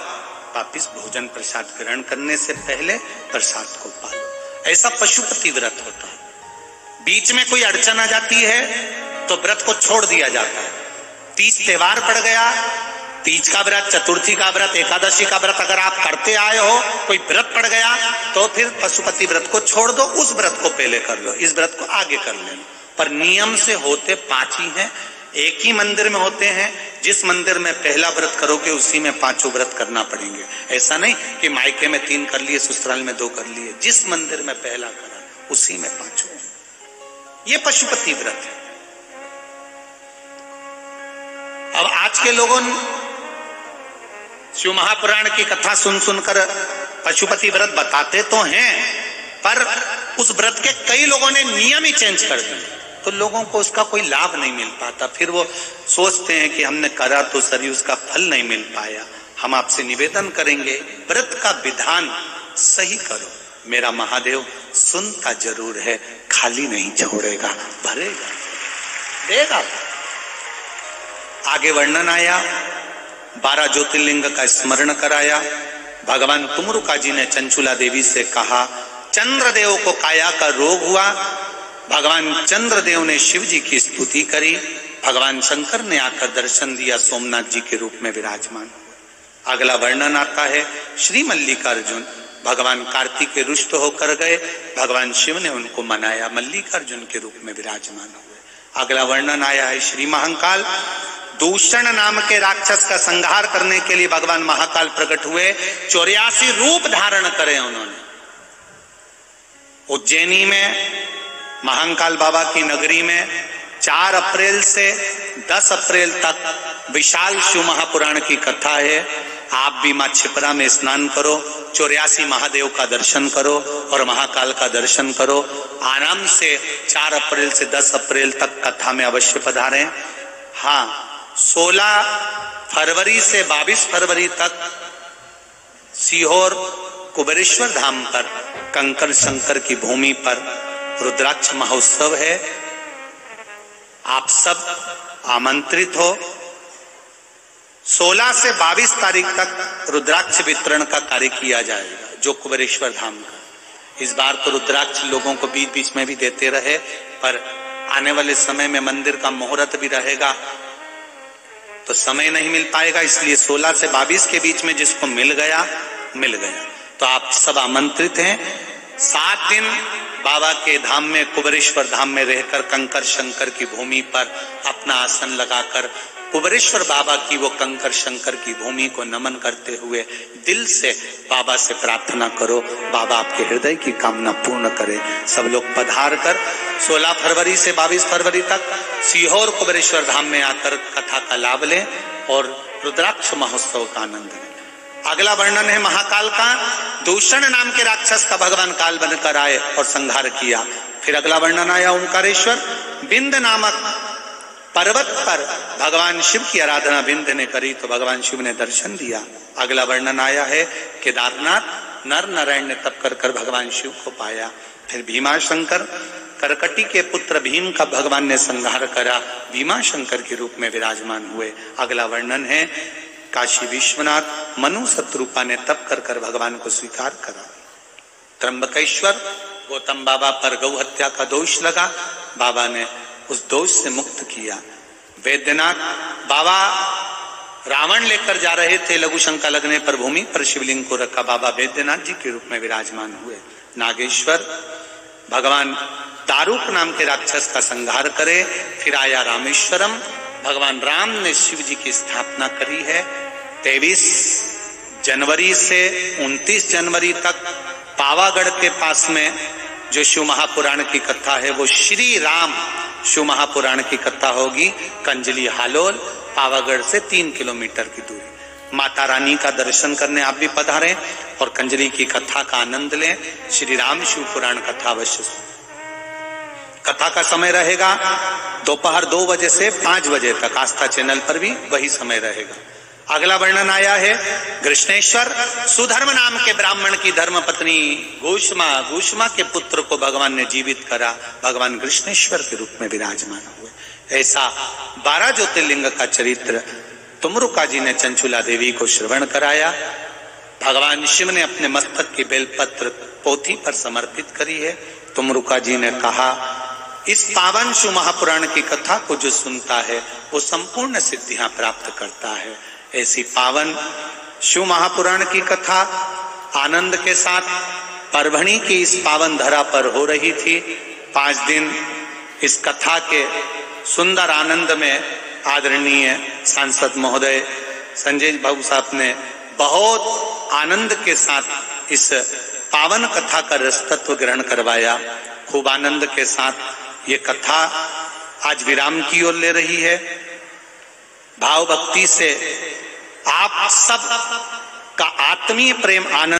वापिस भोजन प्रसाद ग्रहण करने से पहले प्रसाद को पालो। ऐसा पशुपति व्रत होता है। बीच में कोई अड़चन आ जाती है तो व्रत को छोड़ दिया जाता है। तीज त्योहार पड़ गया, तीज का व्रत, चतुर्थी का व्रत, एकादशी का व्रत अगर आप करते आए हो, कोई व्रत पड़ गया तो फिर पशुपति व्रत को छोड़ दो, उस व्रत को पहले कर लो, इस व्रत को आगे कर लेना। पर नियम से होते 5 ही हैं, एक ही मंदिर में होते हैं। जिस मंदिर में पहला व्रत करोगे उसी में 5 व्रत करना पड़ेंगे। ऐसा नहीं कि मायके में 3 कर लिए, ससुराल में 2 कर लिए। जिस मंदिर में पहला करा उसी में 5। ये पशुपति व्रत है। अब आज के लोगों शिव महापुराण की कथा सुन सुनकर पशुपति व्रत बताते तो हैं, पर उस व्रत के कई लोगों ने नियम ही चेंज कर दिए, तो लोगों को उसका कोई लाभ नहीं मिल पाता। फिर वो सोचते हैं कि हमने करा तो सही, उसका फल नहीं मिल पाया। हम आपसे निवेदन करेंगे, व्रत का विधान सही करो। मेरा महादेव सुनता जरूर है, खाली नहीं छोड़ेगा, भरेगा, देगा। आगे वर्णन आया, 12 ज्योतिर्लिंग का स्मरण कराया। भगवान तुमरुका जी ने चंचुला देवी से कहा, चंद्रदेव को काया का रोग हुआ। भगवान चंद्रदेव ने शिव जी की स्तुति करी। भगवान शंकर ने आकर दर्शन दिया, सोमनाथ जी के रूप में विराजमान हुए। अगला वर्णन आता है, श्री मल्लिकार्जुन भगवान कार्तिक के रुष्ट होकर गए, भगवान शिव ने उनको मनाया, मल्लिकार्जुन के रूप में विराजमान हुए। अगला वर्णन आया है, श्री महाकाल दूषण नाम के राक्षस का संहार करने के लिए भगवान महाकाल प्रकट हुए। 84 रूप धारण करे उन्होंने। उज्जैनी में महाकाल बाबा की नगरी में 4 अप्रैल से 10 अप्रैल तक विशाल शिव महापुराण की कथा है। आप भी मां छिपरा में स्नान करो, 84 महादेव का दर्शन करो और महाकाल का दर्शन करो। आराम से 4 अप्रैल से 10 अप्रैल तक कथा में अवश्य पधारें। हाँ, 16 फरवरी से 22 फरवरी तक सीहोर कुबेरेश्वर धाम पर कंकर शंकर की भूमि पर रुद्राक्ष महोत्सव है। आप सब आमंत्रित हो। 16 से 22 तारीख तक रुद्राक्ष वितरण का कार्य किया जाएगा, जो कुबेरेश्वर धाम का। इस बार तो रुद्राक्ष लोगों को बीच बीच में भी देते रहे, पर आने वाले समय में मंदिर का मुहूर्त भी रहेगा तो समय नहीं मिल पाएगा, इसलिए 16 से 22 के बीच में जिसको मिल गया मिल गया। तो आप सब आमंत्रित हैं। 7 दिन बाबा के धाम में, कुबेरेश्वर धाम में रहकर कंकर शंकर की भूमि पर अपना आसन लगाकर कुबेरेश्वर बाबा की वो कंकर शंकर की भूमि को नमन करते हुए दिल से बाबा से प्रार्थना करो, बाबा आपके हृदय की कामना पूर्ण करे। सब लोग पधार कर 16 फरवरी से 22 फरवरी तक सीहोर कुबेरेश्वर धाम में आकर कथा का लाभ लें और रुद्राक्ष महोत्सव का आनंद लें। अगला वर्णन है महाकाल का। दूषण नाम के राक्षस का भगवान काल बनकर आए और संहार किया। फिर अगला वर्णन आया ओंकारेश्वर। बिंद नामक पर्वत पर भगवान शिव की आराधना बिंद ने करी तो भगवान शिव ने दर्शन दिया। अगला वर्णन आया है केदारनाथ। नर नारायण ने तप कर कर भगवान शिव को पाया। फिर भीमाशंकर, करकटी के पुत्र भीम का भगवान ने संहार करा, भीमाशंकर के रूप में विराजमान हुए। अगला वर्णन है काशी विश्वनाथ। मनु शत्रुपा ने तप कर कर भगवान को स्वीकार करा। त्र्यंबकेश्वर, गौतम बाबा पर गौ हत्या का दोष लगा, बाबा ने उस दोष से मुक्त किया। वैद्यनाथ, बाबा रावण लेकर जा रहे थे, लघु शंका लगने पर भूमि पर शिवलिंग को रखा, बाबा वैद्यनाथ जी के रूप में विराजमान हुए। नागेश्वर, भगवान दारूक नाम के राक्षस का संहार करे। फिर आया रामेश्वरम। भगवान राम ने शिव जी की स्थापना करी है। 23 जनवरी से 29 जनवरी तक पावागढ़ के पास में जो शिव महापुराण की कथा है वो श्री राम शिव महापुराण की कथा होगी। कंजली हालोल, पावागढ़ से 3 किलोमीटर की दूरी। माता रानी का दर्शन करने आप भी पधारें और कंजली की कथा का आनंद लें। श्री राम शिव पुराण कथा अवश्य सुनें। कथा का समय रहेगा दोपहर 2 बजे से 5 बजे तक। आस्था चैनल पर भी वही समय रहेगा। अगला वर्णन आया है कृष्णेश्वर। सुधर्म नाम के ब्राह्मण की धर्म पत्नी घूष्मा के पुत्र को भगवान ने जीवित करा, भगवान कृष्णेश्वर के रूप में विराजमान हुए। ऐसा 12 ज्योतिर्लिंग का चरित्र तुमरुका जी ने चंचुला देवी को श्रवण कराया। भगवान शिव ने अपने मस्तक की बेलपत्र पोथी पर समर्पित करी है। तुमरुका जी ने कहा, इस पावन शिव महापुराण की कथा को जो सुनता है वो संपूर्ण सिद्धियां प्राप्त करता है। ऐसी पावन शिव महापुराण की कथा आनंद के साथ परभणी की इस पावन धरा पर हो रही थी। 5 दिन इस कथा के सुंदर आनंद में आदरणीय सांसद महोदय संजय बाबू साहब ने बहुत आनंद के साथ इस पावन कथा का रसतत्व ग्रहण करवाया। खूब आनंद के साथ ये कथा आज विराम की ओर ले रही है। भाव भक्ति से आप सब का आत्मीय प्रेम आनंद